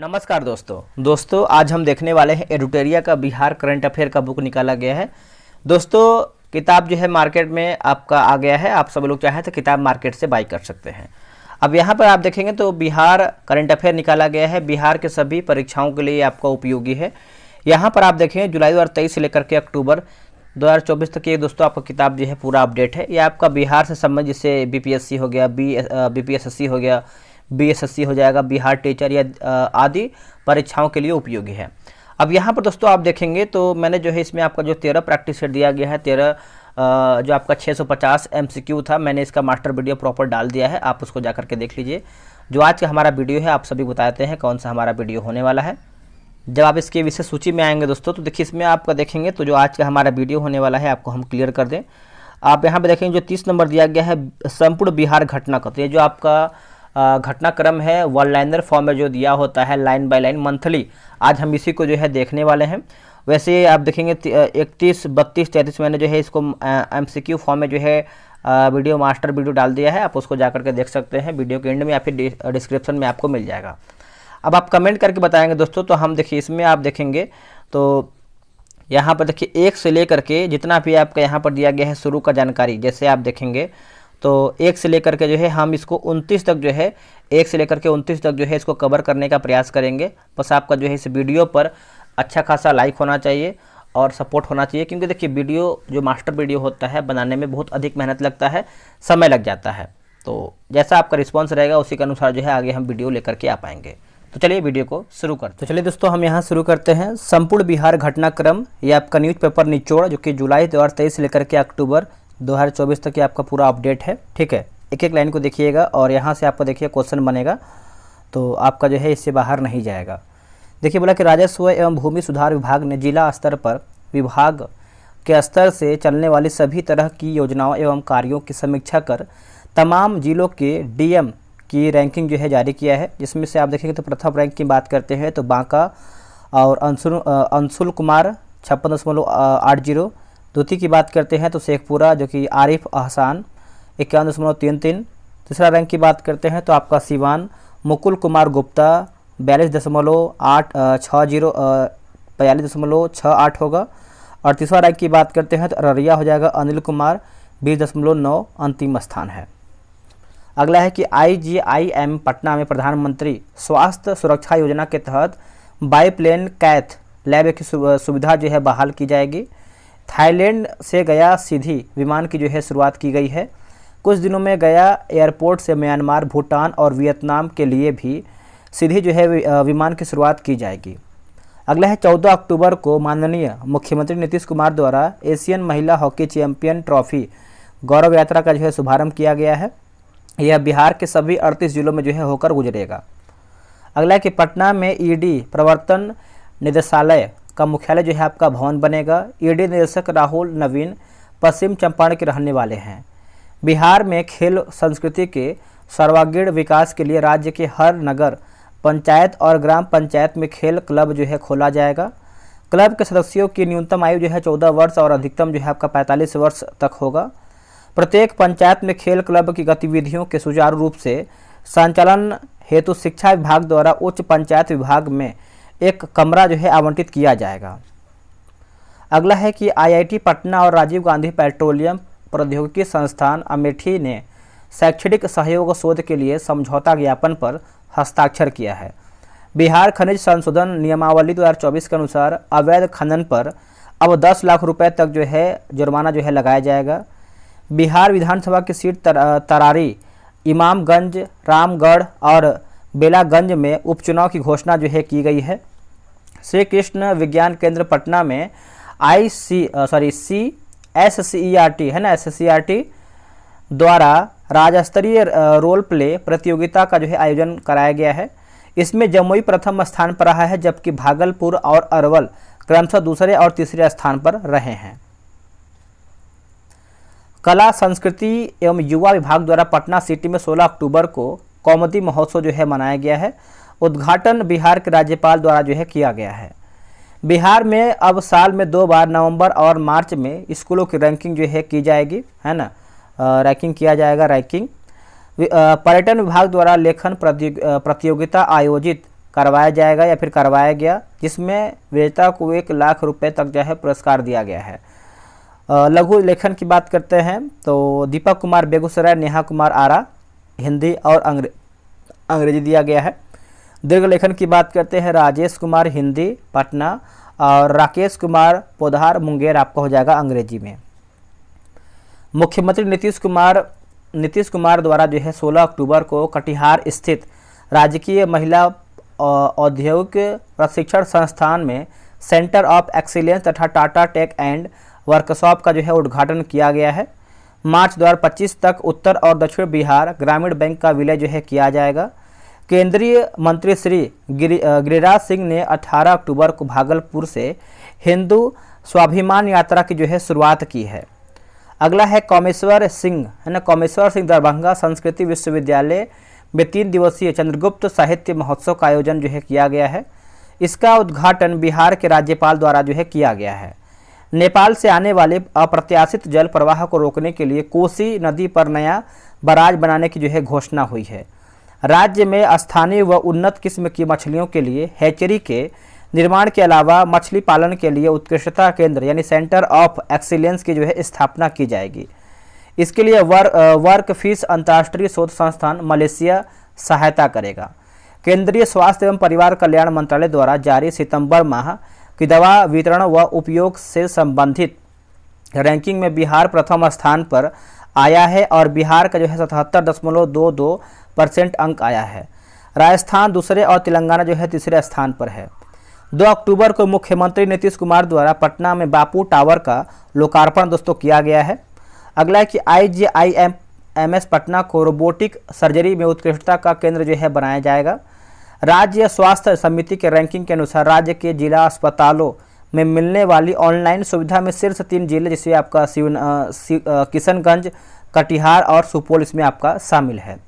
नमस्कार दोस्तों आज हम देखने वाले हैं एडुटेरिया का बिहार करंट अफेयर का बुक निकाला गया है। दोस्तों किताब जो है मार्केट में आपका आ गया है, आप सब लोग चाहें तो किताब मार्केट से बाई कर सकते हैं। अब यहाँ पर आप देखेंगे तो बिहार करंट अफेयर निकाला गया है, बिहार के सभी परीक्षाओं के लिए आपका उपयोगी है। यहाँ पर आप देखेंगे जुलाई 2023 से लेकर के अक्टूबर 2024 तक ये दोस्तों आपका किताब जो है पूरा अपडेट है। ये आपका बिहार से संबंधित जैसे बीपीएससी हो गया, बीपीएससी हो गया, बीएसएससी हो जाएगा, बिहार टीचर या आदि परीक्षाओं के लिए उपयोगी है। अब यहाँ पर दोस्तों आप देखेंगे तो मैंने जो है इसमें आपका जो 13 प्रैक्टिस सेट दिया गया है, 13 जो आपका 650 एमसीक्यू था, मैंने इसका मास्टर वीडियो प्रॉपर डाल दिया है, आप उसको जा करके देख लीजिए। जो आज का हमारा वीडियो है आप सभी बताते हैं कौन सा हमारा वीडियो होने वाला है। जब आप इसके विषय सूची में आएंगे दोस्तों तो देखिए इसमें आपका देखेंगे तो जो आज का हमारा वीडियो होने वाला है आपको हम क्लियर कर दें। आप यहाँ पे देखेंगे जो 30 नंबर दिया गया है संपूर्ण बिहार घटनाक्रम, ये जो आपका घटनाक्रम है वन लाइनर फॉर्म में जो दिया होता है लाइन बाय लाइन मंथली, आज हम इसी को जो है देखने वाले हैं। वैसे आप देखेंगे 31, 32, 33 मैंने जो है इसको एमसीक्यू फॉर्म में जो है वीडियो मास्टर वीडियो डाल दिया है, आप उसको जा करके देख सकते हैं वीडियो के एंड में या फिर डिस्क्रिप्शन में आपको मिल जाएगा। अब आप कमेंट करके बताएंगे दोस्तों, तो हम देखिए इसमें आप देखेंगे तो यहाँ पर देखिए 1 से लेकर के जितना भी आपका यहाँ पर दिया गया है शुरू का जानकारी, जैसे आप देखेंगे तो 1 से लेकर के जो है हम इसको 29 तक जो है 1 से लेकर के 29 तक जो है इसको कवर करने का प्रयास करेंगे। बस आपका जो है इस वीडियो पर अच्छा खासा लाइक होना चाहिए और सपोर्ट होना चाहिए, क्योंकि देखिए वीडियो जो मास्टर वीडियो होता है बनाने में बहुत अधिक मेहनत लगता है, समय लग जाता है। तो जैसा आपका रिस्पॉन्स रहेगा उसी के अनुसार जो है आगे हम वीडियो लेकर के आ पाएंगे। तो चलिए वीडियो को शुरू करते हैं। तो चलिए दोस्तों हम यहाँ शुरू करते हैं। संपूर्ण बिहार घटनाक्रम, ये आपका न्यूज़पेपर निचोड़ जो कि जुलाई 2023 से लेकर के अक्टूबर 2024 तक ये आपका पूरा अपडेट है। ठीक है, एक एक लाइन को देखिएगा और यहाँ से आपको देखिए क्वेश्चन बनेगा तो आपका जो है इससे बाहर नहीं जाएगा। देखिए बोला कि राजस्व एवं भूमि सुधार विभाग ने जिला स्तर पर विभाग के स्तर से चलने वाली सभी तरह की योजनाओं एवं कार्यों की समीक्षा कर तमाम जिलों के डीएम की रैंकिंग जो है जारी किया है। जिसमें से आप देखेंगे तो प्रथम रैंक की बात करते हैं तो बांका और अंशुल कुमार 56.80, द्वितीय की बात करते हैं तो शेखपुरा जो कि आरिफ अहसान 51.33, तीसरा रैंक की बात करते हैं तो आपका सिवान मुकुल कुमार गुप्ता 42.68 होगा, और तीसरा रैंक की बात करते हैं तो अररिया हो जाएगा अनिल कुमार 20.9 अंतिम स्थान है। अगला है कि IGIM पटना में प्रधानमंत्री स्वास्थ्य सुरक्षा योजना के तहत बाईप्लेन कैथ लैब की सुविधा जो है बहाल की जाएगी। थाईलैंड से गया सीधी विमान की जो है शुरुआत की गई है। कुछ दिनों में गया एयरपोर्ट से म्यांमार, भूटान और वियतनाम के लिए भी सीधी जो है विमान की शुरुआत की जाएगी। अगला है 14 अक्टूबर को माननीय मुख्यमंत्री नीतीश कुमार द्वारा एशियन महिला हॉकी चैंपियन ट्रॉफी गौरव यात्रा का जो है शुभारंभ किया गया है। यह बिहार के सभी 38 जिलों में जो है होकर गुजरेगा। अगला है कि पटना में ईडी प्रवर्तन निदेशालय का मुख्यालय जो है आपका भवन बनेगा। ईडी निदेशक राहुल नवीन पश्चिम चंपारण के रहने वाले हैं। बिहार में खेल संस्कृति के सर्वांगीण विकास के लिए राज्य के हर नगर पंचायत और ग्राम पंचायत में खेल क्लब जो है खोला जाएगा। क्लब के सदस्यों की न्यूनतम आयु जो है 14 वर्ष और अधिकतम जो है आपका 45 वर्ष तक होगा। प्रत्येक पंचायत में खेल क्लब की गतिविधियों के सुचारू रूप से संचालन हेतु शिक्षा विभाग द्वारा उच्च पंचायत विभाग में एक कमरा जो है आवंटित किया जाएगा। अगला है कि IIT पटना और राजीव गांधी पेट्रोलियम प्रौद्योगिकी संस्थान अमेठी ने शैक्षणिक सहयोग शोध के लिए समझौता ज्ञापन पर हस्ताक्षर किया है। बिहार खनिज संशोधन नियमावली 2024 के अनुसार अवैध खनन पर अब 10 लाख रुपए तक जो है जुर्माना जो है लगाया जाएगा। बिहार विधानसभा की सीट तरारी, इमामगंज, रामगढ़ और बेलागंज में उपचुनाव की घोषणा जो है की गई है। श्री कृष्ण विज्ञान केंद्र पटना में SCERT है ना, SCERT द्वारा राज्य स्तरीय रोल प्ले प्रतियोगिता का जो है आयोजन कराया गया है। इसमें जमुई प्रथम स्थान पर रहा है, जबकि भागलपुर और अरवल क्रमशः दूसरे और तीसरे स्थान पर रहे हैं। कला संस्कृति एवं युवा विभाग द्वारा पटना सिटी में 16 अक्टूबर को कौमुदी महोत्सव जो है मनाया गया है। उद्घाटन बिहार के राज्यपाल द्वारा जो है किया गया है। बिहार में अब साल में 2 बार नवंबर और मार्च में स्कूलों की रैंकिंग जो है की जाएगी, है ना, रैंकिंग किया जाएगा। पर्यटन विभाग द्वारा लेखन प्रतियोगिता आयोजित करवाया जाएगा या फिर करवाया गया, जिसमें विजेता को 1 लाख रुपए तक जो है पुरस्कार दिया गया है। लघु लेखन की बात करते हैं तो दीपक कुमार बेगूसराय, नेहा कुमार आरा हिंदी और अंग्रेजी दिया गया है। दीर्घ लेखन की बात करते हैं राजेश कुमार हिंदी पटना और राकेश कुमार पोधार मुंगेर आपका हो जाएगा अंग्रेजी में। मुख्यमंत्री नीतीश कुमार द्वारा जो है 16 अक्टूबर को कटिहार स्थित राजकीय महिला औद्योगिक प्रशिक्षण संस्थान में सेंटर ऑफ एक्सीलेंस तथा टाटा टेक एंड वर्कशॉप का जो है उद्घाटन किया गया है। मार्च 2025 तक उत्तर और दक्षिण बिहार ग्रामीण बैंक का विलय जो है किया जाएगा। केंद्रीय मंत्री श्री गिरिराज सिंह ने 18 अक्टूबर को भागलपुर से हिंदू स्वाभिमान यात्रा की जो है शुरुआत की है। अगला है कामेश्वर सिंह, है ना, कामेश्वर सिंह दरभंगा संस्कृति विश्वविद्यालय में 3 दिवसीय चंद्रगुप्त साहित्य महोत्सव का आयोजन जो है किया गया है। इसका उद्घाटन बिहार के राज्यपाल द्वारा जो है किया गया है। नेपाल से आने वाले अप्रत्याशित जल प्रवाह को रोकने के लिए कोसी नदी पर नया बराज बनाने की जो है घोषणा हुई है। राज्य में स्थानीय व उन्नत किस्म की मछलियों के लिए हैचरी के निर्माण के अलावा मछली पालन के लिए उत्कृष्टता केंद्र यानी सेंटर ऑफ एक्सीलेंस की जो है स्थापना की जाएगी। इसके लिए वर्क फिश अंतर्राष्ट्रीय शोध संस्थान मलेशिया सहायता करेगा। केंद्रीय स्वास्थ्य एवं परिवार कल्याण मंत्रालय द्वारा जारी सितंबर माह की दवा वितरण व उपयोग से संबंधित रैंकिंग में बिहार प्रथम स्थान पर आया है और बिहार का जो है 77.22% अंक आया है। राजस्थान दूसरे और तेलंगाना जो है तीसरे स्थान पर है। 2 अक्टूबर को मुख्यमंत्री नीतीश कुमार द्वारा पटना में बापू टावर का लोकार्पण दोस्तों किया गया है। अगला है कि IGIMS पटना को रोबोटिक सर्जरी में उत्कृष्टता का केंद्र जो है बनाया जाएगा। राज्य स्वास्थ्य समिति के रैंकिंग के अनुसार राज्य के जिला अस्पतालों में मिलने वाली ऑनलाइन सुविधा में शीर्ष 3 जिले जिसमें आपका किशनगंज, कटिहार और सुपौल इसमें आपका शामिल है।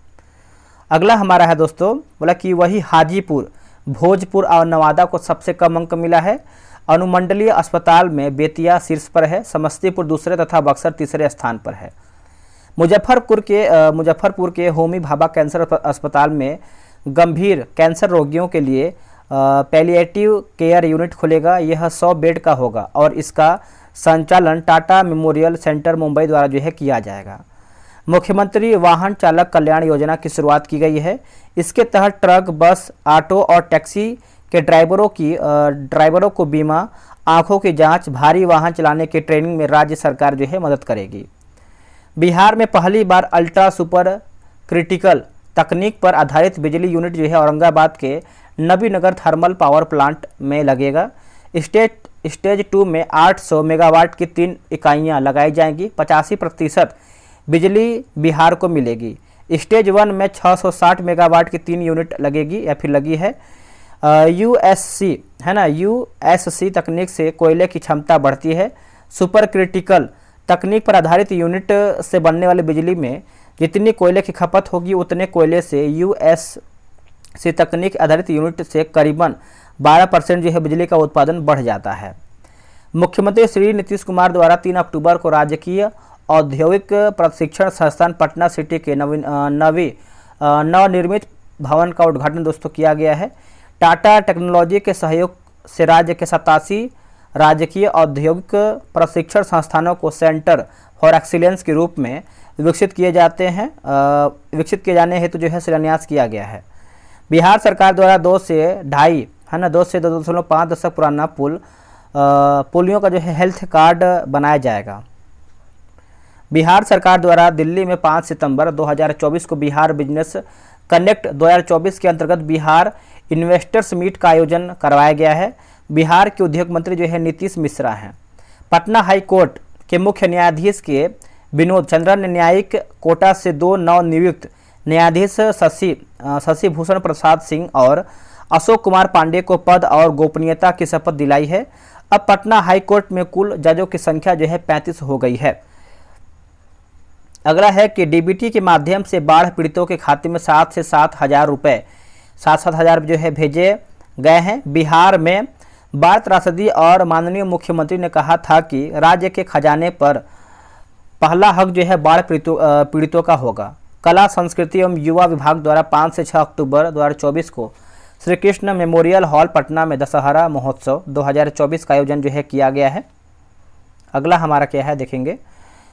अगला हमारा है दोस्तों बोला कि वही हाजीपुर, भोजपुर और नवादा को सबसे कम अंक मिला है। अनुमंडलीय अस्पताल में बेतिया शीर्ष पर है, समस्तीपुर दूसरे तथा बक्सर तीसरे स्थान पर है। मुजफ्फरपुर के होमी भाभा कैंसर अस्पताल में गंभीर कैंसर रोगियों के लिए पैलिएटिव केयर यूनिट खुलेगा। यह 100 बेड का होगा और इसका संचालन टाटा मेमोरियल सेंटर मुंबई द्वारा जो है किया जाएगा। मुख्यमंत्री वाहन चालक कल्याण योजना की शुरुआत की गई है। इसके तहत ट्रक, बस, ऑटो और टैक्सी के ड्राइवरों को बीमा, आंखों की जांच, भारी वाहन चलाने की ट्रेनिंग में राज्य सरकार जो है मदद करेगी। बिहार में पहली बार अल्ट्रा सुपर क्रिटिकल तकनीक पर आधारित बिजली यूनिट जो है औरंगाबाद के नबीनगर थर्मल पावर प्लांट में लगेगा। स्टेज 2 में 800 मेगावाट की 3 इकाइयाँ लगाई जाएंगी। 85% बिजली बिहार को मिलेगी। स्टेज 1 में 660 मेगावाट की 3 यूनिट लगेगी या फिर लगी है। USC है ना, USC तकनीक से कोयले की क्षमता बढ़ती है। सुपर क्रिटिकल तकनीक पर आधारित यूनिट से बनने वाली बिजली में जितनी कोयले की खपत होगी उतने कोयले से USC तकनीक आधारित यूनिट से करीबन 12% जो है बिजली का उत्पादन बढ़ जाता है। मुख्यमंत्री श्री नीतीश कुमार द्वारा 3 अक्टूबर को राजकीय औद्योगिक प्रशिक्षण संस्थान पटना सिटी के नवनिर्मित भवन का उद्घाटन दोस्तों किया गया है। टाटा टेक्नोलॉजी के सहयोग से राज्य के 87 राजकीय औद्योगिक प्रशिक्षण संस्थानों को सेंटर फॉर एक्सीलेंस के रूप में विकसित किए जाने हेतु जो है शिलान्यास किया गया है। बिहार सरकार द्वारा 2 से 2.5 है ना 2 से 2.5 दशक पुराना पुलियों का जो है हेल्थ कार्ड बनाया जाएगा। बिहार सरकार द्वारा दिल्ली में 5 सितंबर 2024 को बिहार बिजनेस कनेक्ट 2024 के अंतर्गत बिहार इन्वेस्टर्स मीट का आयोजन करवाया गया है। बिहार के उद्योग मंत्री जो है नीतीश मिश्रा हैं। पटना हाई कोर्ट के मुख्य न्यायाधीश के विनोद चंद्रन ने न्यायिक कोटा से 2 नवनियुक्त न्यायाधीश शशि भूषण प्रसाद सिंह और अशोक कुमार पांडे को पद और गोपनीयता की शपथ दिलाई है। अब पटना हाई कोर्ट में कुल जजों की संख्या जो है 35 हो गई है। अगला है कि डीबीटी के माध्यम से बाढ़ पीड़ितों के खाते में 7 से 7 हज़ार रुपये 7-7 हज़ार जो है भेजे गए हैं। बिहार में बाढ़ त्रासदी और माननीय मुख्यमंत्री ने कहा था कि राज्य के खजाने पर पहला हक जो है बाढ़ पीड़ितों का होगा। कला संस्कृति एवं युवा विभाग द्वारा 5 से 6 अक्टूबर 2024 को श्री कृष्ण मेमोरियल हॉल पटना में दशहरा महोत्सव 2024 का आयोजन जो है किया गया है। अगला हमारा क्या है देखेंगे।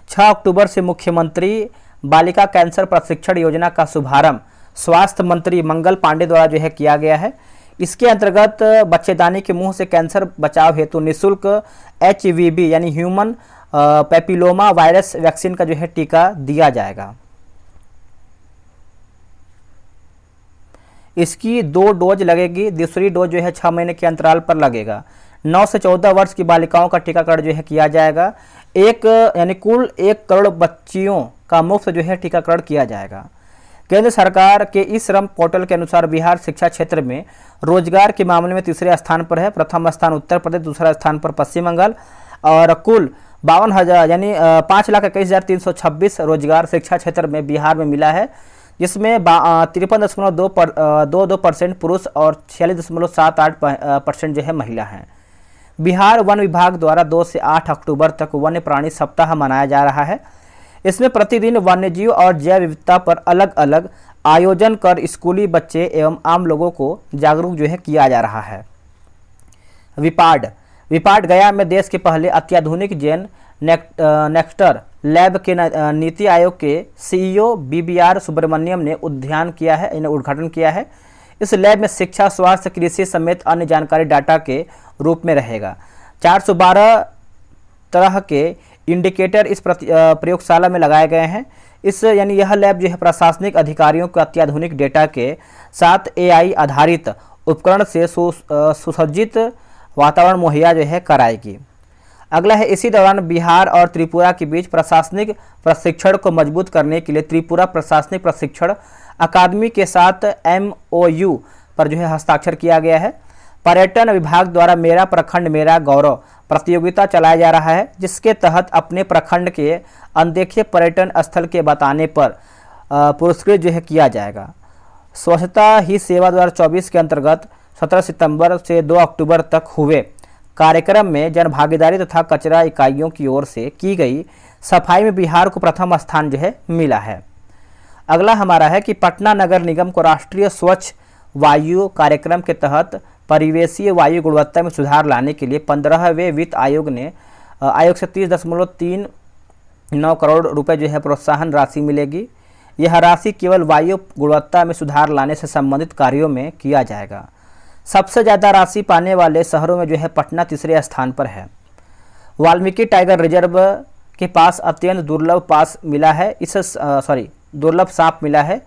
6 अक्टूबर से मुख्यमंत्री बालिका कैंसर प्रशिक्षण योजना का शुभारंभ स्वास्थ्य मंत्री मंगल पांडे द्वारा जो है किया गया है। इसके अंतर्गत बच्चेदानी के मुंह से कैंसर बचाव हेतु निःशुल्क HVB यानी ह्यूमन पैपिलोमा वायरस वैक्सीन का जो है टीका दिया जाएगा। इसकी 2 डोज लगेगी। दूसरी डोज जो है 6 महीने के अंतराल पर लगेगा। 9 से 14 वर्ष की बालिकाओं का टीकाकरण जो है किया जाएगा। यानी कुल 1 करोड़ बच्चियों का मुफ्त जो है टीकाकरण किया जाएगा। केंद्र सरकार के इस श्रम पोर्टल के अनुसार बिहार शिक्षा क्षेत्र में रोजगार के मामले में तीसरे स्थान पर है। प्रथम स्थान उत्तर प्रदेश, दूसरा स्थान पर पश्चिम बंगाल और कुल 52,000 यानी 5,21,326 रोजगार शिक्षा क्षेत्र में बिहार में मिला है, जिसमें 53.22% पुरुष और 46.78% जो है महिला हैं। बिहार वन विभाग द्वारा 2 से 8 अक्टूबर तक वन्य प्राणी सप्ताह मनाया जा रहा है। इसमें प्रतिदिन वन्यजीव और जैव विविधता पर अलग अलग आयोजन कर स्कूली बच्चे एवं आम लोगों को जागरूक जो है किया जा रहा है। विपाड गया में देश के पहले अत्याधुनिक जैन नेक्टर लैब के नीति आयोग के CEO BBR सुब्रमण्यम ने उद्घाटन किया है। इस लैब में शिक्षा, स्वास्थ्य, कृषि समेत अन्य जानकारी डाटा के रूप में रहेगा। 412 तरह के इंडिकेटर इस प्रयोगशाला में लगाए गए हैं। यह लैब जो है प्रशासनिक अधिकारियों को अत्याधुनिक डेटा के साथ AI आधारित उपकरण से सुसज्जित वातावरण मुहैया जो है कराएगी। अगला है, इसी दौरान बिहार और त्रिपुरा के बीच प्रशासनिक प्रशिक्षण को मजबूत करने के लिए त्रिपुरा प्रशासनिक प्रशिक्षण अकादमी के साथ MOU पर जो है हस्ताक्षर किया गया है। पर्यटन विभाग द्वारा मेरा प्रखंड मेरा गौरव प्रतियोगिता चलाया जा रहा है, जिसके तहत अपने प्रखंड के अनदेखे पर्यटन स्थल के बताने पर पुरस्कृत जो है किया जाएगा। स्वच्छता ही सेवा 2024 के अंतर्गत 17 सितंबर से 2 अक्टूबर तक हुए कार्यक्रम में जनभागीदारी तथा कचरा इकाइयों की ओर से की गई सफाई में बिहार को प्रथम स्थान जो है मिला है। अगला हमारा है कि पटना नगर निगम को राष्ट्रीय स्वच्छ वायु कार्यक्रम के तहत परिवेशीय वायु गुणवत्ता में सुधार लाने के लिए 15वें वित्त आयोग से 30.39 करोड़ रुपए जो है प्रोत्साहन राशि मिलेगी। यह राशि केवल वायु गुणवत्ता में सुधार लाने से संबंधित कार्यों में किया जाएगा। सबसे ज़्यादा राशि पाने वाले शहरों में जो है पटना तीसरे स्थान पर है। वाल्मीकि टाइगर रिजर्व के पास अत्यंत दुर्लभ सांप मिला है।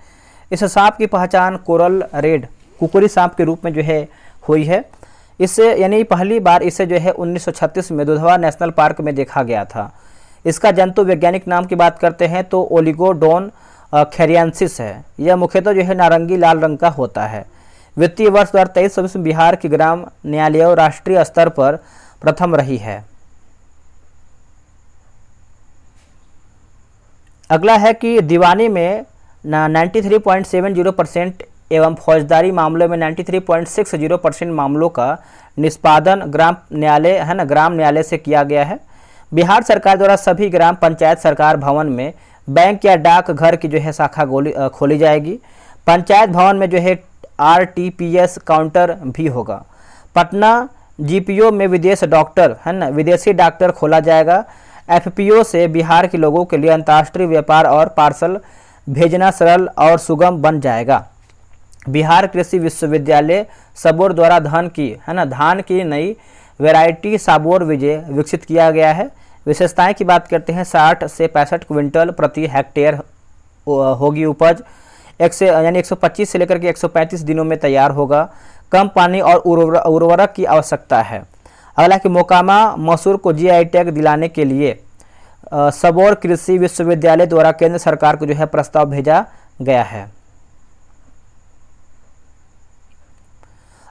इस सांप की पहचान कोरल रेड कुकुरी सांप के रूप में जो है हुई है। इससे पहली बार इसे जो है 1936 में दुधवा नेशनल पार्क में देखा गया था। इसका जंतु वैज्ञानिक नाम की बात करते हैं तो ओलिगोडोन खेरियंसिस है। यह मुख्यतः जो है नारंगी लाल रंग का होता है। वित्तीय वर्ष 2023-24 में बिहार की ग्राम न्यायालय राष्ट्रीय स्तर पर प्रथम रही है। अगला है कि दीवानी में 93.70% एवं फौजदारी मामलों में 93.60% मामलों का निष्पादन ग्राम न्यायालय से किया गया है। बिहार सरकार द्वारा सभी ग्राम पंचायत सरकार भवन में बैंक या डाक घर की जो है शाखा खोली जाएगी। पंचायत भवन में जो है RTPS काउंटर भी होगा। पटना GPO में विदेशी डॉक्टर खोला जाएगा। FPO से बिहार के लोगों के लिए अंतर्राष्ट्रीय व्यापार और पार्सल भेजना सरल और सुगम बन जाएगा। बिहार कृषि विश्वविद्यालय सबोर द्वारा धान की नई वैरायटी साबोर विजय विकसित किया गया है। विशेषताएं की बात करते हैं, 60 से 65 क्विंटल प्रति हेक्टेयर होगी उपज। 125 से लेकर के 135 दिनों में तैयार होगा। कम पानी और उर्वरक की आवश्यकता है। अगला कि मोकामा मसूर को GI टैग दिलाने के लिए सबौर कृषि विश्वविद्यालय द्वारा केंद्र सरकार को जो है प्रस्ताव भेजा गया है।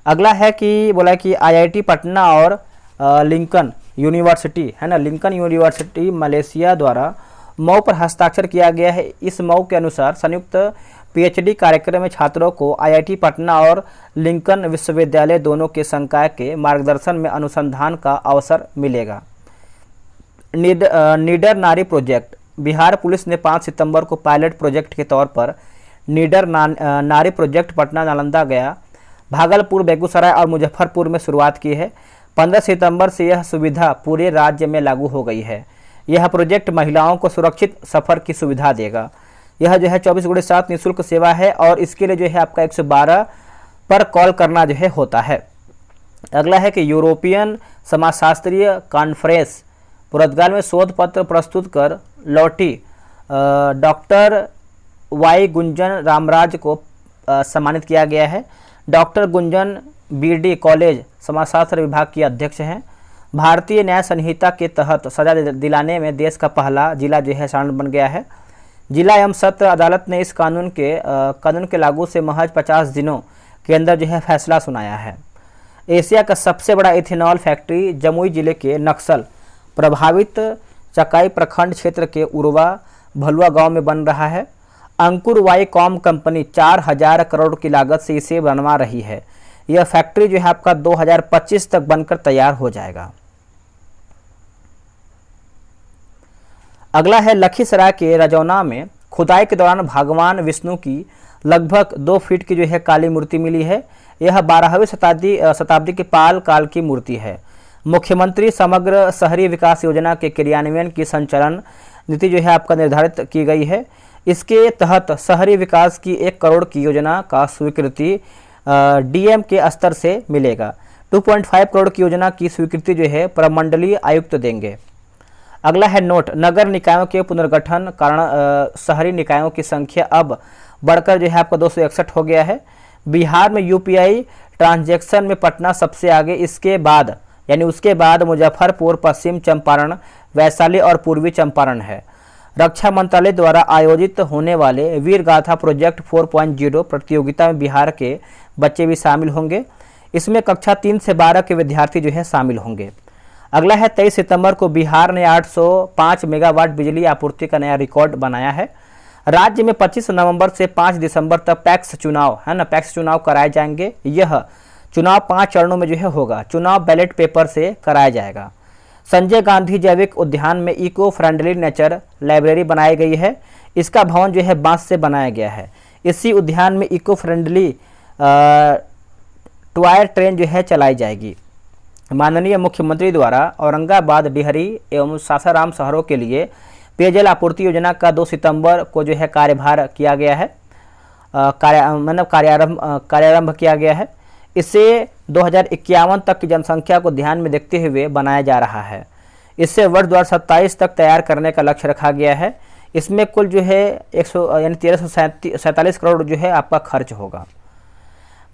अगला है कि बोला कि IIT पटना और लिंकन यूनिवर्सिटी मलेशिया द्वारा मऊ पर हस्ताक्षर किया गया है। इस मऊ के अनुसार संयुक्त PhD कार्यक्रम में छात्रों को IIT पटना और लिंकन विश्वविद्यालय दोनों के संकाय के मार्गदर्शन में अनुसंधान का अवसर मिलेगा। नीडर नारी प्रोजेक्ट बिहार पुलिस ने 5 सितंबर को पायलट प्रोजेक्ट के तौर पर नीडर नारी प्रोजेक्ट पटना नालंदा गया भागलपुर, बेगूसराय और मुजफ्फरपुर में शुरुआत की है। 15 सितंबर से यह सुविधा पूरे राज्य में लागू हो गई है। यह प्रोजेक्ट महिलाओं को सुरक्षित सफ़र की सुविधा देगा। यह जो है 24/7 निःशुल्क सेवा है और इसके लिए जो है आपका 112 पर कॉल करना जो है होता है। अगला है कि यूरोपियन समाजशास्त्रीय कॉन्फ्रेंस पुर्तगाल में शोध पत्र प्रस्तुत कर लौटी डॉक्टर वाई गुंजन रामराज को सम्मानित किया गया है। डॉक्टर गुंजन बीडी कॉलेज समाजशास्त्र विभाग की अध्यक्ष हैं। भारतीय न्याय संहिता के तहत सजा दिलाने में देश का पहला जिला जो है सारण बन गया है। जिला एवं सत्र अदालत ने इस कानून के लागू से महज 50 दिनों के अंदर जो है फैसला सुनाया है। एशिया का सबसे बड़ा इथेनॉल फैक्ट्री जमुई जिले के नक्सल प्रभावित चकाई प्रखंड क्षेत्र के उर्वा भलुआ गांव में बन रहा है। अंकुर वाईकॉम कंपनी 4000 करोड़ की लागत से इसे बनवा रही है। यह फैक्ट्री जो है आपका 2025 तक बनकर तैयार हो जाएगा। अगला है लखीसराय के रजौना में खुदाई के दौरान भगवान विष्णु की लगभग 2 फीट की जो है काली मूर्ति मिली है। यह 12वीं शताब्दी के पाल काल की मूर्ति है। मुख्यमंत्री समग्र शहरी विकास योजना के क्रियान्वयन की संचालन नीति जो है आपका निर्धारित की गई है। इसके तहत शहरी विकास की 1 करोड़ की योजना का स्वीकृति डीएम के स्तर से मिलेगा। 2.5 करोड़ की योजना की स्वीकृति जो है प्रमंडलीय आयुक्त देंगे। अगला है नोट, नगर निकायों के पुनर्गठन कारण शहरी निकायों की संख्या अब बढ़कर जो है आपका 261 हो गया है। बिहार में यूपीआई ट्रांजैक्शन में पटना सबसे आगे, उसके बाद मुजफ्फरपुर, पश्चिम चंपारण, वैशाली और पूर्वी चंपारण है। रक्षा मंत्रालय द्वारा आयोजित होने वाले वीर गाथा प्रोजेक्ट 4.0 प्रतियोगिता में बिहार के बच्चे भी शामिल होंगे। इसमें कक्षा 3 से 12 के विद्यार्थी जो है शामिल होंगे। अगला है 23 सितंबर को बिहार ने 805 मेगावाट बिजली आपूर्ति का नया रिकॉर्ड बनाया है। राज्य में 25 नवंबर से 5 दिसंबर तक पैक्स चुनाव कराए जाएंगे। यह चुनाव 5 चरणों में जो है होगा। चुनाव बैलेट पेपर से कराया जाएगा। संजय गांधी जैविक उद्यान में इको फ्रेंडली नेचर लाइब्रेरी बनाई गई है। इसका भवन जो है बांस से बनाया गया है। इसी उद्यान में इको फ्रेंडली टॉय ट्रेन जो है चलाई जाएगी। माननीय मुख्यमंत्री द्वारा औरंगाबाद, डिहरी एवं सासाराम शहरों के लिए पेयजल आपूर्ति योजना का 2 सितंबर को जो है कार्यभार किया गया है, कार्यारंभ किया गया है। इसे 2051 तक की जनसंख्या को ध्यान में देखते हुए बनाया जा रहा है। इससे वर्ष 2027 तक तैयार करने का लक्ष्य रखा गया है। इसमें कुल जो है 1347 करोड़ जो है आपका खर्च होगा।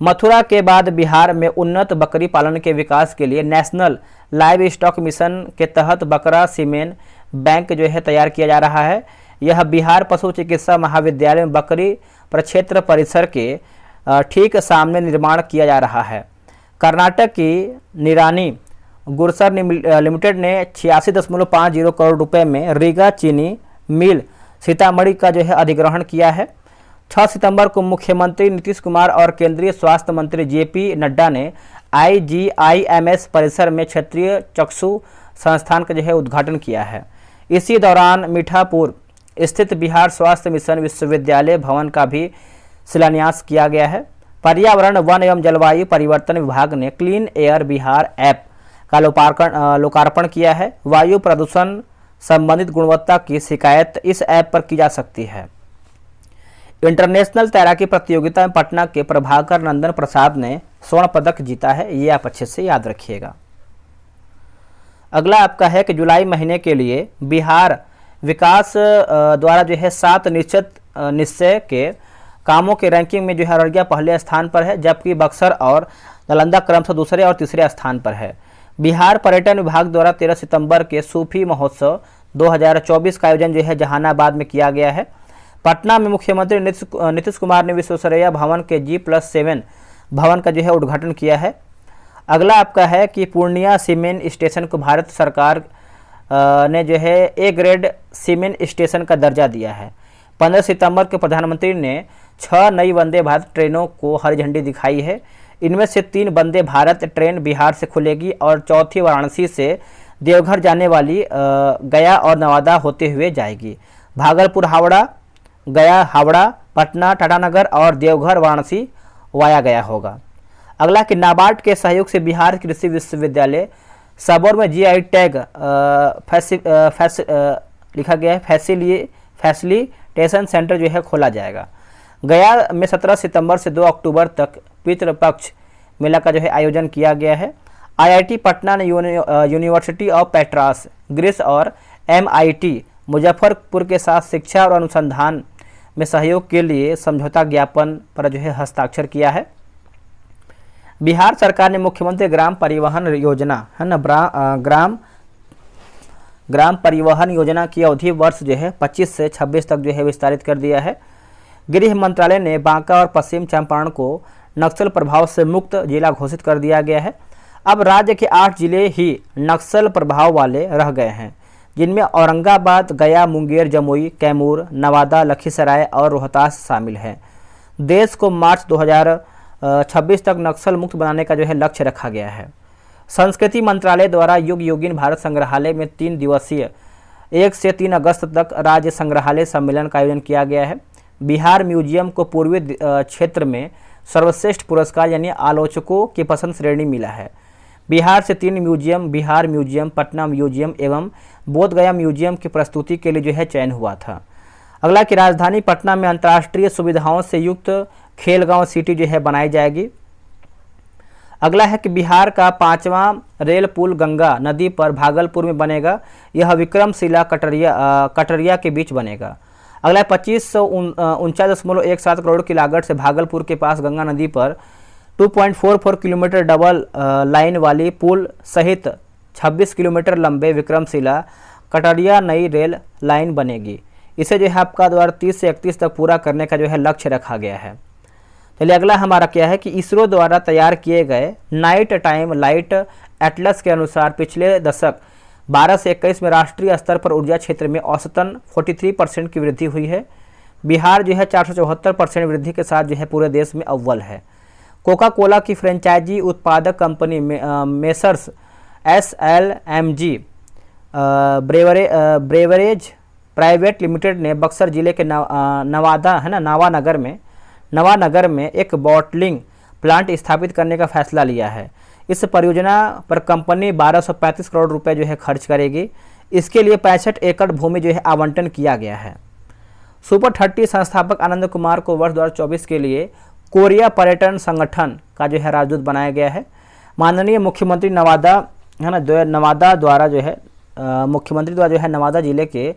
मथुरा के बाद बिहार में उन्नत बकरी पालन के विकास के लिए नेशनल लाइव स्टॉक मिशन के तहत बकरा सीमेन बैंक जो है तैयार किया जा रहा है। यह बिहार पशु चिकित्सा महाविद्यालय में बकरी प्रक्षेत्र परिसर के ठीक सामने निर्माण किया जा रहा है। कर्नाटक की निरानी गुरसर लिमिटेड ने 86.50 करोड़ रुपए में रीगा चीनी मिल सीतामढ़ी का जो है अधिग्रहण किया है। 6 सितंबर को मुख्यमंत्री नीतीश कुमार और केंद्रीय स्वास्थ्य मंत्री जेपी नड्डा ने IGIMS परिसर में क्षेत्रीय चक्षु संस्थान का जो है उद्घाटन किया है। इसी दौरान मीठापुर स्थित बिहार स्वास्थ्य मिशन विश्वविद्यालय भवन का भी शिलान्यास किया गया है। पर्यावरण, वन एवं जलवायु परिवर्तन विभाग ने क्लीन एयर बिहार ऐप का लोकार्पण किया है। वायु प्रदूषण संबंधित गुणवत्ता की शिकायत इस ऐप पर की जा सकती है। इंटरनेशनल तैराकी प्रतियोगिता में पटना के प्रभाकर नंदन प्रसाद ने स्वर्ण पदक जीता है। ये आप अच्छे से याद रखिएगा। अगला आपका है कि जुलाई महीने के लिए बिहार विकास द्वारा जो है 7 निश्चय के कामों के रैंकिंग में जो है अररिया पहले स्थान पर है, जबकि बक्सर और नालंदा क्रमशः दूसरे और तीसरे स्थान पर है। बिहार पर्यटन विभाग द्वारा 13 सितंबर के सूफी महोत्सव 2024 का आयोजन जो है जहानाबाद में किया गया है। पटना में मुख्यमंत्री नीतीश कुमार ने विश्वेश्वरैया भवन के G+7 भवन का जो है उद्घाटन किया है। अगला आपका है कि पूर्णिया सीमेंट स्टेशन को भारत सरकार ने जो है A ग्रेड सीमेंट स्टेशन का दर्जा दिया है। 15 सितंबर को प्रधानमंत्री ने 6 नई वंदे भारत ट्रेनों को हरी झंडी दिखाई है। इनमें से 3 वंदे भारत ट्रेन बिहार से खुलेगी और चौथी वाराणसी से देवघर जाने वाली गया और नवादा होते हुए जाएगी। भागलपुर हावड़ा, गया हावड़ा, पटना टाटानगर और देवघर वाराणसी वाया गया होगा। अगला कि नाबार्ड के सहयोग से बिहार कृषि विश्वविद्यालय सबौर में जीआई टैग लिखा गया है फैसिलिटेशन सेंटर जो है खोला जाएगा। गया में 17 सितंबर से 2 अक्टूबर तक पितृपक्ष मेला का जो है आयोजन किया गया है। आईआईटी पटना ने यूनिवर्सिटी ऑफ पैट्रास ग्रीस और एमआईटी मुजफ्फरपुर के साथ शिक्षा और अनुसंधान में सहयोग के लिए समझौता ज्ञापन पर जो है हस्ताक्षर किया है। बिहार सरकार ने मुख्यमंत्री ग्राम परिवहन योजना है ना ग्राम परिवहन योजना की अवधि वर्ष जो है 25 से 26 तक जो है विस्तारित कर दिया है। गृह मंत्रालय ने बांका और पश्चिम चंपारण को नक्सल प्रभाव से मुक्त जिला घोषित कर दिया गया है। अब राज्य के 8 जिले ही नक्सल प्रभाव वाले रह गए हैं, जिनमें औरंगाबाद, गया, मुंगेर, जमुई, कैमूर, नवादा, लखीसराय और रोहतास शामिल हैं। देश को मार्च 2026 तक नक्सल मुक्त बनाने का जो है लक्ष्य रखा गया है। संस्कृति मंत्रालय द्वारा युग योगिन भारत संग्रहालय में 3 दिवसीय 1 से 3 अगस्त तक राज्य संग्रहालय सम्मेलन का आयोजन किया गया है। बिहार म्यूजियम को पूर्वी क्षेत्र में सर्वश्रेष्ठ पुरस्कार यानी आलोचकों की पसंद श्रेणी मिला है। बिहार से 3 museum, Bihar museum, Patna museum एवं बोधगया म्यूजियम की प्रस्तुति के लिए जो है चयन हुआ था। अगला कि राजधानी पटना में अंतर्राष्ट्रीय सुविधाओं से युक्त खेलगांव सिटी जो है बनाई जाएगी। अगला है कि बिहार का 5वां रेल पुल गंगा नदी पर भागलपुर में बनेगा। यह विक्रमशिला कटरिया के बीच बनेगा। अगला 2549.17 करोड़ की लागत से भागलपुर के पास गंगा नदी पर 2.44 किलोमीटर डबल लाइन वाली पुल सहित 26 किलोमीटर लंबे विक्रमशिला कटरिया नई रेल लाइन बनेगी। इसे जो है आपका 2030 से 31 तक पूरा करने का जो है लक्ष्य रखा गया है। चलिए अगला हमारा क्या है कि इसरो द्वारा तैयार किए गए नाइट टाइम लाइट एटलस के अनुसार पिछले दशक 12 से 21 में राष्ट्रीय स्तर पर ऊर्जा क्षेत्र में औसतन 43% की वृद्धि हुई है। बिहार जो है 474% वृद्धि के साथ जो है पूरे देश में अव्वल है। कोका कोला की फ्रेंचाइजी उत्पादक company messrs SLMG beverage private limited ने बक्सर जिले के नवानगर में एक बॉटलिंग प्लांट स्थापित करने का फैसला लिया है। इस परियोजना पर कंपनी 1235 करोड़ रुपए जो है खर्च करेगी। इसके लिए 65 एकड़ भूमि जो है आवंटन किया गया है। सुपर 30 संस्थापक आनंद कुमार को वर्ष 2024 के लिए कोरिया पर्यटन संगठन का जो है राजदूत बनाया गया है। माननीय मुख्यमंत्री नवादा द्वारा जो है नवादा जिले के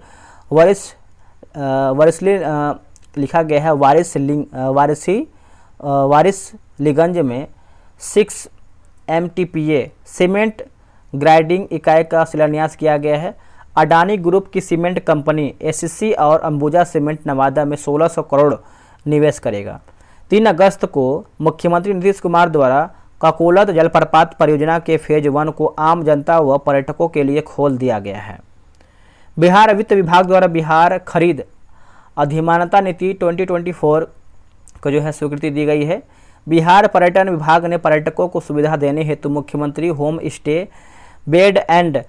लिखा गया है वारिसलीगंज में 6 MTPA सीमेंट ग्राइंडिंग इकाई का शिलान्यास किया गया है। अडानी ग्रुप की सीमेंट कंपनी SCC और अंबुजा सीमेंट नवादा में 1600 करोड़ निवेश करेगा। 3 अगस्त को मुख्यमंत्री नीतीश कुमार द्वारा काकोलत जलप्रपात परियोजना के फेज 1 को आम जनता व पर्यटकों के लिए खोल दिया गया है। बिहार वित्त विभाग द्वारा बिहार खरीद अधिमानता नीति 2024 को जो है स्वीकृति दी गई है। बिहार पर्यटन विभाग ने पर्यटकों को सुविधा देने हेतु मुख्यमंत्री home stay bed and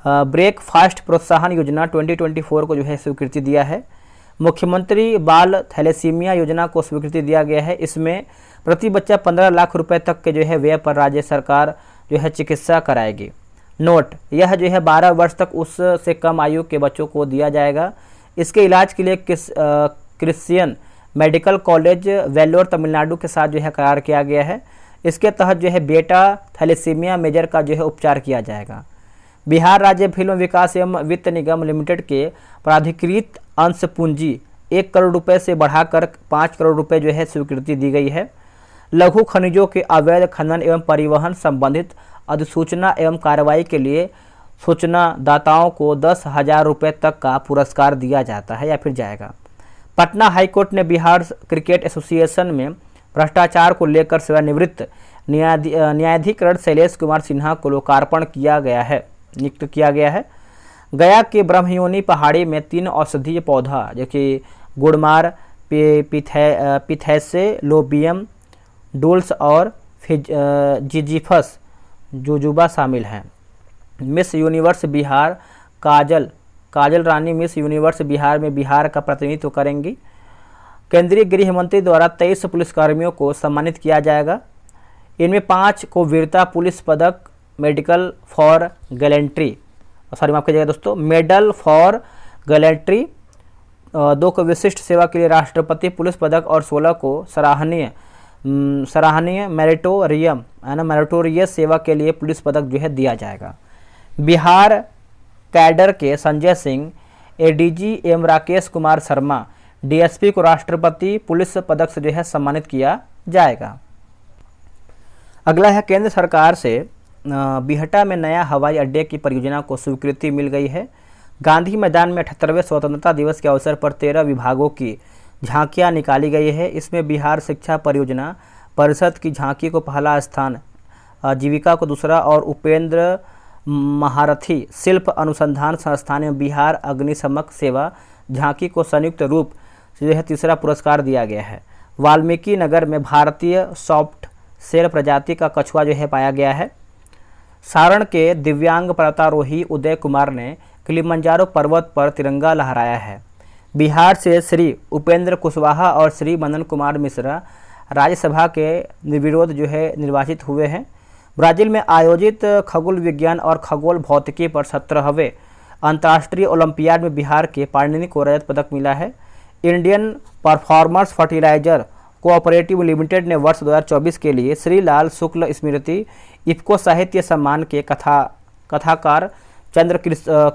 breakfast प्रोत्साहन योजना 2024 को जो है स्वीकृति दिया है। मुख्यमंत्री बाल थैलेसीमिया योजना को स्वीकृति दिया गया है। इसमें प्रति बच्चा 15 लाख रुपए तक के जो है व्यय पर राज्य सरकार जो है चिकित्सा कराएगी। नोट, यह जो है 12 वर्ष तक उससे कम आयु के बच्चों को दिया जाएगा। इसके इलाज के लिए Christian medical college Vellore Tamil Nadu के साथ जो है करार किया गया है। इसके तहत जो है बेटा थैलेसीमिया मेजर का जो है उपचार किया जाएगा। बिहार राज्य फिल्म विकास एवं वित्त निगम लिमिटेड के प्राधिकृत अंश पूंजी 1 करोड़ रुपए से बढ़ाकर 5 करोड़ रुपए जो है स्वीकृति दी गई है। लघु खनिजों के अवैध खनन एवं परिवहन संबंधित अधिसूचना एवं कार्रवाई के लिए सूचनादाताओं को 10,000 रुपये तक का पुरस्कार दिया जाता है या फिर जाएगा। पटना हाईकोर्ट ने बिहार क्रिकेट एसोसिएशन में भ्रष्टाचार को लेकर सेवानिवृत्त न्यायाधीकरण शैलेश कुमार सिन्हा को लोकार्पण नियुक्त किया गया है। गया के ब्रह्मयोनी पहाड़ी में 3 औषधीय पौधा जो कि गुड़मार, पिथैसेलोबियम डुल्स और जिजीफस जुजुबा शामिल हैं। मिस यूनिवर्स बिहार काजल रानी मिस यूनिवर्स बिहार में बिहार का प्रतिनिधित्व करेंगी। केंद्रीय गृह मंत्री द्वारा 23 पुलिसकर्मियों को सम्मानित किया जाएगा। इनमें 5 को वीरता पुलिस पदक, मेडिकल फॉर गैलेंट्री, सॉरी माफ कीजिएगा दोस्तों, मेडल फॉर गैलेंट्री, 2 को विशिष्ट सेवा के लिए राष्ट्रपति पुलिस पदक और 16 को सराहनीय मेरिटोरियम है ना, मेरिटोरियस सेवा के लिए पुलिस पदक जो है दिया जाएगा। बिहार कैडर के Sanjay Singh, ADG M Rakesh Kumar Sharma, DSP को राष्ट्रपति पुलिस पदक से जो है सम्मानित किया जाएगा। अगला है केंद्र सरकार से बिहटा में नया हवाई अड्डे की परियोजना को स्वीकृति मिल गई है। गांधी मैदान में 78वें स्वतंत्रता दिवस के अवसर पर 13 विभागों की झांकियां निकाली गई है। इसमें बिहार शिक्षा परियोजना परिषद की झांकी को पहला स्थान, जीविका को दूसरा और उपेंद्र महारथी शिल्प अनुसंधान संस्थान में बिहार अग्निशमक सेवा झांकी को संयुक्त रूप से जो है तीसरा पुरस्कार दिया गया है। वाल्मीकि नगर में भारतीय सॉफ्ट सेल प्रजाति का कछुआ जो है पाया गया है। सारण के दिव्यांग पर्वतारोही उदय कुमार ने किलिमंजारो पर्वत पर तिरंगा लहराया है। बिहार से श्री उपेंद्र कुशवाहा और श्री मदन कुमार मिश्रा राज्यसभा के निर्विरोध जो है निर्वाचित हुए हैं। ब्राजील में आयोजित खगोल विज्ञान और खगोल भौतिकी पर 17वें अंतर्राष्ट्रीय ओलंपियाड में बिहार के पाणिनि को रजत पदक मिला है। Indian performers fertiliser cooperative limited ने वर्ष 2024 के लिए श्री लाल शुक्ल स्मृति इफ्को साहित्य सम्मान के कथाकार चंद्र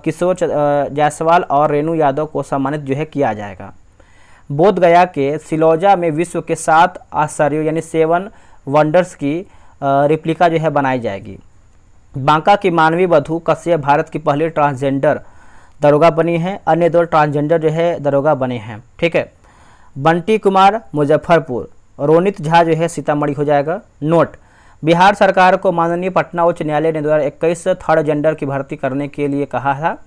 किशोर जायसवाल और रेणु यादव को सम्मानित जो है किया जाएगा। बोध गया के सिलौजा में विश्व के 7 आश्चर्यों यानी 7 वंडर्स की रेप्लिका जो है बनाई जाएगी। बांका की मानवी वधु कश्यप भारत की पहली ट्रांसजेंडर दरोगा बनी है। अन्य 2 ट्रांसजेंडर जो है दरोगा बने हैं। ठीक है। बंटी कुमार मुजफ्फरपुर, रोनित झा जो है सीतामढ़ी हो जाएगा। नोट, बिहार सरकार को माननीय पटना उच्च न्यायालय ने 2021 थर्ड जेंडर की भर्ती करने के लिए कहा था।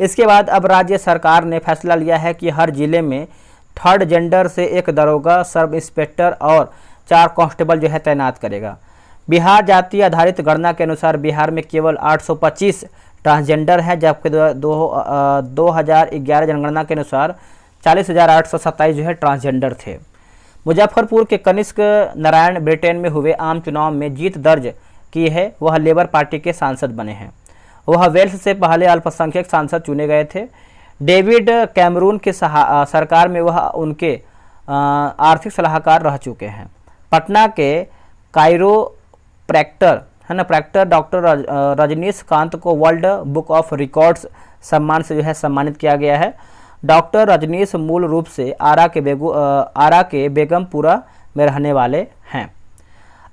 इसके बाद अब राज्य सरकार ने फैसला लिया है कि हर जिले में थर्ड जेंडर से 1 दरोगा, सब इंस्पेक्टर और 4 कांस्टेबल जो है तैनात करेगा। बिहार जाति आधारित गणना के अनुसार बिहार में केवल 825 ट्रांसजेंडर हैं, जबकि 2011 जनगणना के अनुसार 40,827 जो है ट्रांसजेंडर थे। मुजफ्फरपुर के कनिष्क नारायण ब्रिटेन में हुए आम चुनाव में जीत दर्ज की है। वह लेबर पार्टी के सांसद बने हैं। वह वेल्स से पहले अल्पसंख्यक सांसद चुने गए थे। डेविड कैमरून के सरकार में वह उनके आर्थिक सलाहकार रह चुके हैं। पटना के कायरोप्रैक्टर है ना प्रैक्टर डॉक्टर रजनीश कांत को वर्ल्ड बुक ऑफ रिकॉर्ड्स सम्मान से जो है सम्मानित किया गया है। डॉक्टर रजनीश मूल रूप से आरा के बेगमपुरा में रहने वाले हैं।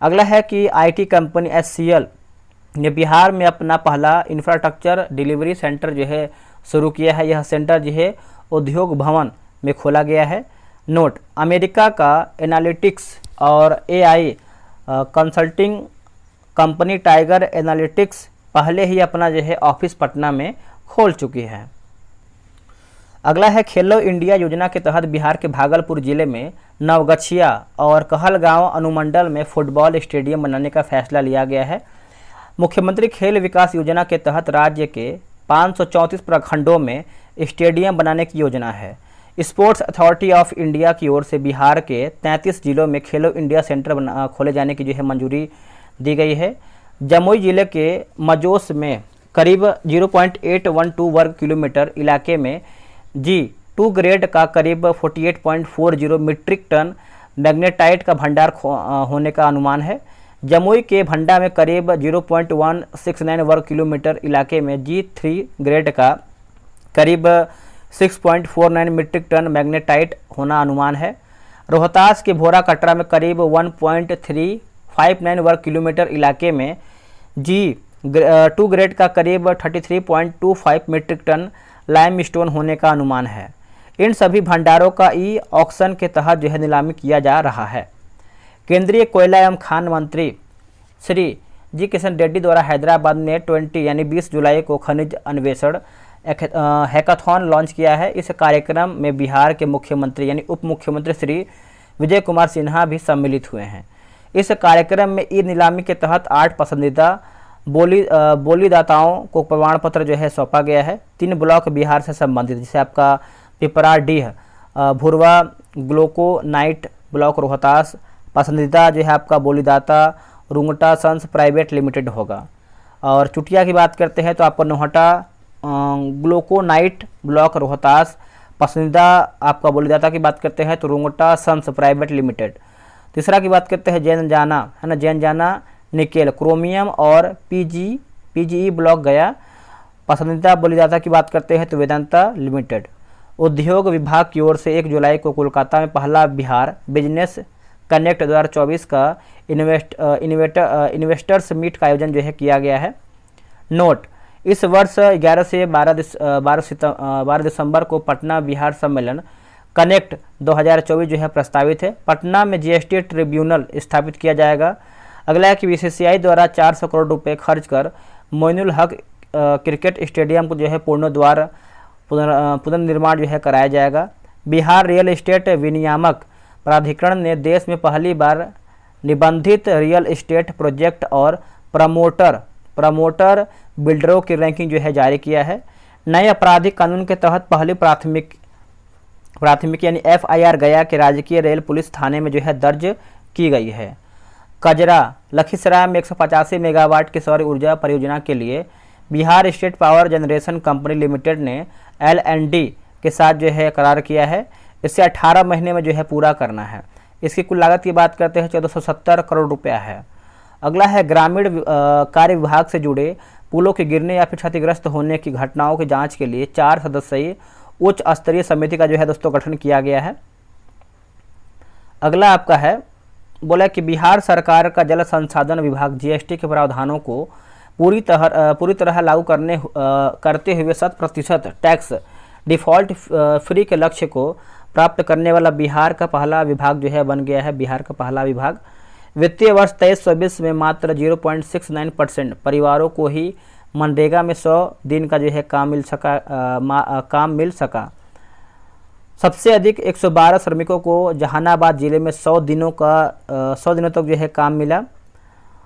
अगला है कि आईटी कंपनी एचसीएल ने बिहार में अपना पहला इंफ्रास्ट्रक्चर डिलीवरी सेंटर जो है शुरू किया है। यह सेंटर जो है उद्योग भवन में खोला गया है। नोट, अमेरिका का एनालिटिक्स और AI consulting company tiger analytics पहले ही अपना जो है ऑफिस पटना में खोल चुकी है। अगला है खेलो इंडिया योजना के तहत बिहार के भागलपुर जिले में नवगछिया और कहलगांव अनुमंडल में फुटबॉल स्टेडियम बनाने का फैसला लिया गया है। मुख्यमंत्री खेल विकास योजना के तहत राज्य के 534 प्रखंडों में स्टेडियम बनाने की योजना है। स्पोर्ट्स अथॉरिटी ऑफ इंडिया की ओर से बिहार के 33 जिलों में खेलो इंडिया सेंटर खोले जाने की जो है मंजूरी दी गई है। जमुई जिले के मजोस में करीब 0.812 वर्ग किलोमीटर इलाके में G2 ग्रेड का करीब 48.40 मीट्रिक टन मैग्नेटाइट का भंडार होने का अनुमान है। जमुई के भंडा में करीब 0.169 वर्ग किलोमीटर इलाके में G3 ग्रेड का करीब 6.49 मीट्रिक टन मैग्नेटाइट होना अनुमान है। रोहतास के भोरा कटरा में करीब 1.359 वर्ग किलोमीटर इलाके में G2 ग्रेड का करीब 33.25 मीट्रिक टन लाइमस्टोन होने का अनुमान है। इन सभी भंडारों का ई ऑक्शन के तहत जो है नीलामी किया जा रहा है। केंद्रीय कोयला एवं खान मंत्री श्री जी किशन रेड्डी द्वारा हैदराबाद में 20 जुलाई को खनिज अन्वेषण हैकाथॉन लॉन्च किया है। इस कार्यक्रम में बिहार के मुख्यमंत्री यानी उप मुख्यमंत्री श्री विजय कुमार सिन्हा भी सम्मिलित हुए हैं। इस कार्यक्रम में ई नीलामी के तहत 8 पसंदीदा बोलीदाताओं को प्रमाण पत्र जो है सौंपा गया है। 3 ब्लॉक बिहार से संबंधित, जैसे आपका पिपरा डीह, भुरवा, ग्लोकोनाइट ब्लॉक रोहतास। पसंदीदा जो है आपका बोलीदाता रुंगटा सन्स प्राइवेट लिमिटेड होगा। और चुटिया की बात करते हैं तो आपको नोहटा ग्लूकोनाइट ब्लॉक रोहतास। पसंदीदा आपका बोलीदाता की बात करते हैं तो रुंगटा सन्स प्राइवेट लिमिटेड। तीसरा की बात करते हैं जैन जाना, है ना, जैन जाना निकेल क्रोमियम और पीजीई ब्लॉक गया। पसंदीदा बोलीदाता की बात करते हैं तो वेदांता लिमिटेड। उद्योग विभाग की ओर से 1 जुलाई को कोलकाता में पहला बिहार बिजनेस कनेक्ट 2024 का इन्वेस्टर्स मीट का आयोजन जो है किया गया है। नोट, इस वर्ष 11 से 12 दिसंबर को पटना बिहार सम्मेलन कनेक्ट 2024 जो है प्रस्तावित है। पटना में जीएसटी ट्रिब्यूनल स्थापित किया जाएगा। अगला है कि बीसीसीआई द्वारा 400 करोड़ रुपए खर्च कर मोइनुल हक क्रिकेट स्टेडियम को जो है पुनर्निर्माण जो है कराया जाएगा। बिहार रियल एस्टेट विनियामक प्राधिकरण ने देश में पहली बार निबंधित रियल एस्टेट प्रोजेक्ट और प्रमोटर बिल्डरों की रैंकिंग जो है जारी किया है। नए आपराधिक कानून के तहत पहली प्राथमिक यानी एफआईआर गया के राजकीय रेल पुलिस थाने में जो है दर्ज की गई है। कजरा लखीसराय में 185 मेगावाट की सौर ऊर्जा परियोजना के लिए Bihar state power generation company limited ने एल&डी के साथ जो है करार किया है। इसे 18 महीने में जो है पूरा करना है। इसकी कुल लागत की बात करते हैं 1470 करोड़ रुपया है। अगला है ग्रामीण कार्य विभाग से जुड़े पुलों के गिरने या फिर क्षतिग्रस्त होने की घटनाओं की जांच के लिए 4 सदस्यीय उच्च स्तरीय समिति का जो है दोस्तों गठन किया गया है। अगला आपका है, बोला कि बिहार सरकार का जल संसाधन विभाग जीएसटी के प्रावधानों को पूरी तरह लागू करते हुए 100% टैक्स डिफॉल्ट फ्री के लक्ष्य को प्राप्त करने वाला बिहार का पहला विभाग जो है बन गया है। बिहार का पहला विभाग वित्तीय वर्ष 23-24 में मात्र 0.69% परिवारों को ही मनरेगा में 100 दिन का जो है काम मिल सका। सबसे अधिक 112 श्रमिकों को जहानाबाद जिले में 100 दिनों तक जो है काम मिला।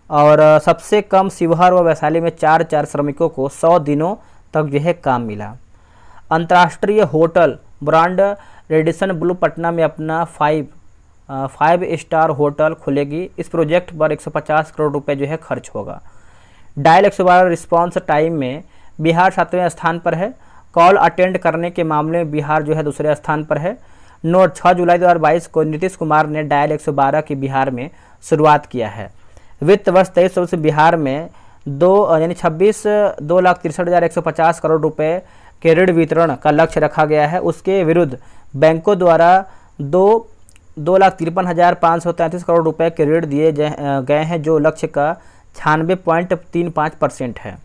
और सबसे कम शिवहर व वैशाली में 4 श्रमिकों को 100 दिनों तक जो है काम मिला। अंतर्राष्ट्रीय hotel brand Radisson Blu Patna में अपना 5 स्टार होटल खुलेगी। इस प्रोजेक्ट पर 150 करोड़ रुपए जो है खर्च होगा। डायल 112 रिस्पांस टाइम में बिहार 7वें स्थान पर है। कॉल अटेंड करने के मामले में बिहार जो है दूसरे स्थान पर है। नोट, 6 जुलाई 2022 को नीतीश कुमार ने डायल 112 की बिहार में शुरुआत किया है। वित्त वर्ष 23 से बिहार में 2,63,150 करोड़ रुपए के ऋण वितरण का लक्ष्य रखा गया है। उसके विरुद्ध बैंकों द्वारा 2,53,533 करोड़ रुपए के ऋण दिए गए हैं, जो लक्ष्य का 96.35% है।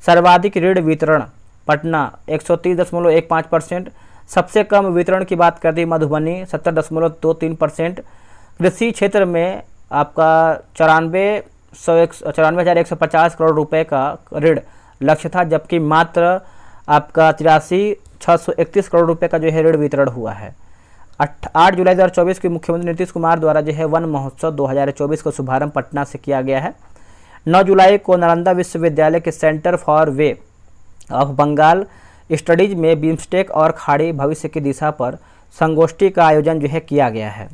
सर्वाधिक ऋण वितरण पटना 130.15%। सबसे कम वितरण की बात करते हैं मधुबनी 70.23%। कृषि क्षेत्र में आपका 94,150 करोड़ रुपए का ऋण लक्ष्य था, जबकि मात्र आपका 83,631 करोड़ रुपए का जो है ऋण वितरण हुआ है। 8 जुलाई 2024 की मुख्यमंत्री नीतीश कुमार द्वारा जो है वन महोत्सव 2024 का शुभारंभ पटना से किया गया है। 9 जुलाई को नालंदा विश्वविद्यालय के centre for Bay of Bengal studies में बिम्स्टेक और खाड़ी भविष्य की दिशा पर संगोष्ठी का आयोजन जो है किया गया है।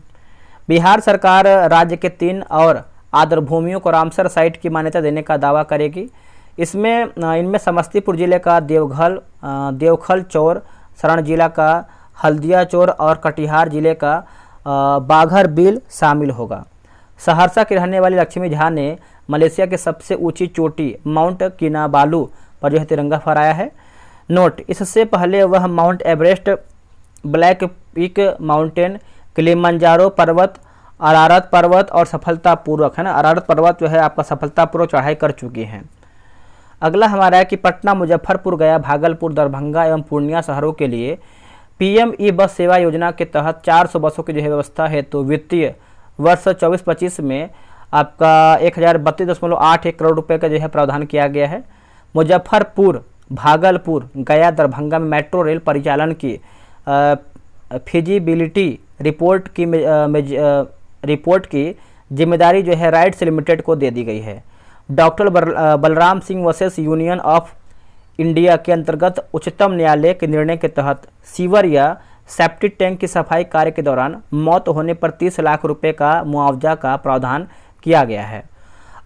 बिहार सरकार राज्य के 3 और आर्द्रभूमियों को रामसर साइट की मान्यता देने का दावा करेगी। इनमें समस्तीपुर जिले का देवखल चौर, सरण जिला का हल्दिया चौर और कटिहार जिले का बाघर बिल शामिल होगा। सहरसा की रहने वाली लक्ष्मी झा ने मलेशिया के सबसे ऊंची चोटी माउंट किनाबालू पर जो है तिरंगा फहराया है। नोट, इससे पहले वह mount Everest, black peak mountain, Kilimanjaro पर्वत, अरारत पर्वत और सफलतापूर्वक, है ना, अरारत पर्वत जो है आपका सफलतापूर्वक चढ़ाई कर चुकी हैं। अगला हमारा है कि पटना, मुजफ्फरपुर, गया, भागलपुर, दरभंगा एवं पूर्णिया शहरों के लिए पीएमई बस सेवा योजना के तहत 400 बसों की जो है व्यवस्था है। तो वित्तीय वर्ष 24-25 में आपका 1032.81 करोड़ रुपए का जो है प्रावधान किया गया है। मुजफ्फरपुर, भागलपुर, गया, दरभंगा में मेट्रो रेल परिचालन की फिजिबिलिटी रिपोर्ट की जिम्मेदारी जो है राइट्स लिमिटेड को दे दी गई है। Doctor Balram Singh versus union of India के अंतर्गत उच्चतम न्यायालय के निर्णय के तहत सीवर या सेप्टिक टैंक की सफाई कार्य के दौरान मौत होने पर 30 लाख रुपए का मुआवजा का प्रावधान किया गया है।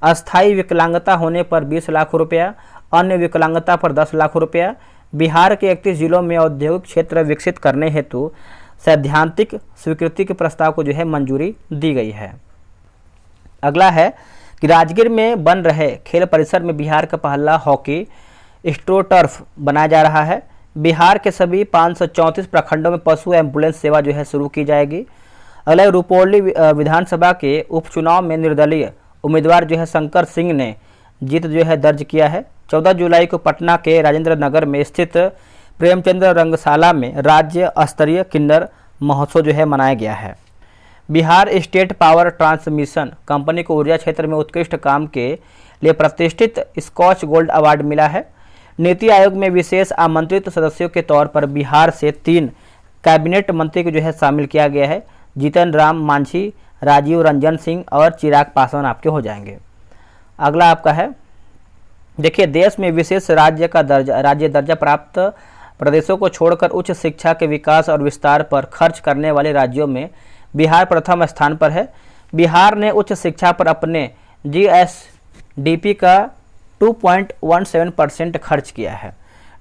अस्थायी विकलांगता होने पर 20 लाख रुपया, अन्य विकलांगता पर 10 लाख रुपया। बिहार के 31 जिलों में औद्योगिक क्षेत्र विकसित करने हेतु सैद्धांतिक स्वीकृति के प्रस्ताव को जो है मंजूरी दी गई है। अगला है कि राजगीर में बन रहे खेल परिसर में बिहार का पहला हॉकी स्ट्रोटर्फ बनाया जा रहा है। बिहार के सभी 534 प्रखंडों में पशु एम्बुलेंस सेवा जो है शुरू की जाएगी। अगला रुपौली विधानसभा के उपचुनाव में निर्दलीय उम्मीदवार जो है शंकर सिंह ने जीत जो है दर्ज किया है। 14 जुलाई को पटना के राजेंद्र नगर में स्थित प्रेमचंद्र रंगशाला में राज्य स्तरीय किन्नर महोत्सव जो है मनाया गया है। Bihar state power transmission company को ऊर्जा क्षेत्र में उत्कृष्ट काम के लिए प्रतिष्ठित स्कॉच गोल्ड अवार्ड मिला है। नीति आयोग में विशेष आमंत्रित सदस्यों के तौर पर बिहार से 3 कैबिनेट मंत्री को जो है शामिल किया गया है। जीतन राम मांझी, राजीव रंजन सिंह और चिराग पासवान आपके हो जाएंगे। अगला आपका है, देखिए देश में विशेष राज्य दर्जा प्राप्त प्रदेशों को छोड़कर उच्च शिक्षा के विकास और विस्तार पर खर्च करने वाले राज्यों में बिहार प्रथम स्थान पर है। बिहार ने उच्च शिक्षा पर अपने जीएसडीपी का 2.17% खर्च किया है।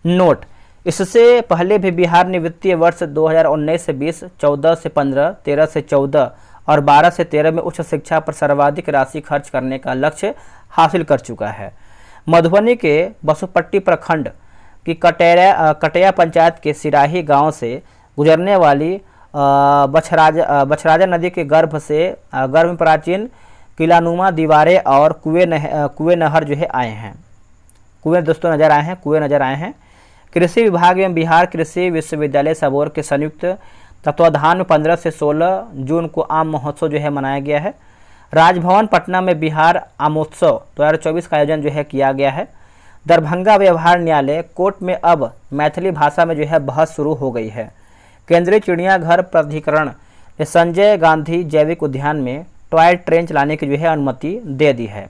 नोट, इससे पहले भी बिहार ने वित्तीय वर्ष 2019 से 20, 14 से 15, 13 से 14 और 12 से 13 में उच्च शिक्षा पर सर्वाधिक राशि खर्च करने का लक्ष्य हासिल कर चुका है। मधुबनी के बसुपट्टी प्रखंड की कटैया पंचायत के सिराही गांव से गुजरने वाली बछराजा नदी के गर्भ में प्राचीन किलानुमा दीवारें और कुएं नहर जो है आए हैं। कुएं दोस्तों नजर आए हैं, कुएं नजर आए हैं। कृषि विभाग एवं बिहार कृषि विश्वविद्यालय सबौर के संयुक्त तत्वाधान में 15 से 16 जून को आम महोत्सव जो है मनाया गया है। राजभवन पटना में बिहार आमोत्सव 2024 का आयोजन जो है किया गया है। दरभंगा व्यवहार न्यायालय कोर्ट में अब मैथिली भाषा में जो है बहस शुरू हो गई है। केंद्रीय चिड़ियाघर प्राधिकरण ने संजय गांधी जैविक उद्यान में टॉय ट्रेन चलाने की जो है अनुमति दे दी है।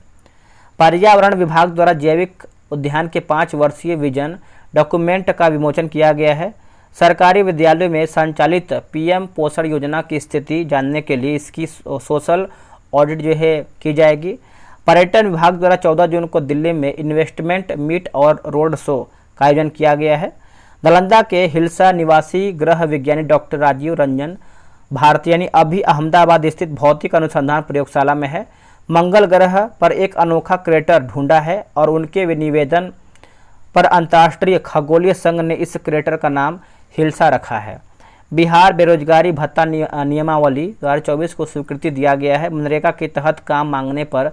पर्यावरण विभाग द्वारा जैविक उद्यान के 5 वर्षीय विजन डॉक्यूमेंट का विमोचन किया गया है। सरकारी विद्यालयों में संचालित पीएम पोषण योजना की स्थिति जानने के लिए इसकी सोशल ऑडिट जो है की जाएगी। पर्यटन विभाग द्वारा 14 जून को दिल्ली में इन्वेस्टमेंट मीट और रोड शो का आयोजन किया गया है। नालंदा के हिल्सा निवासी ग्रह विज्ञानी डॉक्टर राजीव रंजन भारती यानी अभी अहमदाबाद स्थित भौतिक अनुसंधान प्रयोगशाला में है। मंगल ग्रह पर एक अनोखा क्रेटर ढूंढा है और उनके निवेदन पर अंतर्राष्ट्रीय खगोलीय संघ ने इस क्रेटर का नाम हिल्सा रखा है। बिहार बेरोजगारी भत्ता नियमावली 2024 को स्वीकृति दिया गया है। मनरेगा के तहत काम मांगने पर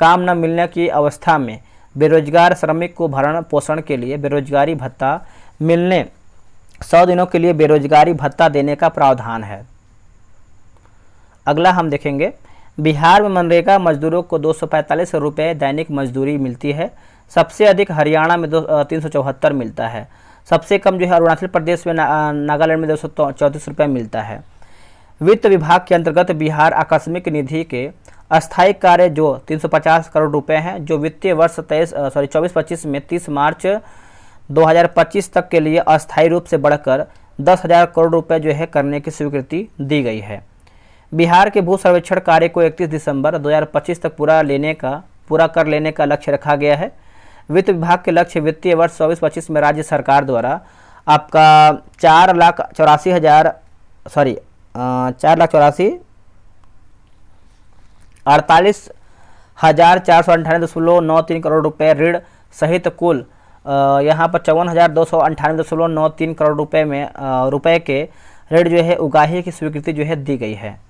काम न मिलने की अवस्था में बेरोजगार श्रमिक को भरण पोषण के लिए बेरोजगारी भत्ता मिलने 100 दिनों के लिए बेरोजगारी भत्ता देने का प्रावधान है। अगला हम देखेंगे, बिहार में मनरेगा मजदूरों को 245 रुपये दैनिक मजदूरी मिलती है। सबसे अधिक हरियाणा में 374 मिलता है। सबसे कम जो है अरुणाचल प्रदेश में नागालैंड में 234 रुपये मिलता है। वित्त विभाग के अंतर्गत बिहार आकस्मिक निधि के अस्थायी कार्य जो 350 करोड़ रुपए हैं, जो वित्तीय वर्ष 24-25 में 30 मार्च 2025 तक के लिए अस्थायी रूप से बढ़कर 10,000 करोड़ रुपए जो है करने की स्वीकृति दी गई है। बिहार के भू सर्वेक्षण कार्य को 31 दिसंबर 2025 तक पूरा कर लेने का लक्ष्य रखा गया है। वित्त विभाग के लक्ष्य वित्तीय वर्ष 24-25 में राज्य सरकार द्वारा आपका 4,84,498.93 करोड़ रुपए ऋण सहित कुल यहाँ पर 54,298.93 करोड़ रुपए के ऋण जो है उगाही की स्वीकृति जो है दी गई है।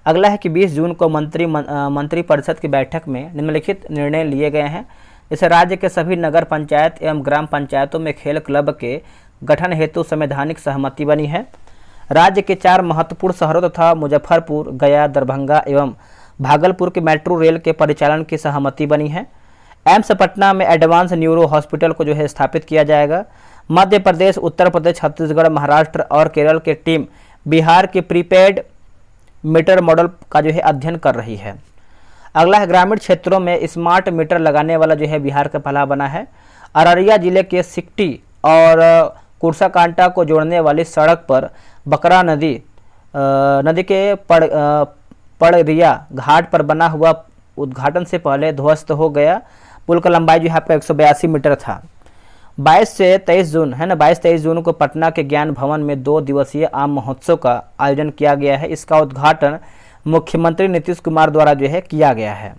अगला है कि 20 जून को मंत्रिपरिषद की बैठक में निम्नलिखित निर्णय लिए गए हैं। इसे राज्य के सभी नगर पंचायत एवं ग्राम पंचायतों में खेल क्लब के गठन हेतु संवैधानिक सहमति बनी है। राज्य के 4 महत्वपूर्ण शहरों तथा मुजफ्फरपुर, गया, दरभंगा एवं भागलपुर के मेट्रो रेल के परिचालन की सहमति बनी है। एम्स पटना में एडवांस न्यूरो हॉस्पिटल को जो है स्थापित किया जाएगा। मध्य प्रदेश, उत्तर प्रदेश, छत्तीसगढ़, महाराष्ट्र और केरल के टीम बिहार के प्रीपेड मीटर मॉडल का जो है अध्ययन कर रही है। अगला है ग्रामीण क्षेत्रों में स्मार्ट मीटर लगाने वाला जो है बिहार का पहला बना है। अररिया जिले के सिकटी और कुर्साकांटा को जोड़ने वाली सड़क पर बकरा नदी के पड़रिया घाट पर बना हुआ उद्घाटन से पहले ध्वस्त हो गया। पुल का लंबाई जो है आपका 182 मीटर था। 22 से 23 जून है ना, 22-23 जून को पटना के ज्ञान भवन में 2 दिवसीय आम महोत्सव का आयोजन किया गया है। इसका उद्घाटन मुख्यमंत्री नीतीश कुमार द्वारा जो है किया गया है।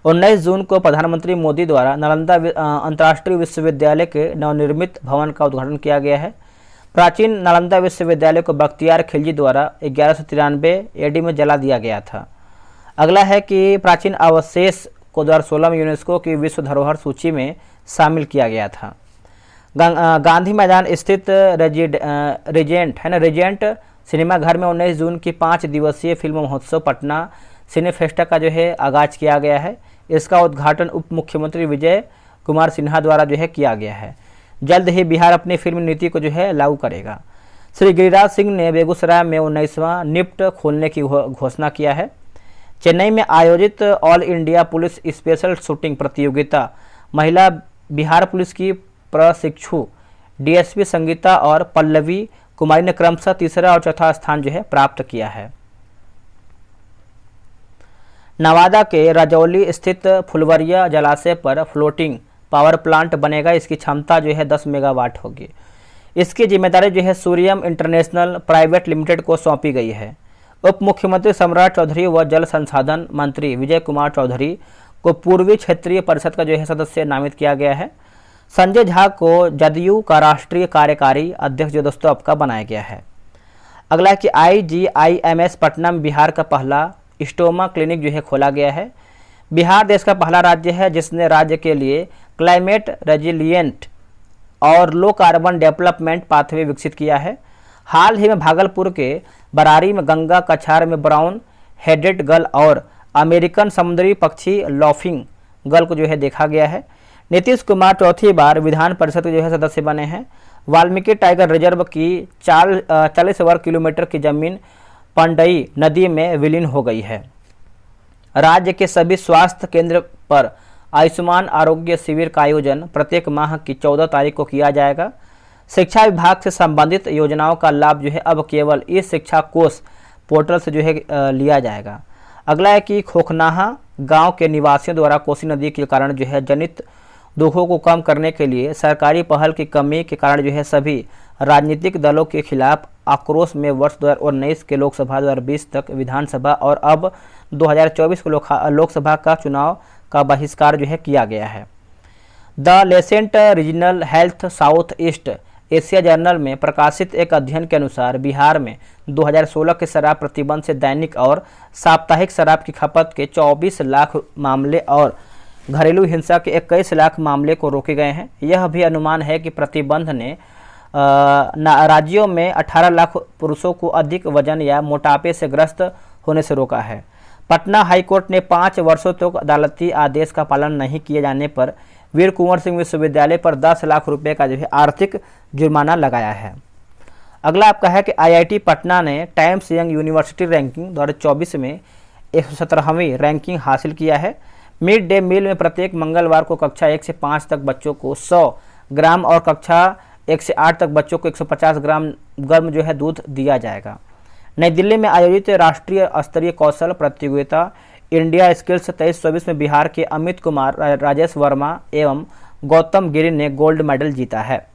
19 जून को प्रधानमंत्री मोदी द्वारा नालंदा अंतर्राष्ट्रीय विश्वविद्यालय के नवनिर्मित भवन का उद्घाटन किया गया है। प्राचीन नालंदा विश्वविद्यालय को बख्तियार खिलजी द्वारा 1193 एडी में जला दिया गया था। अगला है कि प्राचीन अवशेष को 2016 में यूनेस्को की विश्व धरोहर सूची में शामिल किया गया था। गांधी मैदान स्थित रेजेंट सिनेमा घर में 19 जून की 5 दिवसीय फिल्म महोत्सव पटना सिनेफेस्टा का जो है आगाज किया गया है। इसका उद्घाटन उप मुख्यमंत्री विजय कुमार सिन्हा द्वारा जो है किया गया है। जल्द ही बिहार अपनी फिल्म नीति को जो है लागू करेगा। श्री गिरिराज सिंह ने बेगूसराय में 19वां निफ्ट खोलने की घोषणा किया है। चेन्नई में आयोजित all India police special shooting प्रतियोगिता महिला बिहार पुलिस की प्रशिक्षु डीएसपी संगीता और पल्लवी कुमारी ने क्रमशः तीसरा और चौथा स्थान जो है प्राप्त किया है। नवादा के राजौली स्थित फुलवरिया जलाशय पर फ्लोटिंग पावर प्लांट बनेगा। इसकी क्षमता जो है 10 मेगावाट होगी। इसकी जिम्मेदारी जो है सूर्यम इंटरनेशनल प्राइवेट लिमिटेड को सौंपी गई है। उप मुख्यमंत्री सम्राट चौधरी व जल संसाधन मंत्री विजय कुमार चौधरी को पूर्वी क्षेत्रीय परिषद का जो है सदस्य नामित किया गया है। संजय झा को जदयू का राष्ट्रीय कार्यकारी अध्यक्ष जो दोस्तों आपका बनाया गया है। अगला है कि IGIMS पटना में बिहार का पहला स्टोमा क्लिनिक जो है खोला गया है। बिहार देश का पहला राज्य है जिसने राज्य के लिए क्लाइमेट रेजिलिएंट और लो कार्बन डेवलपमेंट पाथवे विकसित किया है। हाल ही में भागलपुर के बरारी में गंगा कछार में ब्राउन हेडेड गल और अमेरिकन समुद्री पक्षी लॉफिंग गल को जो है देखा गया है। नीतीश कुमार चौथी बार विधान परिषद के जो है सदस्य बने हैं। वाल्मीकि टाइगर रिजर्व की 40 वर्ग किलोमीटर की जमीन पंडई नदी में विलीन हो गई है। राज्य के सभी स्वास्थ्य केंद्र पर आयुष्मान आरोग्य शिविर का आयोजन प्रत्येक माह की 14 तारीख को किया जाएगा। शिक्षा विभाग से संबंधित योजनाओं का लाभ जो है अब केवल इस शिक्षा कोष पोर्टल से जो है लिया जाएगा। अगला है कि खोखनाहा गांव के निवासियों द्वारा कोसी नदी के कारण जो है जनित दुखों को कम करने के लिए सरकारी पहल की कमी के कारण जो है सभी राजनीतिक दलों के खिलाफ आक्रोश में वर्ष 2019 के लोकसभा 2020 तक विधानसभा और अब 2024 के लोकसभा का चुनाव का बहिष्कार जो है किया गया है। The Lancet regional health south east Asia journal में प्रकाशित एक अध्ययन के अनुसार बिहार में 2016 के शराब प्रतिबंध से दैनिक और साप्ताहिक शराब की खपत के 24 लाख मामले और घरेलू हिंसा के 21 लाख मामले को रोके गए हैं। यह भी अनुमान है कि प्रतिबंध ने राज्यों में 18 लाख पुरुषों को अधिक वजन या मोटापे से ग्रस्त होने से रोका है। पटना हाईकोर्ट ने 5 वर्षों तक अदालती आदेश का पालन नहीं किए जाने पर वीर कुंवर सिंह विश्वविद्यालय पर 10 लाख रुपए का जो है आर्थिक जुर्माना लगाया है। अगला आपका है कि IIT पटना ने टाइम्स यंग यूनिवर्सिटी रैंकिंग 2024 में 117वीं रैंकिंग हासिल किया है। मिड डे मील में प्रत्येक मंगलवार को कक्षा 1 से 5 तक बच्चों को 100 ग्राम और कक्षा 1 से 8 तक बच्चों को 150 ग्राम गर्म जो है दूध दिया जाएगा। नई दिल्ली में आयोजित राष्ट्रीय स्तरीय कौशल प्रतियोगिता इंडिया स्किल्स 23-24 में बिहार के अमित कुमार, राजेश वर्मा एवं गौतम गिरी ने गोल्ड मेडल जीता है।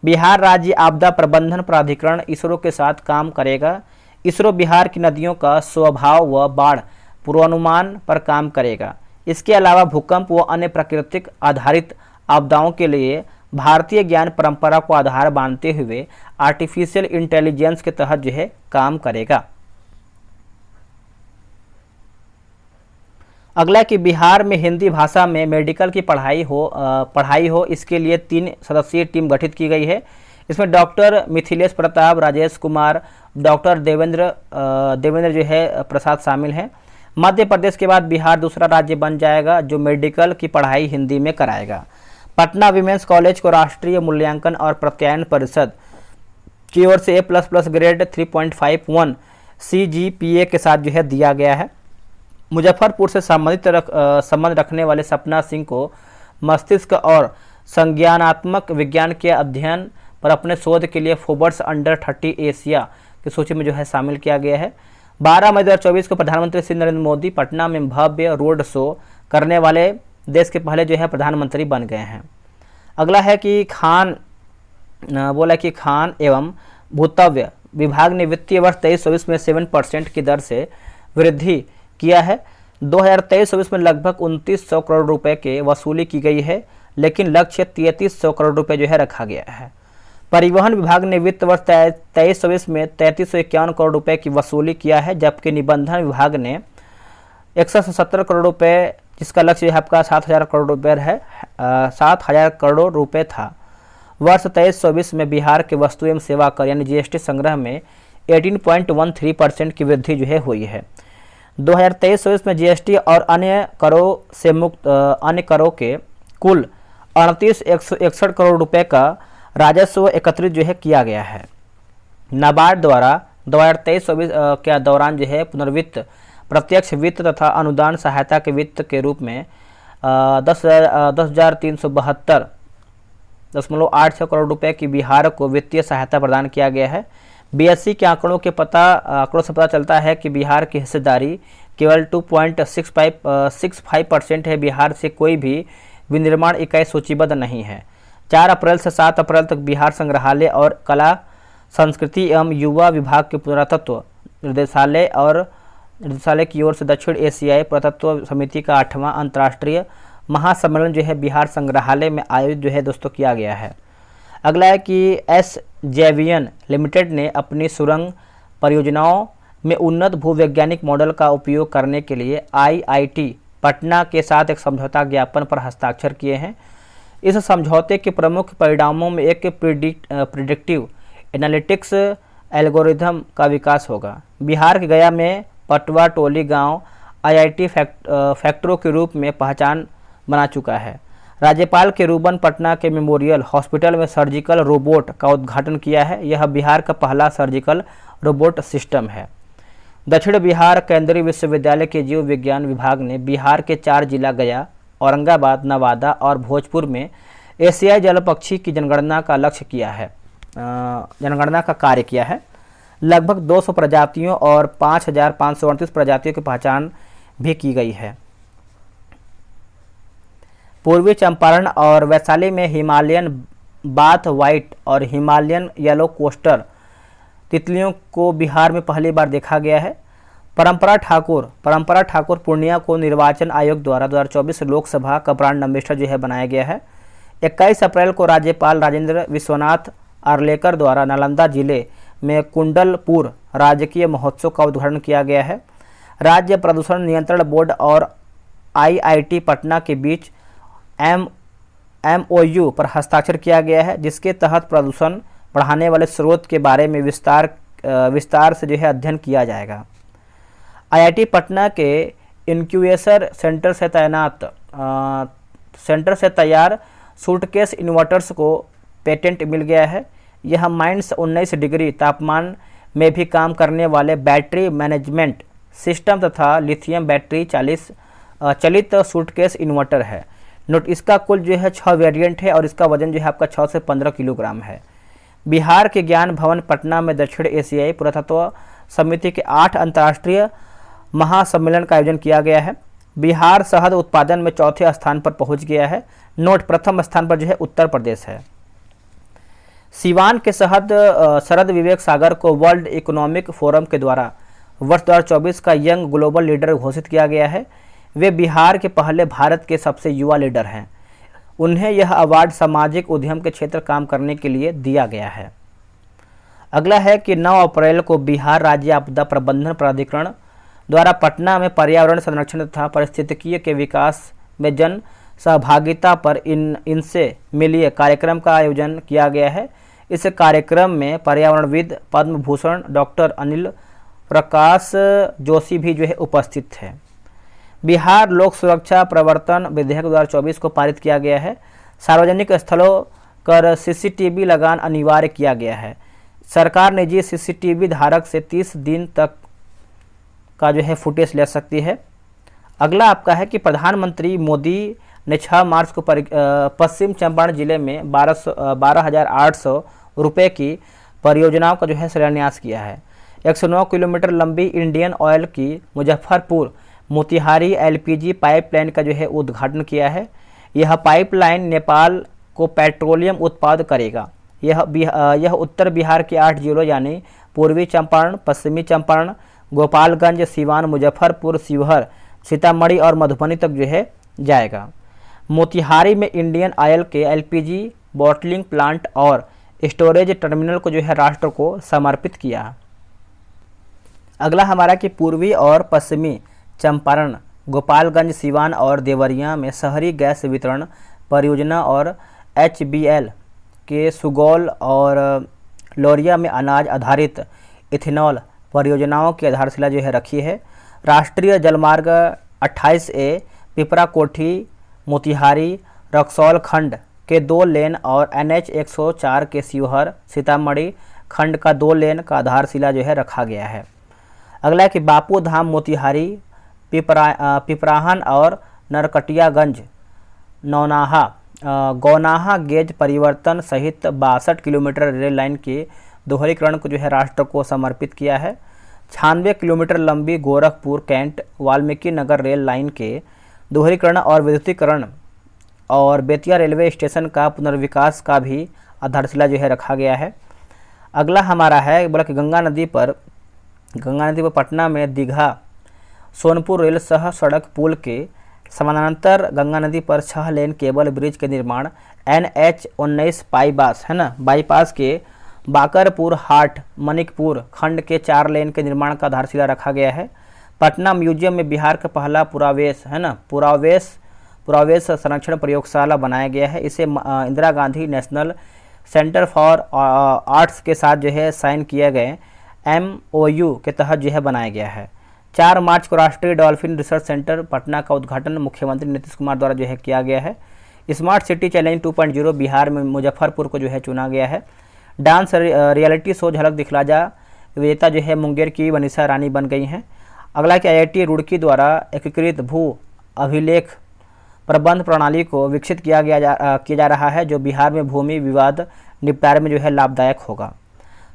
बिहार राज्य आपदा प्रबंधन प्राधिकरण इसरो के साथ काम करेगा। इसरो बिहार की नदियों का स्वभाव व बाढ़ पूर्वानुमान पर काम करेगा। इसके अलावा भूकंप व अन्य प्राकृतिक आधारित आपदाओं के लिए भारतीय ज्ञान परंपरा को आधार मानते हुए आर्टिफिशियल इंटेलिजेंस के तहत जो है काम करेगा। अगला कि बिहार में हिंदी भाषा में मेडिकल की पढ़ाई हो इसके लिए 3 सदस्यीय टीम गठित की गई है। इसमें डॉक्टर मिथिलेश प्रताप, राजेश कुमार, डॉक्टर देवेंद्र जो है प्रसाद शामिल हैं। मध्य प्रदेश के बाद बिहार दूसरा राज्य बन जाएगा जो मेडिकल की पढ़ाई हिंदी में कराएगा। पटना विमेंस कॉलेज को राष्ट्रीय मूल्यांकन और प्रत्यायन परिषद की ओर से A++ ग्रेड 3.51 CGPA के साथ जो है दिया गया है। मुजफ्फरपुर से संबंध रखने वाले सपना सिंह को मस्तिष्क और संज्ञानात्मक विज्ञान के अध्ययन पर अपने शोध के लिए फोर्ब्स अंडर 30 एशिया की सूची में जो है शामिल किया गया है। 12 मई 2024 को प्रधानमंत्री श्री नरेंद्र मोदी पटना में भव्य रोड शो करने वाले देश के पहले जो है प्रधानमंत्री बन गए हैं। अगला है कि खान एवं भूतव्य विभाग ने वित्तीय वर्ष 23-24 में 7% की दर से वृद्धि किया है। 2023-24 में लगभग 2900 करोड़ रुपए के वसूली की गई है, लेकिन लक्ष्य 3300 करोड़ रुपए जो है रखा गया है। परिवहन विभाग ने वित्त वर्ष 23-24 में 3351 करोड़ रुपए की वसूली किया है, जबकि निबंधन विभाग ने 170 करोड़ रुपए, जिसका लक्ष्य आपका 7000 करोड़ रुपए है, 7000 करोड़ रुपए था। वर्ष 23-24 में बिहार के वस्तु एवं सेवा कर यानी जीएसटी संग्रह में 18.13% की वृद्धि जो है हुई है। 2023-24 में जीएसटी और अन्य करों से मुक्त अन्य करों के कुल 38,161 करोड़ रुपए का राजस्व एकत्रित जो है किया गया है। नाबार्ड द्वारा 2023-24 के दौरान जो है पुनर्वित्त, प्रत्यक्ष वित्त तथा अनुदान सहायता के वित्त के रूप में 10,372.86 करोड़ रुपए की बिहार को वित्तीय सहायता प्रदान किया गया है। बीएससी के आंकड़ों से पता चलता है कि बिहार की हिस्सेदारी केवल 2.65% है। बिहार से कोई भी विनिर्माण इकाई सूचीबद्ध नहीं है। 4 अप्रैल से 7 अप्रैल तक बिहार संग्रहालय और कला संस्कृति एवं युवा विभाग के पुरातत्व निदेशालय की ओर से दक्षिण एशियाई पुरातत्व समिति का 8वां अंतर्राष्ट्रीय महासम्मेलन जो है बिहार संग्रहालय में आयोजित जो है दोस्तों किया गया है। अगला है कि SJVN लिमिटेड ने अपनी सुरंग परियोजनाओं में उन्नत भूवैज्ञानिक मॉडल का उपयोग करने के लिए IIT पटना के साथ एक समझौता ज्ञापन पर हस्ताक्षर किए हैं। इस समझौते के प्रमुख परिणामों में एक प्रिडिक्टिव एनालिटिक्स एल्गोरिथम का विकास होगा। बिहार के गया में पटवा टोली गांव IIT फैक्ट्रो के रूप में पहचान बना चुका है। राज्यपाल के रूबन पटना के मेमोरियल हॉस्पिटल में सर्जिकल रोबोट का उद्घाटन किया है। यह बिहार का पहला सर्जिकल रोबोट सिस्टम है। दक्षिण बिहार केंद्रीय विश्वविद्यालय के जीव विज्ञान विभाग ने बिहार के 4 जिला गया, औरंगाबाद, नवादा और भोजपुर में एशियाई जल पक्षी की जनगणना का कार्य किया है। लगभग 200 प्रजातियों और 5,538 प्रजातियों की पहचान भी की गई है। पूर्वी चंपारण और वैशाली में हिमालयन बाथ व्हाइट और हिमालयन येलो कोस्टर तितलियों को बिहार में पहली बार देखा गया है। परंपरा ठाकुर पूर्णिया को निर्वाचन आयोग द्वारा 2024 लोकसभा का ब्रांड एम्बेसडर जो है बनाया गया है। 21 अप्रैल को राज्यपाल राजेंद्र विश्वनाथ आर्लेकर द्वारा नालंदा जिले में कुंडलपुर राजकीय महोत्सव का उद्घाटन किया गया है। राज्य प्रदूषण नियंत्रण बोर्ड और IIT पटना के बीच MOU पर हस्ताक्षर किया गया है, जिसके तहत प्रदूषण बढ़ाने वाले स्रोत के बारे में विस्तार से जो है अध्ययन किया जाएगा। IIT पटना के इंक्यूबेशन सेंटर से तैयार सूटकेस इन्वर्टर्स को पेटेंट मिल गया है। यह -19 डिग्री तापमान में भी काम करने वाले बैटरी मैनेजमेंट सिस्टम तथा लिथियम बैटरी चलित सूटकेस इन्वर्टर है। नोट, इसका कुल जो है 6 वेरिएंट है और इसका वजन जो है आपका 6 से 15 किलोग्राम है। बिहार के ज्ञान भवन पटना में दक्षिण एशियाई पुरातत्व समिति के 8 अंतर्राष्ट्रीय महासम्मेलन का आयोजन किया गया है। बिहार शहद उत्पादन में 4थे स्थान पर पहुंच गया है। नोट, प्रथम स्थान पर जो है उत्तर प्रदेश है। सिवान के शरद विवेक सागर को वर्ल्ड इकोनॉमिक फोरम के द्वारा वर्ष 2024 का यंग ग्लोबल लीडर घोषित किया गया है। वे बिहार के पहले भारत के सबसे युवा लीडर हैं। उन्हें यह अवार्ड सामाजिक उद्यम के क्षेत्र काम करने के लिए दिया गया है। अगला है कि 9 अप्रैल को बिहार राज्य आपदा प्रबंधन प्राधिकरण द्वारा पटना में पर्यावरण संरक्षण तथा पारिस्थितिकी के विकास में जन सहभागिता पर इनसे मिलिए कार्यक्रम का आयोजन किया गया है। इस कार्यक्रम में पर्यावरणविद पद्म भूषण डॉक्टर अनिल प्रकाश जोशी भी जो है उपस्थित थे। बिहार लोक सुरक्षा प्रवर्तन विधेयक 2024 को पारित किया गया है। सार्वजनिक स्थलों पर CCTV लगान अनिवार्य किया गया है। सरकार निजी CCTV धारक से 30 दिन तक का जो है फुटेज ले सकती है। अगला आपका है कि प्रधानमंत्री मोदी ने 6 मार्च को पश्चिम चंपारण जिले में 12,800 रुपये की परियोजनाओं का जो है शिलान्यास किया है। 109 किलोमीटर लंबी इंडियन ऑयल की मुजफ्फरपुर मोतिहारी एलपीजी पाइपलाइन का जो है उद्घाटन किया है। यह पाइपलाइन नेपाल को पेट्रोलियम उत्पाद करेगा। यह उत्तर बिहार के 8 जिलों यानी पूर्वी चंपारण, पश्चिमी चंपारण, गोपालगंज, सिवान, मुजफ्फरपुर, शिवहर, सीतामढ़ी और मधुबनी तक जो है जाएगा। मोतिहारी में इंडियन ऑयल के एलपीजी बॉटलिंग प्लांट और स्टोरेज टर्मिनल को जो है राष्ट्र को समर्पित किया। अगला हमारा कि पूर्वी और पश्चिमी चंपारण, गोपालगंज, सिवान और देवरिया में शहरी गैस वितरण परियोजना और HBL के सुगौल और लौरिया में अनाज आधारित इथेनॉल परियोजनाओं की आधारशिला जो है रखी है। राष्ट्रीय जलमार्ग 28A पिपरा कोठी मोतिहारी रक्सौल खंड के 2 लेन और NH 104 के शिवहर सीतामढ़ी खंड का 2 लेन का आधारशिला जो है रखा गया है। अगला है कि बापू धाम मोतिहारी पिपराहन और नरकटियागंज नौनाहा गौनाहा गेज परिवर्तन सहित 62 किलोमीटर रेल लाइन के दोहरीकरण को जो है राष्ट्र को समर्पित किया है। 96 किलोमीटर लंबी Gorakhpur cantt Valmiki Nagar rail line के दोहरीकरण और विद्युतीकरण और बेतिया रेलवे स्टेशन का पुनर्विकास का भी आधारशिला जो है रखा गया है। अगला हमारा है बोला कि गंगा नदी पर पटना में दीघा सोनपुर रेल सह सड़क पुल के समानांतर गंगा नदी पर 6 लेन केबल ब्रिज के निर्माण NH 19 बाईपास के बाकरपुर हाट मनिकपुर खंड के 4 लेन के निर्माण का आधारशिला रखा गया है। पटना म्यूजियम में बिहार का पहला पुरावेश संरक्षण प्रयोगशाला बनाया गया है। इसे Indira Gandhi national centre for arts के साथ जो है साइन किए गए MOU के तहत जो है बनाया गया है। 4 मार्च को राष्ट्रीय डॉल्फिन रिसर्च सेंटर पटना का उद्घाटन मुख्यमंत्री नीतीश कुमार द्वारा जो है किया गया है। स्मार्ट सिटी चैलेंज 2.0 बिहार में मुजफ्फरपुर को जो है चुना गया है। डांस रियलिटी शो झलक दिखला जा विजेता जो है मुंगेर की वनिशा रानी बन गई हैं। अगला कि IIT रुड़की द्वारा एकीकृत भू अभिलेख प्रबंध प्रणाली को विकसित किया जा रहा है, जो बिहार में भूमि विवाद निपटारे में जो है लाभदायक होगा।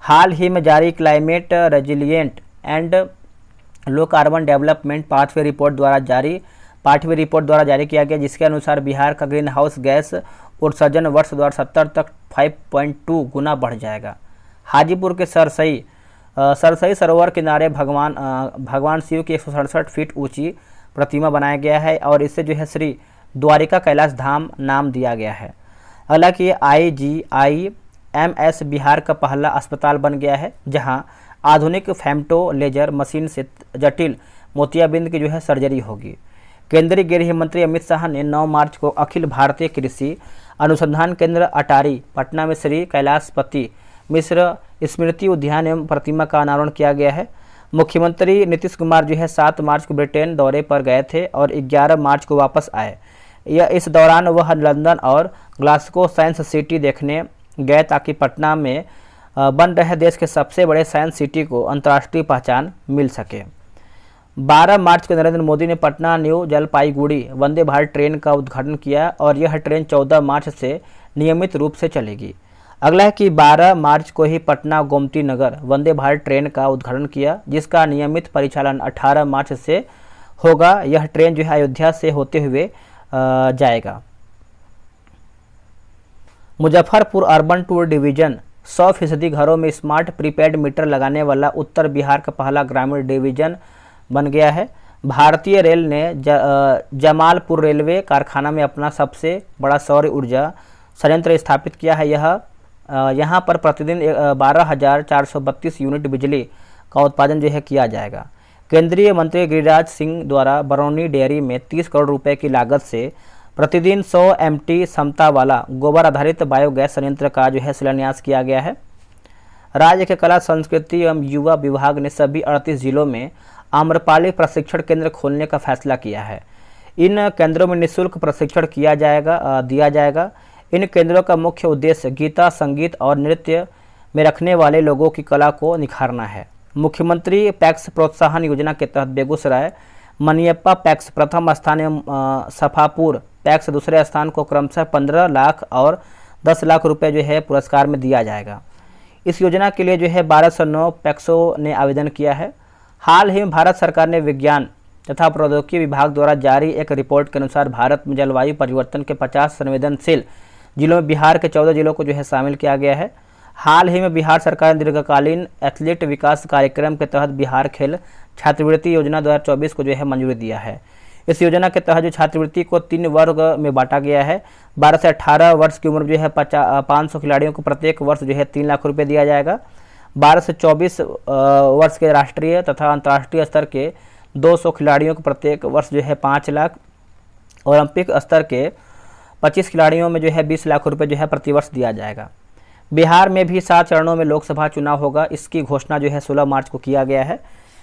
हाल ही में जारी climate resilient and low carbon development pathway report द्वारा जारी किया गया, जिसके अनुसार बिहार का ग्रीन हाउस गैस उत्सर्जन वर्ष 2070 तक 5.2 गुना बढ़ जाएगा। हाजीपुर के सरसई सरोवर किनारे भगवान शिव की 167 फीट ऊंची प्रतिमा बनाया गया है और इसे जो है श्री द्वारिका कैलाश धाम नाम दिया गया है। हालांकि IGIMS बिहार का पहला अस्पताल बन गया है, जहां आधुनिक फेम्टो लेजर मशीन से जटिल मोतियाबिंद की जो है सर्जरी होगी। केंद्रीय गृह मंत्री अमित शाह ने 9 मार्च को अखिल भारतीय कृषि अनुसंधान केंद्र अटारी पटना में श्री कैलाशपति मिश्र स्मृति उद्यान एवं प्रतिमा का अनावरण किया गया है। मुख्यमंत्री नीतीश कुमार जो है 7 मार्च को ब्रिटेन दौरे पर गए थे और 11 मार्च को वापस आए। इस दौरान वह लंदन और ग्लासगो साइंस सिटी देखने गए ताकि पटना में बन रहे देश के सबसे बड़े साइंस सिटी को अंतर्राष्ट्रीय पहचान मिल सके। 12 मार्च को नरेंद्र मोदी ने पटना न्यू जलपाईगुड़ी वंदे भारत ट्रेन का उद्घाटन किया और यह ट्रेन 14 मार्च से नियमित रूप से चलेगी। अगला है कि 12 मार्च को ही पटना गोमती नगर वंदे भारत ट्रेन का उद्घाटन किया, जिसका नियमित परिचालन 18 मार्च से होगा। यह ट्रेन जो है अयोध्या से होते हुए जाएगा। मुजफ्फरपुर अर्बन टूर डिवीजन 100% घरों में स्मार्ट प्रीपेड मीटर लगाने वाला उत्तर बिहार का पहला ग्रामीण डिवीजन बन गया है। भारतीय रेल ने जमालपुर रेलवे कारखाना में अपना सबसे बड़ा सौर ऊर्जा संयंत्र स्थापित किया है। यहाँ पर प्रतिदिन 12,432 यूनिट बिजली का उत्पादन जो है किया जाएगा। केंद्रीय मंत्री गिरिराज सिंह द्वारा बरौनी डेयरी में 30 करोड़ रुपए की लागत से प्रतिदिन 100 MT क्षमता वाला गोबर आधारित बायोगैस संयंत्र का जो है शिलान्यास किया गया है। राज्य के कला संस्कृति एवं युवा विभाग ने सभी 38 जिलों में आम्रपाली प्रशिक्षण केंद्र खोलने का फैसला किया है। इन केंद्रों में निःशुल्क प्रशिक्षण दिया जाएगा। इन केंद्रों का मुख्य उद्देश्य गीता, संगीत और नृत्य में रखने वाले लोगों की कला को निखारना है। मुख्यमंत्री पैक्स प्रोत्साहन योजना के तहत बेगूसराय मनियप्पा पैक्स प्रथम स्थान एवं सफापुर पैक्स दूसरे स्थान को क्रमशः 15 लाख और 10 लाख रुपए जो है पुरस्कार में दिया जाएगा। इस योजना के लिए जो है 1209 पैक्सों ने आवेदन किया है। हाल ही में भारत सरकार ने विज्ञान तथा प्रौद्योगिकी विभाग द्वारा जारी एक रिपोर्ट के अनुसार भारत में जलवायु परिवर्तन के 50 संवेदनशील जिलों में बिहार के 14 जिलों को जो है शामिल किया गया है। हाल ही में बिहार सरकार ने दीर्घकालीन एथलीट विकास कार्यक्रम के तहत बिहार खेल छात्रवृत्ति योजना 2024 को जो है मंजूरी दिया है। इस योजना के तहत जो छात्रवृत्ति को 3 वर्ग में बांटा गया है। 12 से 18 वर्ष की उम्र जो है 500 खिलाड़ियों को प्रत्येक वर्ष जो है 3 लाख रुपये दिया जाएगा। 12 से 24 वर्ष के राष्ट्रीय तथा अंतर्राष्ट्रीय स्तर के 200 खिलाड़ियों को प्रत्येक वर्ष जो है 5 लाख, ओलंपिक स्तर के 25 खिलाड़ियों में जो है 20 लाख रुपये जो है प्रतिवर्ष दिया जाएगा। बिहार में भी 7 चरणों में लोकसभा चुनाव होगा। इसकी घोषणा जो है 16 मार्च को किया गया है।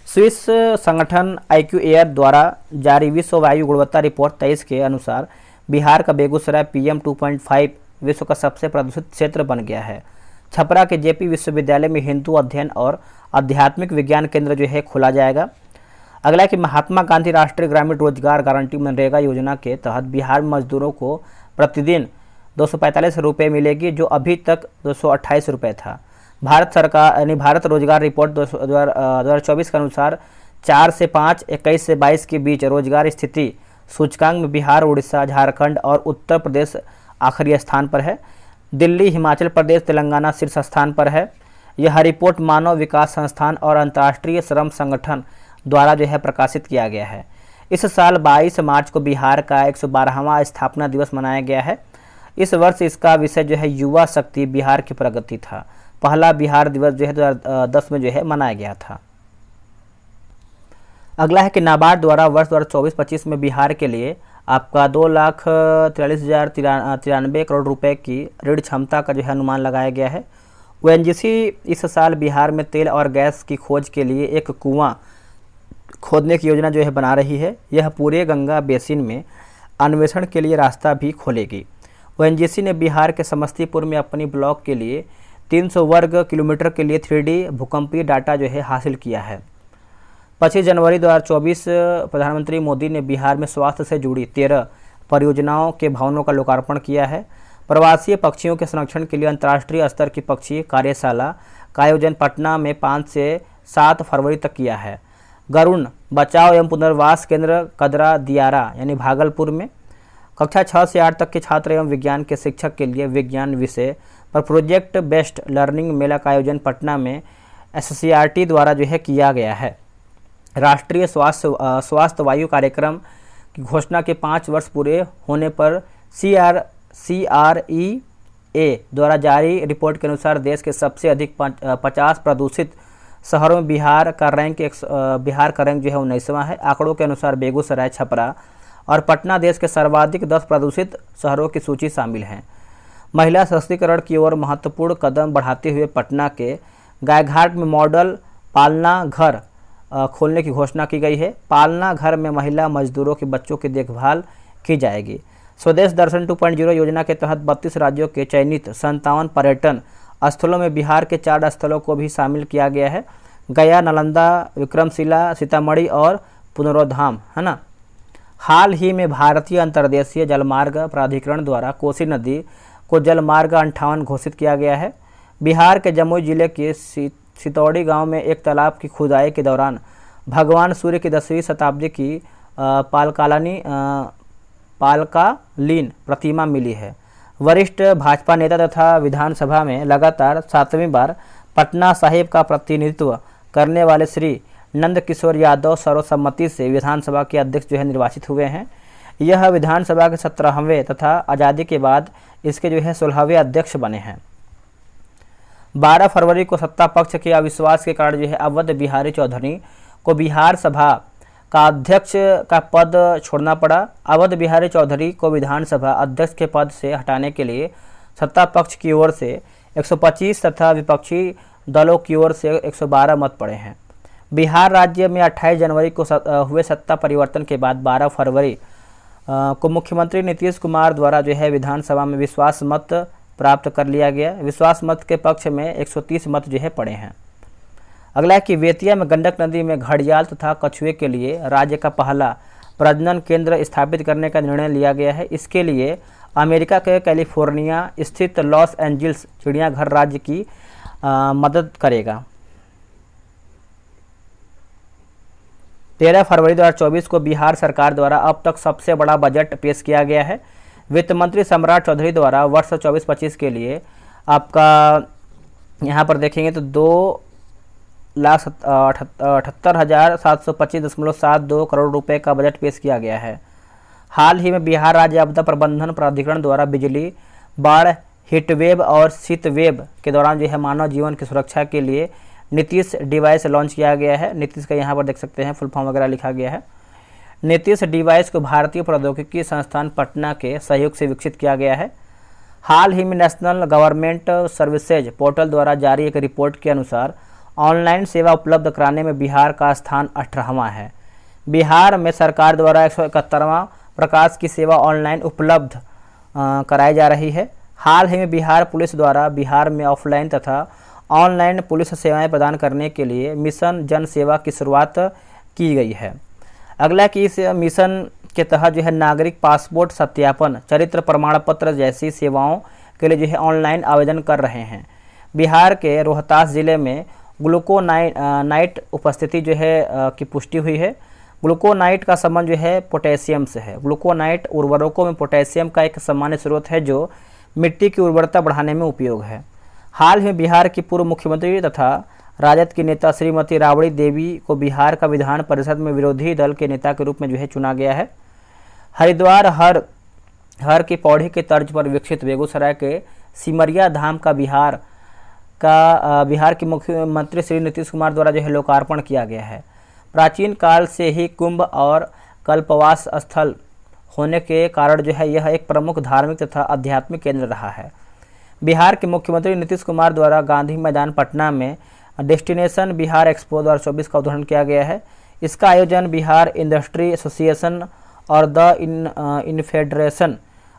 स्विस संगठन IQAir द्वारा जारी विश्व वायु गुणवत्ता रिपोर्ट 23 के अनुसार बिहार का बेगूसराय PM 2.5 विश्व का सबसे प्रदूषित क्षेत्र बन गया है। छपरा के JP विश्वविद्यालय में हिंदू अध्ययन और आध्यात्मिक विज्ञान केंद्र जो है खोला जाएगा। अगला है कि महात्मा गांधी राष्ट्रीय ग्रामीण रोजगार गारंटी मनरेगा योजना के तहत बिहार में मजदूरों को प्रतिदिन 245 रुपये मिलेगी, जो अभी तक 228 रुपये था। भारत सरकार यानी भारत रोजगार रिपोर्ट 2024 के अनुसार 4 से 5, 21 से 22 के बीच रोजगार स्थिति सूचकांक में बिहार, उड़ीसा, झारखंड और उत्तर प्रदेश आखिरी स्थान पर है। दिल्ली, हिमाचल प्रदेश, तेलंगाना शीर्ष स्थान पर है। यह रिपोर्ट मानव विकास संस्थान और अंतर्राष्ट्रीय श्रम संगठन द्वारा जो है प्रकाशित किया गया है। इस साल 22 मार्च को बिहार का 112वां स्थापना दिवस मनाया गया है। इस वर्ष इसका विषय जो है युवा शक्ति बिहार की प्रगति था। पहला बिहार दिवस जो है 2010 में जो है मनाया गया था। अगला है कि नाबार्ड द्वारा वर्ष 2024-25 में बिहार के लिए आपका 2,43,093 करोड़ रुपए की ऋण क्षमता का जो है अनुमान लगाया गया है। ONGC इस साल बिहार में तेल और गैस की खोज के लिए एक कुआं खोदने की योजना जो है बना रही है। यह पूरे गंगा बेसिन में अन्वेषण के लिए रास्ता भी खोलेगी। ONGC ने बिहार के समस्तीपुर में अपनी ब्लॉक के लिए 300 वर्ग किलोमीटर के लिए 3D भूकंपीय डाटा जो है हासिल किया है। 25 जनवरी 2024 प्रधानमंत्री मोदी ने बिहार में स्वास्थ्य से जुड़ी 13 परियोजनाओं के भवनों का लोकार्पण किया है। प्रवासी पक्षियों के संरक्षण के लिए अंतर्राष्ट्रीय स्तर की पक्षी कार्यशाला का आयोजन पटना में 5 से 7 फरवरी तक किया है। गरुड़ बचाव एवं पुनर्वास केंद्र कदरा दियारा यानी भागलपुर में कक्षा 6 से 8 तक के छात्र एवं विज्ञान के शिक्षक के लिए विज्ञान विषय पर प्रोजेक्ट बेस्ड लर्निंग मेला का आयोजन पटना में SCRT द्वारा जो है किया गया है। राष्ट्रीय स्वास्थ्य वायु कार्यक्रम की घोषणा के 5 वर्ष पूरे होने पर CREA द्वारा जारी रिपोर्ट के अनुसार देश के सबसे अधिक 50 प्रदूषित शहरों में बिहार का रैंक जो है 19वां है। आंकड़ों के अनुसार बेगूसराय, छपरा और पटना देश के सर्वाधिक 10 प्रदूषित शहरों की सूची शामिल हैं। महिला सशक्तिकरण की ओर महत्वपूर्ण कदम बढ़ाते हुए पटना के गायघाट में मॉडल पालना घर खोलने की घोषणा की गई है। पालना घर में महिला मजदूरों के बच्चों की देखभाल की जाएगी। स्वदेश दर्शन 2.0 योजना के तहत 32 राज्यों के चयनित 57 पर्यटन स्थलों में बिहार के 4 स्थलों को भी शामिल किया गया है। गया, नालंदा, विक्रमशिला, सीतामढ़ी और पुनरोधाम, है ना। हाल ही में भारतीय अंतर्देशीय जलमार्ग प्राधिकरण द्वारा कोसी नदी को जलमार्ग 58 घोषित किया गया है। बिहार के जमुई जिले के सितौड़ी गांव में एक तालाब की खुदाई के दौरान भगवान सूर्य की 10वीं शताब्दी की पालकालीन प्रतिमा मिली है। वरिष्ठ भाजपा नेता तथा विधानसभा में लगातार 7वीं बार पटना साहिब का प्रतिनिधित्व करने वाले श्री नंद किशोर यादव सर्वसम्मति से विधानसभा के अध्यक्ष जो है निर्वाचित हुए हैं। यह विधानसभा के 17वें तथा आज़ादी के बाद इसके जो है 16वें अध्यक्ष बने हैं। 12 फरवरी को सत्ता पक्ष के अविश्वास के कारण जो है अवध बिहारी चौधरी को बिहार सभा का अध्यक्ष का पद छोड़ना पड़ा। अवध बिहारी चौधरी को विधानसभा अध्यक्ष के पद से हटाने के लिए सत्ता पक्ष की ओर से 125 तथा विपक्षी दलों की ओर से 112 मत पड़े हैं। बिहार राज्य में 28 जनवरी को हुए सत्ता परिवर्तन के बाद 12 फरवरी को मुख्यमंत्री नीतीश कुमार द्वारा जो है विधानसभा में विश्वास मत प्राप्त कर लिया गया। विश्वास मत के पक्ष में 130 मत जो है पड़े हैं। अगला है कि बेतिया में गंडक नदी में घड़ियाल तथा कछुए के लिए राज्य का पहला प्रजनन केंद्र स्थापित करने का निर्णय लिया गया है। इसके लिए अमेरिका के कैलिफोर्निया स्थित लॉस एंजल्स चिड़ियाघर राज्य की मदद करेगा। 13 फरवरी 2024 को बिहार सरकार द्वारा अब तक सबसे बड़ा बजट पेश किया गया है। वित्त मंत्री सम्राट चौधरी द्वारा वर्ष 24-25 के लिए आपका यहाँ पर देखेंगे तो 2,78,725.72 करोड़ रुपए का बजट पेश किया गया है। हाल ही में बिहार राज्य आपदा प्रबंधन प्राधिकरण द्वारा बिजली, बाढ़, हीटवेव और शीतवेव के दौरान जो है मानव जीवन की सुरक्षा के लिए नीतीश डिवाइस लॉन्च किया गया है। नीतीश का यहाँ पर देख सकते हैं फुल फॉर्म वगैरह लिखा गया है। नीतीश डिवाइस को भारतीय प्रौद्योगिकी संस्थान पटना के सहयोग से विकसित किया गया है। हाल ही में नेशनल गवर्नमेंट सर्विसेज पोर्टल द्वारा जारी एक रिपोर्ट के अनुसार ऑनलाइन सेवा उपलब्ध कराने में बिहार का स्थान 18वां है। बिहार में सरकार द्वारा 171वां प्रकाश की सेवा ऑनलाइन उपलब्ध कराई जा रही है। हाल ही में बिहार पुलिस द्वारा बिहार में ऑफलाइन तथा ऑनलाइन पुलिस सेवाएं प्रदान करने के लिए मिशन जन सेवा की शुरुआत की गई है। अगला कि इस मिशन के तहत जो है नागरिक पासपोर्ट सत्यापन, चरित्र प्रमाण पत्र जैसी सेवाओं के लिए जो है ऑनलाइन आवेदन कर रहे हैं। बिहार के रोहतास जिले में ग्लूकोनाइट उपस्थिति जो है की पुष्टि हुई है। ग्लूकोनाइट का संबंध जो है पोटेशियम से है। ग्लूकोनाइट उर्वरकों में पोटेशियम का एक सामान्य स्रोत है जो मिट्टी की उर्वरता बढ़ाने में उपयोग है। हाल ही में बिहार की पूर्व मुख्यमंत्री तथा राजद की नेता श्रीमती राबड़ी देवी को बिहार का विधान परिषद में विरोधी दल के नेता के रूप में जो है चुना गया है। हरिद्वार हर की पौड़ी के तर्ज पर विकसित बेगूसराय के सिमरिया धाम का बिहार के मुख्यमंत्री श्री नीतीश कुमार द्वारा जो है लोकार्पण किया गया है। प्राचीन काल से ही कुंभ और कल्पवास स्थल होने के कारण जो है यह एक प्रमुख धार्मिक तथा आध्यात्मिक केंद्र रहा है। बिहार के मुख्यमंत्री नीतीश कुमार द्वारा गांधी मैदान पटना में डेस्टिनेशन बिहार एक्सपो 2024 का उद्घाटन किया गया है। इसका आयोजन बिहार इंडस्ट्री एसोसिएशन और the confederation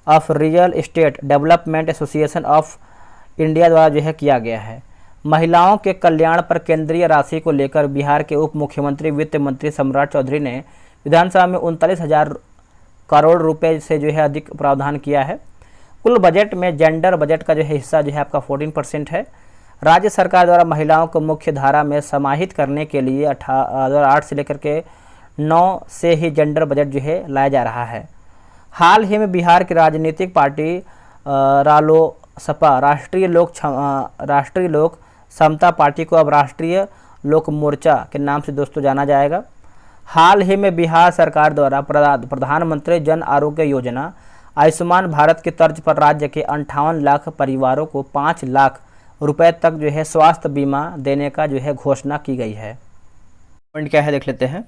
of real estate development association of India द्वारा जो है किया गया है। महिलाओं के कल्याण पर केंद्रीय राशि को लेकर बिहार के उप मुख्यमंत्री वित्त मंत्री सम्राट चौधरी ने विधानसभा में 39,000 करोड़ रुपए से जो है अधिक प्रावधान किया है। कुल बजट में जेंडर बजट का जो है हिस्सा जो है आपका 14% है। राज्य सरकार द्वारा महिलाओं को मुख्य धारा में समाहित करने के लिए 2008 से लेकर के 9 से ही जेंडर बजट जो है लाया जा रहा है। हाल ही में बिहार की राजनीतिक पार्टी रालोसपा राष्ट्रीय लोक समता पार्टी को अब राष्ट्रीय लोक मोर्चा के नाम से दोस्तों जाना जाएगा। हाल ही में बिहार सरकार द्वारा प्रधानमंत्री जन आरोग्य योजना आयुष्मान भारत की तर्ज पर राज्य के 58 लाख परिवारों को 5 लाख रुपए तक जो है स्वास्थ्य बीमा देने का जो है घोषणा की गई है। पॉइंट क्या है देख लेते हैं।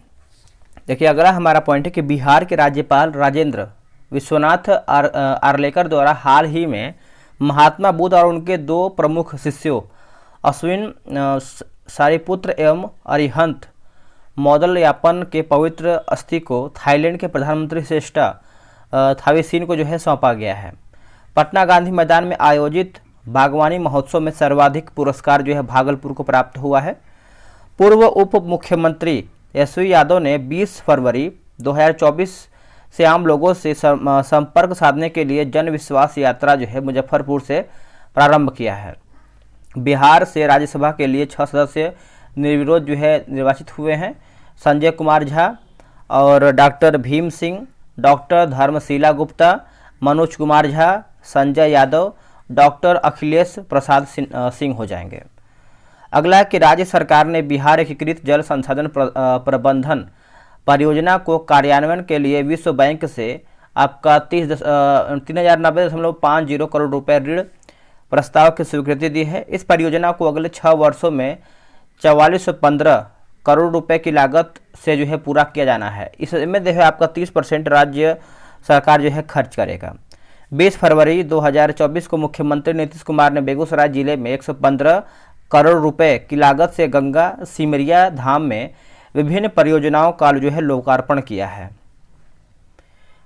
देखिए अगला हमारा पॉइंट है कि बिहार के राज्यपाल राजेंद्र विश्वनाथ आर्लेकर द्वारा हाल ही में महात्मा बुद्ध और उनके 2 प्रमुख शिष्यों अश्विन सारिपुत्र एवं अरिहंत मौदलयापन के पवित्र अस्थि को थाईलैंड के प्रधानमंत्री श्रेष्ठ थावीसीन को जो है सौंपा गया है। पटना गांधी मैदान में आयोजित बागवानी महोत्सव में सर्वाधिक पुरस्कार जो है भागलपुर को प्राप्त हुआ है। पूर्व उप मुख्यमंत्री यशवी यादव ने 20 फरवरी 2024 से आम लोगों से संपर्क साधने के लिए जन विश्वास यात्रा जो है मुजफ्फरपुर से प्रारंभ किया है। बिहार से राज्यसभा के लिए 6 सदस्य निर्विरोध जो है निर्वाचित हुए हैं। संजय कुमार झा और doctor Bhim Singh, doctor Dharmshila Gupta, Manoj Kumar Jha, Sanjay Yadav, doctor Akhilesh Prasad Singh हो जाएंगे। अगला है कि राज्य सरकार ने बिहार एकीकृत जल संसाधन प्रबंधन परियोजना को कार्यान्वयन के लिए विश्व बैंक से आपका 3,090.50 करोड़ रुपए ऋण प्रस्ताव की स्वीकृति दी है। इस परियोजना को अगले 6 वर्षों में 4415 करोड़ रुपए की लागत से जो है पूरा किया जाना है। इसमें जो है आपका 30% राज्य सरकार जो है खर्च करेगा। 20 फरवरी 2024 को मुख्यमंत्री नीतीश कुमार ने बेगूसराय जिले में 115 करोड़ रुपए की लागत से गंगा सिमरिया धाम में विभिन्न परियोजनाओं का जो है लोकार्पण किया है।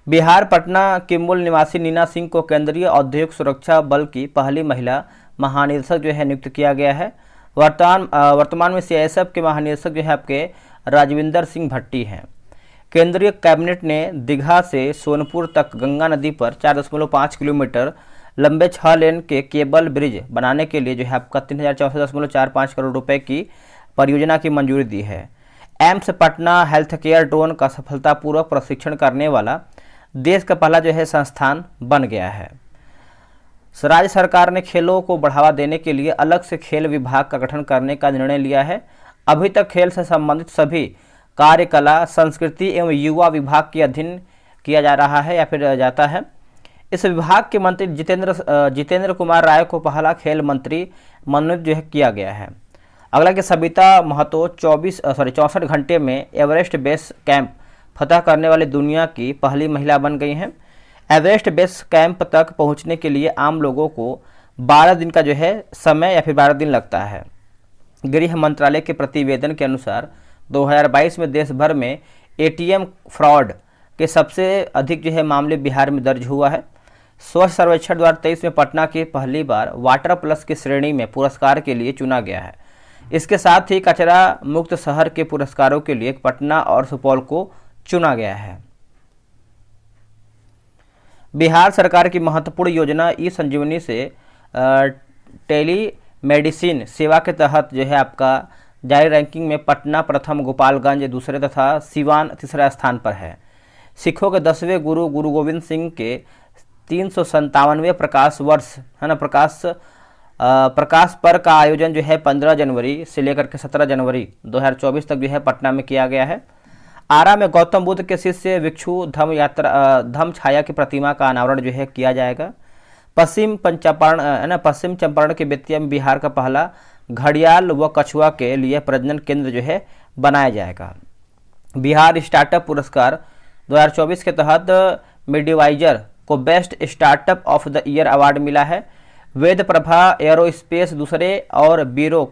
बिहार पटना के मूल निवासी नीना सिंह को केंद्रीय औद्योगिक सुरक्षा बल की पहली महिला महानिदेशक जो है नियुक्त किया गया है। वर्तमान में सीआईएसएफ के महानिदेशक जो है आपके राजविंदर सिंह भट्टी हैं। केंद्रीय कैबिनेट ने दीघा से सोनपुर तक गंगा नदी पर 4.5 किलोमीटर लंबे 6 लेन के केबल ब्रिज बनाने के लिए जो है आपका 3064.45 करोड़ रुपए की परियोजना की मंजूरी दी है। AIIMS Patna health care drone का सफलतापूर्वक प्रशिक्षण करने वाला देश का पहला जो है संस्थान बन गया है। राज्य सरकार ने खेलों को बढ़ावा देने के लिए अलग से खेल विभाग का गठन करने का निर्णय लिया है। अभी तक खेल से संबंधित सभी कार्यकला संस्कृति एवं युवा विभाग के अधीन किया जा रहा है या फिर जाता है। इस विभाग के मंत्री जितेंद्र कुमार राय को पहला खेल मंत्री मनोनीत जो है किया गया है। अगला कि सबिता महतो 64 घंटे में एवरेस्ट बेस कैंप फतह करने वाली दुनिया की पहली महिला बन गई हैं। एवरेस्ट बेस कैंप तक पहुंचने के लिए आम लोगों को 12 दिन का जो है समय या फिर 12 दिन लगता है। गृह मंत्रालय के प्रतिवेदन के अनुसार 2022 में देश भर में एटीएम फ्रॉड के सबसे अधिक जो है मामले बिहार में दर्ज हुआ है। स्वच्छ सर्वेक्षण 2023 में पटना की पहली बार वाटर प्लस की श्रेणी में पुरस्कार के लिए चुना गया है। इसके साथ ही कचरा मुक्त शहर के पुरस्कारों के लिए पटना और सुपौल को चुना गया है। बिहार सरकार की महत्वपूर्ण योजना ई संजीवनी से टेली मेडिसिन सेवा के तहत जो है आपका जारी रैंकिंग में पटना प्रथम, गोपालगंज दूसरे तथा सिवान तीसरा स्थान पर है। सिखों के 10वें गुरु गुरु गोविंद सिंह के 357वें प्रकाश वर्ष है ना प्रकाश पर्व का आयोजन जो है 15 जनवरी से लेकर के 17 जनवरी 2024 तक जो है पटना में किया गया है। आरा में गौतम बुद्ध के शिष्य भिक्षु धम्म छाया की प्रतिमा का अनावरण जो है किया जाएगा। पश्चिम चंपारण के बेतिया में बिहार का पहला घड़ियाल व कछुआ के लिए प्रजनन केंद्र जो है बनाया जाएगा। बिहार स्टार्टअप पुरस्कार 2024 के तहत मिडवाइजर को best startup of the year award मिला है। वेद प्रभा एरोस्पेस दूसरे और बीरो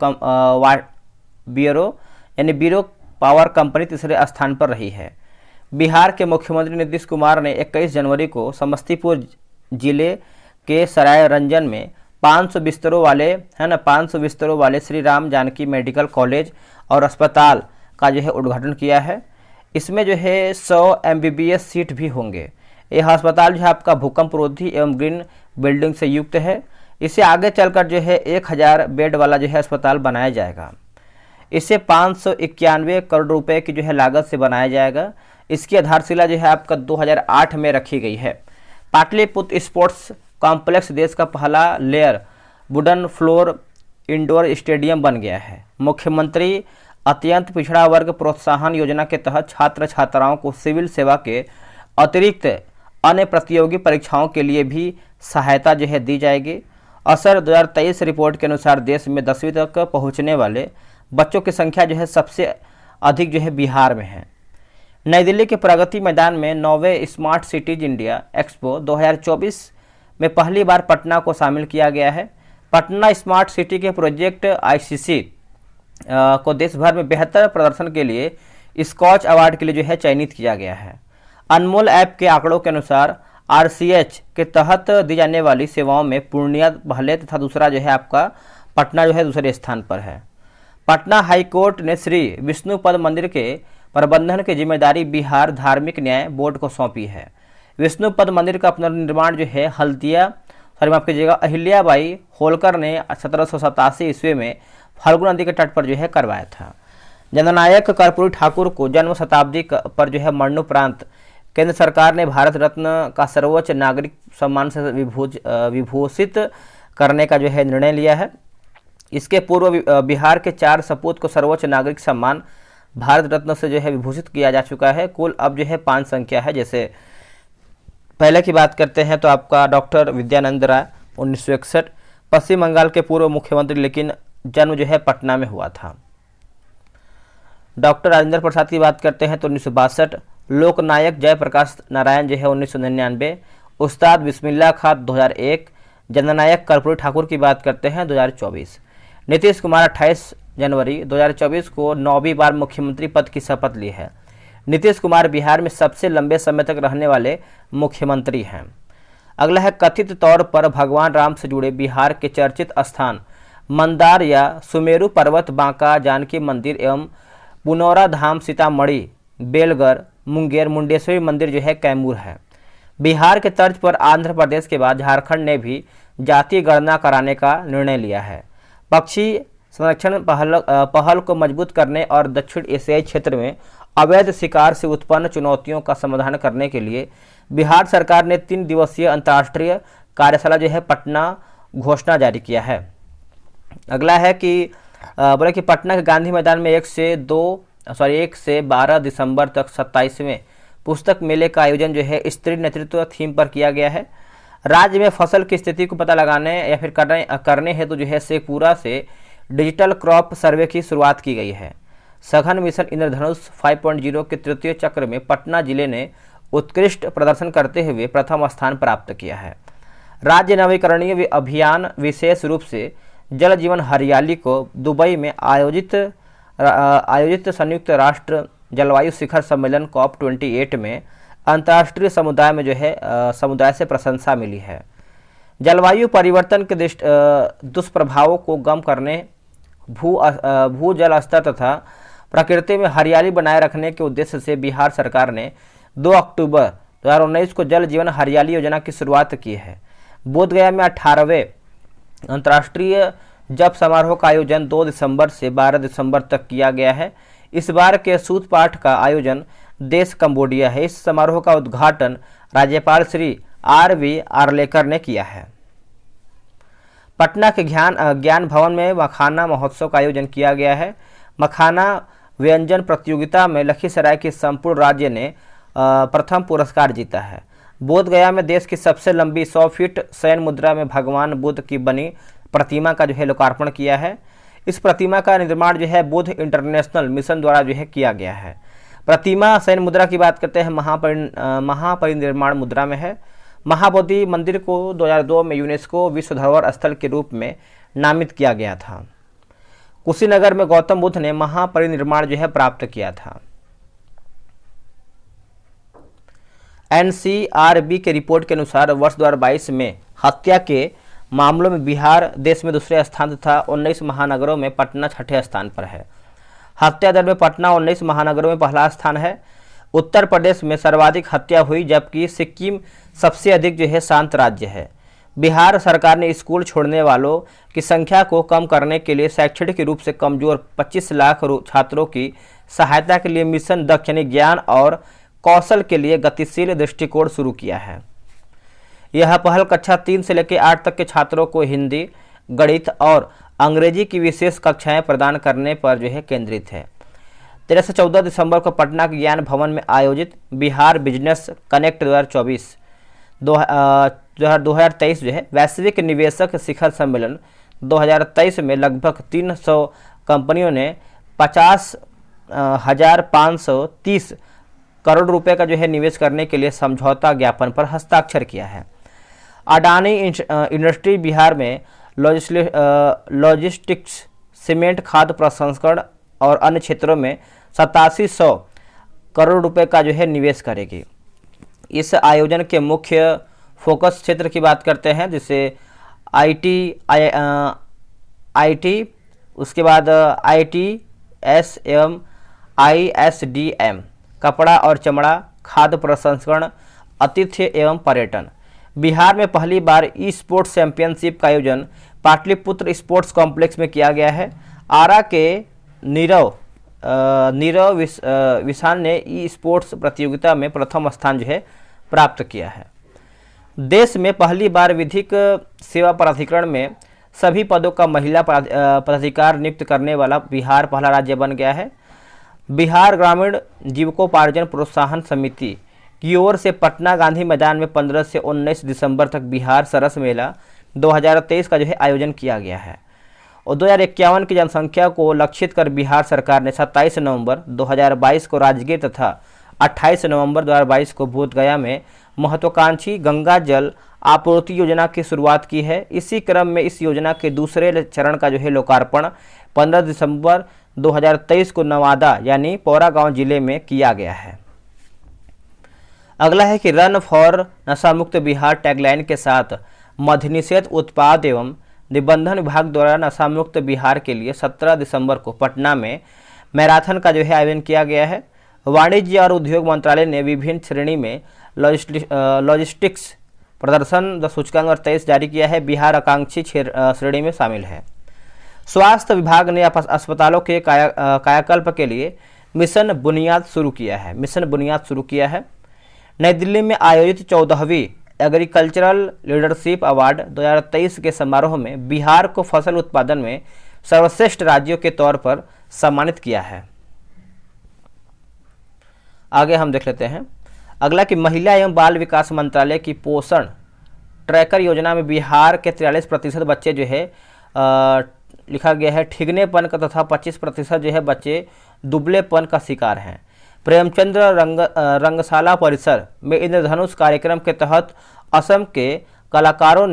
पावर कंपनी तीसरे स्थान पर रही है। बिहार के मुख्यमंत्री नीतीश कुमार ने 21 जनवरी को समस्तीपुर जिले के सराय रंजन में 500 बिस्तरों वाले श्री राम जानकी मेडिकल कॉलेज और अस्पताल का जो है उद्घाटन किया है। इसमें जो है 100 MBBS सीट भी होंगे। यह अस्पताल जो है आपका भूकंप रोधी एवं ग्रीन बिल्डिंग से युक्त है। इसे आगे चलकर जो है 1000 बेड वाला जो है अस्पताल बनाया जाएगा। इसे 591 करोड़ रुपए की जो है लागत से बनाया जाएगा। इसकी आधारशिला जो है आपका 2008 में रखी गई है। पाटलिपुत्र स्पोर्ट्स कॉम्प्लेक्स देश का पहला layer wooden floor indoor stadium बन गया है। मुख्यमंत्री अत्यंत पिछड़ा वर्ग प्रोत्साहन योजना के तहत छात्र छात्राओं को सिविल सेवा के अतिरिक्त अन्य प्रतियोगी परीक्षाओं के लिए भी सहायता जो है दी जाएगी। असर 2023 रिपोर्ट के अनुसार देश में 10वीं तक पहुंचने वाले बच्चों की संख्या जो है सबसे अधिक जो है बिहार में है। नई दिल्ली के प्रगति मैदान में 9वें स्मार्ट सिटीज इंडिया एक्सपो 2024 में पहली बार पटना को शामिल किया गया है। पटना स्मार्ट सिटी के प्रोजेक्ट ICC को देश भर में बेहतर प्रदर्शन के लिए स्कॉच अवार्ड के लिए जो है चयनित किया गया है। अनमोल ऐप के आंकड़ों के अनुसार RCH के तहत दी जाने वाली सेवाओं में पूर्णिया पहले तथा दूसरा जो है आपका पटना जो है दूसरे स्थान पर है। पटना हाईकोर्ट ने श्री विष्णुपद मंदिर के प्रबंधन की जिम्मेदारी बिहार धार्मिक न्याय बोर्ड को सौंपी है। विष्णुपद मंदिर का पुनर्निर्माण जो है अहिल्याबाई होलकर ने 1787 ईस्वी में फाल्गु नदी के तट पर जो है करवाया था। जननायक कर्पूरी ठाकुर को जन्म शताब्दी पर जो है मरणोपरांत केंद्र सरकार ने भारत रत्न का सर्वोच्च नागरिक सम्मान से विभूषित करने का जो है निर्णय लिया है। इसके पूर्व बिहार के 4 सपूत को सर्वोच्च नागरिक सम्मान भारत रत्न से जो है विभूषित किया जा चुका है। कुल अब जो है 5 संख्या है। जैसे पहले की बात करते हैं तो आपका डॉक्टर विद्यानंद राय 1961 पश्चिम बंगाल के पूर्व मुख्यमंत्री, लेकिन जन्म जो है पटना में हुआ था। डॉक्टर राजेंद्र प्रसाद की बात करते हैं तो 1962, लोकनायक जयप्रकाश नारायण जो है 1999, उस्ताद बिस्मिल्लाह खान 2001, जननायक कर्पूरी ठाकुर की बात करते हैं 2024। नीतीश कुमार 28 जनवरी 2024 को 9वीं बार मुख्यमंत्री पद की शपथ ली है। नीतीश कुमार बिहार में सबसे लंबे समय तक रहने वाले मुख्यमंत्री हैं। अगला है कथित तौर पर भगवान राम से जुड़े बिहार के चर्चित स्थान मंदार या सुमेरु पर्वत, बांका जानकी मंदिर एवं पुनौरा धाम सीतामढ़ी, बेलगर, मुंगेर, मुंडेश्वरी मंदिर जो है कैमूर है। बिहार के तर्ज पर आंध्र प्रदेश के बाद झारखंड ने भी जातीय गणना कराने का निर्णय लिया है। पक्षी संरक्षण पहल को मजबूत करने और दक्षिण एशियाई क्षेत्र में अवैध शिकार से उत्पन्न चुनौतियों का समाधान करने के लिए बिहार सरकार ने 3 दिवसीय अंतर्राष्ट्रीय कार्यशाला जो है पटना घोषणा जारी किया है। अगला है कि बोले कि पटना के गांधी मैदान में 1 से 12 दिसंबर तक 27वें पुस्तक मेले का आयोजन जो है स्त्री नेतृत्व थीम पर किया गया है। राज्य में फसल की स्थिति को पता लगाने या फिर करने हेतु जो है शेखपुरा से डिजिटल क्रॉप सर्वे की शुरुआत की गई है। सघन मिशन इंद्रधनुष 5.0 के तृतीय चक्र में पटना जिले ने उत्कृष्ट प्रदर्शन करते हुए प्रथम स्थान प्राप्त किया है। राज्य नवीकरणीय अभियान विशेष रूप से जल जीवन हरियाली को दुबई में आयोजित संयुक्त राष्ट्र जलवायु शिखर सम्मेलन COP28 में अंतर्राष्ट्रीय समुदाय में जो है समुदाय से प्रशंसा मिली है। जलवायु परिवर्तन के दुष्प्रभावों को कम करने, भू जल स्तर तथा प्रकृति में हरियाली बनाए रखने के उद्देश्य से बिहार सरकार ने 2 अक्टूबर 2019 को जल जीवन हरियाली योजना की शुरुआत की है। बोधगया में 18वें अंतर्राष्ट्रीय जप समारोह का आयोजन 2 दिसंबर से 12 दिसंबर तक किया गया है। इस बार के सूत पाठ का आयोजन देश कंबोडिया है। इस समारोह का उद्घाटन राज्यपाल श्री RV आर्लेकर ने किया है। पटना के ज्ञान भवन में मखाना महोत्सव का आयोजन किया गया है। मखाना व्यंजन प्रतियोगिता में लखीसराय की संपूर्ण राज्य ने प्रथम पुरस्कार जीता है। बोधगया में देश की सबसे लंबी 100 फीट शयन मुद्रा में भगवान बुद्ध की बनी प्रतिमा का जो है लोकार्पण किया है। इस प्रतिमा का निर्माण जो है बुद्ध इंटरनेशनल मिशन द्वारा जो है किया गया है। प्रतिमा शयन मुद्रा की बात करते हैं महापरिनिर्माण मुद्रा में है। महाबोधि मंदिर को 2002 में यूनेस्को विश्व धरोहर स्थल के रूप में नामित किया गया था। कुशीनगर में गौतम बुद्ध ने महापरिनिर्माण जो है प्राप्त किया था। NCRB के रिपोर्ट के अनुसार वर्ष 2022 में हत्या के मामलों में बिहार देश में दूसरे स्थान तथा 19 महानगरों में पटना 6ठे स्थान पर है। हत्या दर में पटना 19 महानगरों में पहला स्थान है। उत्तर प्रदेश में सर्वाधिक हत्या हुई, जबकि सिक्किम सबसे अधिक जो है शांत राज्य है। बिहार सरकार ने स्कूल छोड़ने वालों की संख्या को कम करने के लिए शैक्षणिक रूप से कमजोर 25 लाख छात्रों की सहायता के लिए मिशन दक्ष यानी ज्ञान और कौशल के लिए गतिशील दृष्टिकोण शुरू किया है। यह पहल कक्षा 3 से लेकर 8 तक के छात्रों को हिंदी, गणित और अंग्रेजी की विशेष कक्षाएं प्रदान करने पर जो है केंद्रित है। 13 से 14 दिसंबर को पटना के ज्ञान भवन में आयोजित बिहार बिजनेस कनेक्ट 2023 जो है वैश्विक निवेशक शिखर सम्मेलन 2023 में लगभग 300 कंपनियों ने 50,530 करोड़ रुपए का जो है निवेश करने के लिए समझौता ज्ञापन पर हस्ताक्षर किया है। अडानी इंडस्ट्री बिहार में लॉजिस्टिक्स, सीमेंट, खाद्य प्रसंस्करण और अन्य क्षेत्रों में 8700 करोड़ रुपए का जो है निवेश करेगी। इस आयोजन के मुख्य फोकस क्षेत्र की बात करते हैं, जिसे आईटी, उसके बाद ITS एवं ISDM, कपड़ा और चमड़ा, खाद्य प्रसंस्करण, आतिथ्य एवं पर्यटन। बिहार में पहली बार स्पोर्ट्स चैंपियनशिप का आयोजन पाटलिपुत्र स्पोर्ट्स कॉम्प्लेक्स में किया गया है। आरा के नीरव विशान ने स्पोर्ट्स प्रतियोगिता में प्रथम स्थान जो है प्राप्त किया है। देश में पहली बार विधिक सेवा प्राधिकरण में सभी पदों का महिला पदाधिकार नियुक्त करने वाला बिहार पहला राज्य बन गया है। बिहार ग्रामीण जीविकोपार्जन प्रोत्साहन समिति की ओर से पटना गांधी मैदान में 15 से 19 दिसंबर तक बिहार सरस मेला 2023 का जो है आयोजन किया गया है। और 2051 की जनसंख्या को लक्षित कर बिहार सरकार ने 27 नवंबर 2022 को राजगीर तथा 28 नवंबर 2022 को बोधगया में महत्वाकांक्षी गंगा जल आपूर्ति योजना की शुरुआत की है। इसी क्रम में इस योजना के दूसरे चरण का जो है लोकार्पण 15 दिसंबर 2023 को नवादा यानी पौरा गांव जिले में किया गया है। अगला है कि रन फॉर नशा मुक्त बिहार टैगलाइन के साथ मद्य निषेध उत्पाद एवं निबंधन विभाग द्वारा नशा मुक्त बिहार के लिए 17 दिसंबर को पटना में मैराथन का जो है आयोजन किया गया है। वाणिज्य और उद्योग मंत्रालय ने विभिन्न श्रेणी में लॉजिस्टिक्स प्रदर्शन सूचकांक नंबर 23 जारी किया है। बिहार आकांक्षी श्रेणी में शामिल है। स्वास्थ्य विभाग ने अस्पतालों के कायाकल्प के लिए मिशन बुनियाद शुरू किया है। नई दिल्ली में आयोजित 14वीं एग्रीकल्चरल लीडरशिप अवार्ड 2023 के समारोह में बिहार को फसल उत्पादन में सर्वश्रेष्ठ राज्यों के तौर पर सम्मानित किया है। आगे हम देख लेते हैं अगला कि महिला एवं बाल विकास मंत्रालय की पोषण ट्रैकर योजना में बिहार के 43% बच्चे जो है लिखा गया है ठिगनेपन का तथा 25% जो है बच्चे दुबलेपन का शिकार हैं। प्रेमचंद्र रंगशाला परिसर में इंद्रधनुष कार्यक्रम के तहत असम के कलाकारों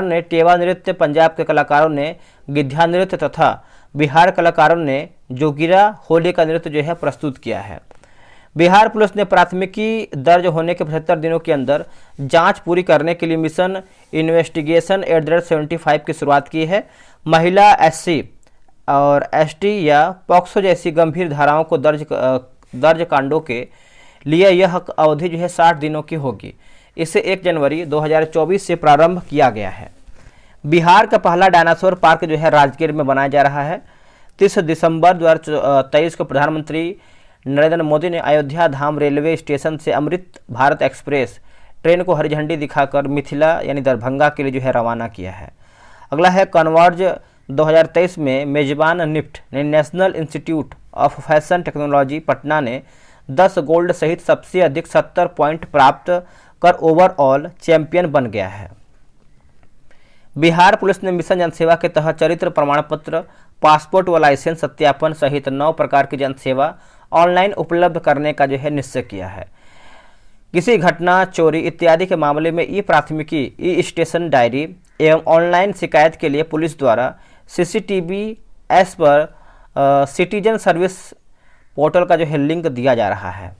ने टेवा नृत्य, पंजाब के कलाकारों ने गिद्धा नृत्य तथा बिहार कलाकारों ने जोगिरा होली का नृत्य जो है प्रस्तुत किया है। बिहार पुलिस ने प्राथमिकी दर्ज होने के 75 दिनों के अंदर जांच पूरी करने के लिए मिशन इन्वेस्टिगेशन @75 की शुरुआत की है। महिला SC और ST या पॉक्सो जैसी गंभीर धाराओं को दर्ज कांडों के लिए यह अवधि जो है 60 दिनों की होगी। इसे 1 जनवरी 2024 से प्रारंभ किया गया है। बिहार का पहला डायनासोर पार्क जो है राजगीर में बनाया जा रहा है। 30 दिसंबर 2023 को प्रधानमंत्री नरेंद्र मोदी ने अयोध्या धाम रेलवे स्टेशन से अमृत भारत एक्सप्रेस ट्रेन को हरी झंडी दिखाकर मिथिला यानी दरभंगा के लिए जो है रवाना किया है। अगला है कन्वर्ज 2023 में मेजबान निफ्ट ने national institute of fashion technology Patna ने 10 गोल्ड सहित सबसे अधिक 70 पॉइंट प्राप्त कर ओवरऑल चैंपियन बन गया है। बिहार पुलिस ने मिशन जनसेवा के तहत चरित्र प्रमाण पत्र, पासपोर्ट व लाइसेंस सत्यापन सहित 9 प्रकार की जनसेवा ऑनलाइन उपलब्ध करने का जो है निश्चय किया है। किसी घटना, चोरी इत्यादि के मामले में ई प्राथमिकी, ई स्टेशन डायरी एवं ऑनलाइन शिकायत के लिए पुलिस द्वारा CCTV पर सिटीजन सर्विस पोर्टल का जो है लिंक दिया जा रहा है।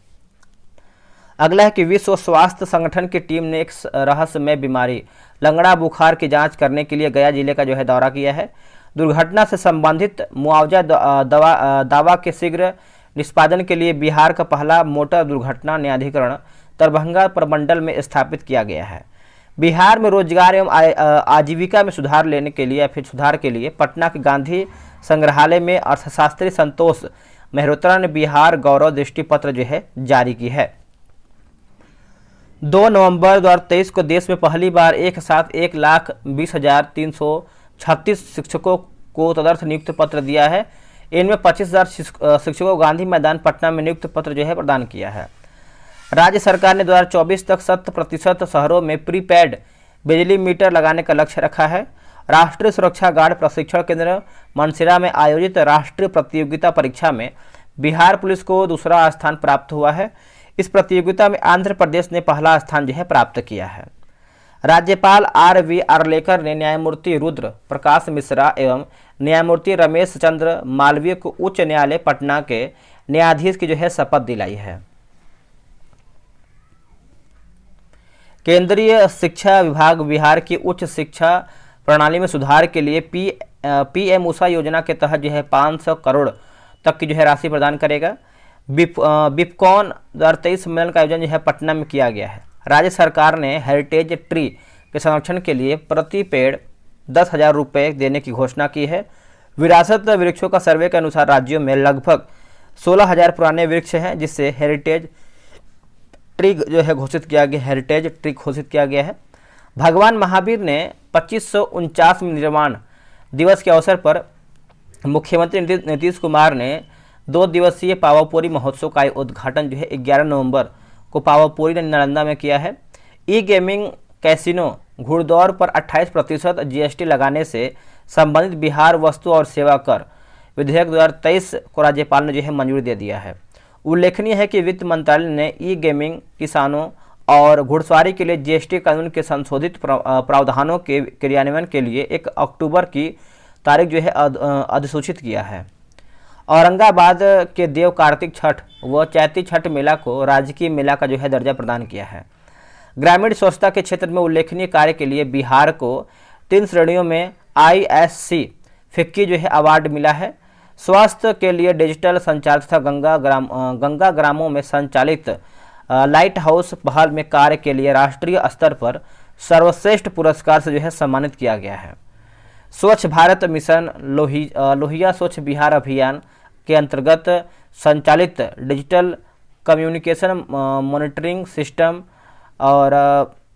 अगला है कि विश्व स्वास्थ्य संगठन की टीम ने एक रहस्यमय बीमारी लंगड़ा बुखार की जांच करने के लिए गया जिले का जो है दौरा किया है। दुर्घटना से संबंधित मुआवजा दावा के शीघ्र निष्पादन के लिए बिहार का पहला मोटर दुर्घटना न्यायाधिकरण दरभंगा प्रमंडल में स्थापित किया गया है। बिहार में रोजगार एवं आजीविका में सुधार के लिए पटना के गांधी संग्रहालय में अर्थशास्त्री संतोष मेहरोत्रा ने बिहार गौरव दृष्टि पत्र जो है जारी की है। 2 नवंबर 2023 को देश में पहली बार एक साथ 1,20,336 शिक्षकों को तदर्थ नियुक्ति पत्र दिया है। इनमें 25,000 शिक्षकों को गांधी मैदान पटना में नियुक्ति पत्र जो है प्रदान किया है। राज्य सरकार ने 2024 तक 100% शहरों में प्रीपेड बिजली मीटर लगाने का लक्ष्य रखा है। राष्ट्रीय सुरक्षा गार्ड प्रशिक्षण केंद्र मानसेरा में आयोजित राष्ट्रीय प्रतियोगिता परीक्षा में बिहार पुलिस को दूसरा स्थान प्राप्त हुआ है। इस प्रतियोगिता में आंध्र प्रदेश ने पहला स्थान जो है प्राप्त किया है। राज्यपाल RV आर्लेकर ने न्यायमूर्ति रुद्र प्रकाश मिश्रा एवं न्यायमूर्ति रमेश चंद्र मालवीय को उच्च न्यायालय पटना के न्यायाधीश की जो है शपथ दिलाई है। केंद्रीय शिक्षा विभाग बिहार की उच्च शिक्षा प्रणाली में सुधार के लिए PM उषा योजना के तहत जो है 500 करोड़ तक की जो है राशि प्रदान करेगा। बिपकॉन 2023 सम्मेलन का आयोजन जो है पटना में किया गया है। राज्य सरकार ने हेरिटेज ट्री के संरक्षण के लिए प्रति पेड़ 10,000 रुपये देने की घोषणा की है। विरासत वृक्षों का सर्वे के अनुसार राज्यों में लगभग 16,000 पुराने वृक्ष हैं, जिससे हेरिटेज ट्री जो है घोषित किया गया है। भगवान महावीर ने 2549 निर्माण दिवस के अवसर पर मुख्यमंत्री नीतीश कुमार ने 2 दिवसीय पावापुरी महोत्सव का उद्घाटन जो है 11 नवंबर को पावापुरी ने नालंदा में किया है। ई गेमिंग कैसीनो घुड़दौड़ पर 28% GST लगाने से संबंधित बिहार वस्तु और सेवा कर विधेयक 2023 को राज्यपाल ने जो है मंजूरी दे दिया है। उल्लेखनीय है कि वित्त मंत्रालय ने ई गेमिंग किसानों और घुड़सवारी के लिए GST कानून के संशोधित प्रावधानों के क्रियान्वयन के लिए 1 अक्टूबर की तारीख जो है अधिसूचित किया है। औरंगाबाद के देव कार्तिक छठ व चैती छठ मेला को राजकीय मेला का जो है दर्जा प्रदान किया है। ग्रामीण स्वच्छता के क्षेत्र में उल्लेखनीय कार्य के लिए बिहार को 3 श्रेणियों में ISC फिक्की जो है अवार्ड मिला है। स्वास्थ्य के लिए डिजिटल संचार तथा गंगा ग्रामों में संचालित लाइट हाउस पहल में कार्य के लिए राष्ट्रीय स्तर पर सर्वश्रेष्ठ पुरस्कार से जो है सम्मानित किया गया है। स्वच्छ भारत मिशन लोहिया स्वच्छ बिहार अभियान के अंतर्गत संचालित डिजिटल कम्युनिकेशन मॉनिटरिंग सिस्टम और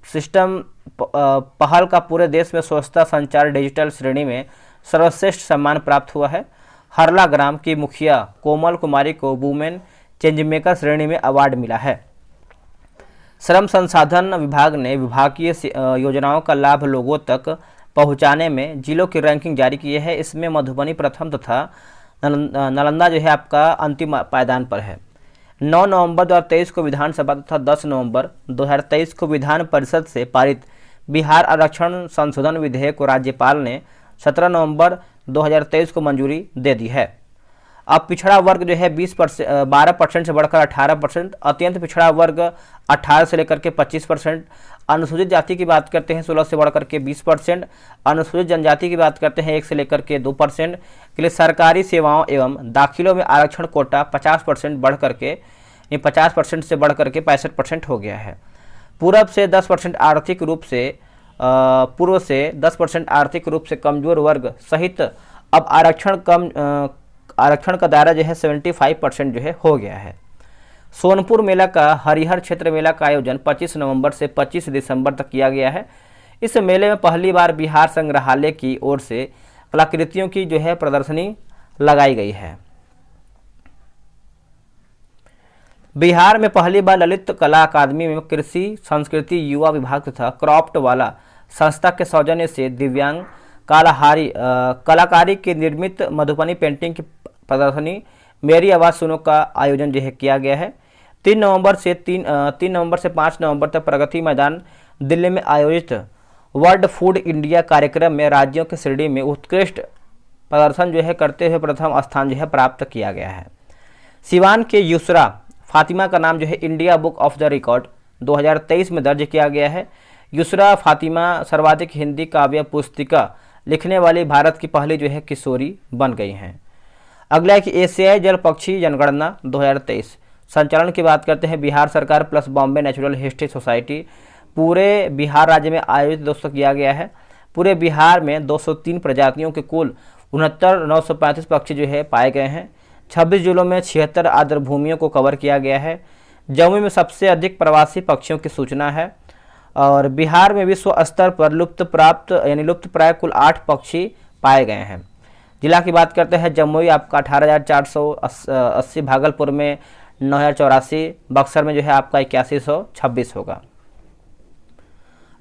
सिस्टम पहल का पूरे देश में स्वच्छता संचार डिजिटल श्रेणी में सर्वश्रेष्ठ सम्मान प्राप्त हुआ है। हरला ग्राम की मुखिया कोमल कुमारी को वुमेन चेंजमेकर श्रेणी में अवार्ड मिला है। श्रम संसाधन विभाग ने विभागीय योजनाओं का लाभ लोगों तक पहुंचाने में जिलों की रैंकिंग जारी की है। इसमें मधुबनी प्रथम तथा नालंदा जो है आपका अंतिम पायदान पर है। 9 नवंबर 2023 को विधानसभा तथा 10 नवंबर 2023 को विधान परिषद से पारित बिहार आरक्षण संशोधन विधेयक को राज्यपाल ने 17 नवंबर 2023 को मंजूरी दे दी है। अब पिछड़ा वर्ग जो है 12% से बढ़कर 18%, अत्यंत पिछड़ा वर्ग 18 से लेकर के 25%, अनुसूचित जाति की बात करते हैं 16 से बढ़कर के 20%, अनुसूचित जनजाति की बात करते हैं 1 से लेकर के 2% के लिए सरकारी सेवाओं एवं दाखिलों में आरक्षण कोटा 50% बढ़ करके 50% से बढ़ करके 65% हो गया है। पूर्व से 10% आर्थिक रूप से पूर्व से 10% आर्थिक रूप से कमजोर वर्ग सहित अब आरक्षण का दायरा जो है 75% जो है हो गया है। सोनपुर मेला का हरिहर क्षेत्र मेला का आयोजन 25 नवंबर से 25 दिसंबर तक किया गया है। इस मेले में पहली बार बिहार संग्रहालय की ओर से कलाकृतियों की जो है प्रदर्शनी लगाई गई है। बिहार में पहली बार ललित कला अकादमी में कृषि संस्कृति युवा विभाग तथा क्रॉफ्ट वाला संस्था के सौजन्य से दिव्यांग कलाकारी की निर्मित मधुबनी पेंटिंग की प्रदर्शनी मेरी आवाज़ सुनो का आयोजन जो है किया गया है। 3 नवंबर से 5 नवंबर तक प्रगति मैदान दिल्ली में आयोजित वर्ल्ड फूड इंडिया कार्यक्रम में राज्यों की श्रेणी में उत्कृष्ट प्रदर्शन जो है करते हुए प्रथम स्थान जो है प्राप्त किया गया है। सिवान के युसरा फातिमा का नाम जो है India book of the record 2023 में दर्ज किया गया है। युसरा फातिमा सर्वाधिक हिंदी काव्य पुस्तिका लिखने वाली भारत की पहली जो है किशोरी बन गई हैं। अगला है कि एशियाई जल पक्षी जनगणना 2023 संचालन की बात करते हैं। बिहार सरकार plus Bombay natural history society पूरे बिहार राज्य में आयोजित दोस्तों किया गया है। पूरे बिहार में 203 प्रजातियों के कुल 69,935 पक्षी जो है पाए गए हैं। 26 जिलों में 76 आर्द्र भूमियों को कवर किया गया है। जमुई में सबसे अधिक प्रवासी पक्षियों की सूचना है। और बिहार में विश्व स्तर पर लुप्त प्राय कुल 8 पक्षी पाए गए हैं। जिला की बात करते हैं जमुई आपका 18,480, भागलपुर में 9,084, बक्सर में जो है आपका 8126 होगा।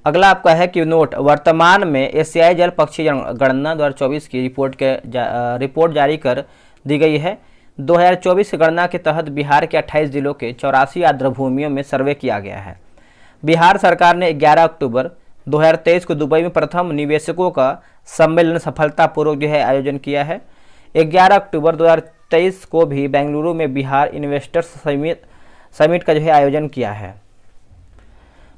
अगला आपका है कि नोट वर्तमान में एशियाई जल पक्षी गणना 2024 की रिपोर्ट जारी कर दी गई है। 2024 गणना के तहत बिहार के 28 जिलों के 84 आर्द्र भूमियों में सर्वे किया गया है। बिहार सरकार ने 11 अक्टूबर 2023 को दुबई में प्रथम निवेशकों का सम्मेलन सफलतापूर्वक जो है आयोजन किया है। 11 अक्टूबर 2023 को भी बेंगलुरु में बिहार इन्वेस्टर्स समिट का जो है आयोजन किया है।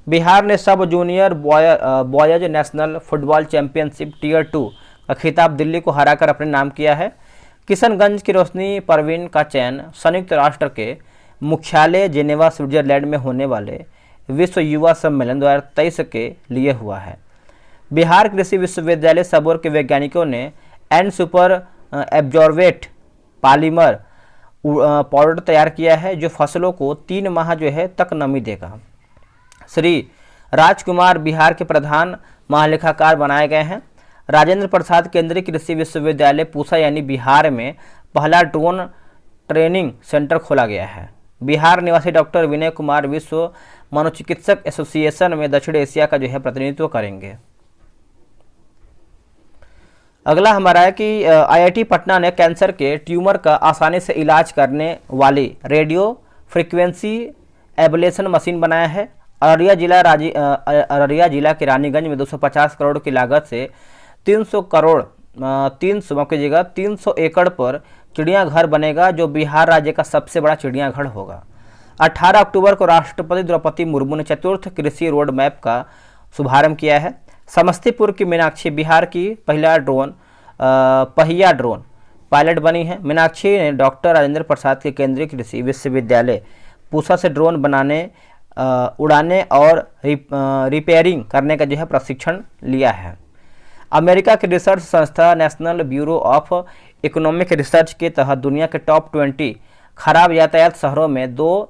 बिहार ने sub junior boys national football championship tier 2 का खिताब दिल्ली को हराकर अपने नाम किया है। किशनगंज की रोशनी परवीन का चयन संयुक्त राष्ट्र के मुख्यालय जेनेवा स्विट्जरलैंड में होने वाले विश्व युवा सम्मेलन 2023 के लिए हुआ है। बिहार कृषि विश्वविद्यालय सबौर के वैज्ञानिकों ने an super absorbent polymer powder तैयार किया है जो फसलों को 3 माह जो है तक नमी देगा। श्री राजकुमार बिहार के प्रधान महालेखाकार बनाए गए हैं। राजेंद्र प्रसाद केंद्रीय कृषि विश्वविद्यालय पूसा यानी बिहार में पहला ड्रोन ट्रेनिंग सेंटर खोला गया है। बिहार निवासी डॉक्टर विनय कुमार विश्व मनोचिकित्सक एसोसिएशन में दक्षिण एशिया का जो है प्रतिनिधित्व करेंगे। अगला हमारा है कि आईआईटी पटना ने कैंसर के ट्यूमर का आसानी से इलाज करने वाली रेडियो फ्रीक्वेंसी एबलेशन मशीन बनाया है। अररिया जिला के रानीगंज में 250 करोड़ की लागत से 300 एकड़ पर चिड़ियाघर बनेगा जो बिहार राज्य का सबसे बड़ा चिड़ियाघर होगा। 18 अक्टूबर को राष्ट्रपति द्रौपदी मुर्मू ने चतुर्थ कृषि रोड मैप का शुभारंभ किया है। समस्तीपुर की मीनाक्षी बिहार की पहिया ड्रोन पायलट बनी है। मीनाक्षी ने डॉक्टर राजेंद्र प्रसाद के केंद्रीय कृषि विश्वविद्यालय पूसा से ड्रोन बनाने, उड़ाने और रिपेयरिंग करने का जो है प्रशिक्षण लिया है। अमेरिका की रिसर्च संस्था national bureau of economic research के तहत दुनिया के टॉप 20 खराब यातायात शहरों में 2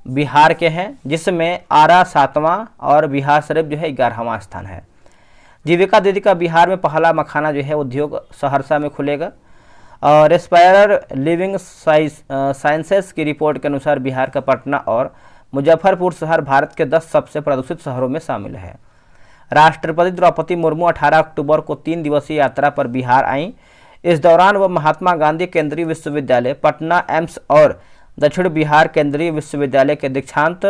बिहार के हैं, जिसमें आरा 7वां और बिहार शरीफ जो है 11वां स्थान है। जीविका दीदी का बिहार में पहला मखाना जो है उद्योग सहरसा में खुलेगा। और एस्पायर लिविंग साइंसेस की रिपोर्ट के अनुसार बिहार का पटना और मुजफ्फरपुर शहर भारत के 10 सबसे प्रदूषित शहरों में शामिल है। राष्ट्रपति द्रौपदी मुर्मू 18 अक्टूबर को 3 दिवसीय यात्रा पर बिहार आईं। इस दौरान वह महात्मा गांधी केंद्रीय विश्वविद्यालय पटना, एम्स और दक्षिण बिहार केंद्रीय विश्वविद्यालय के दीक्षांत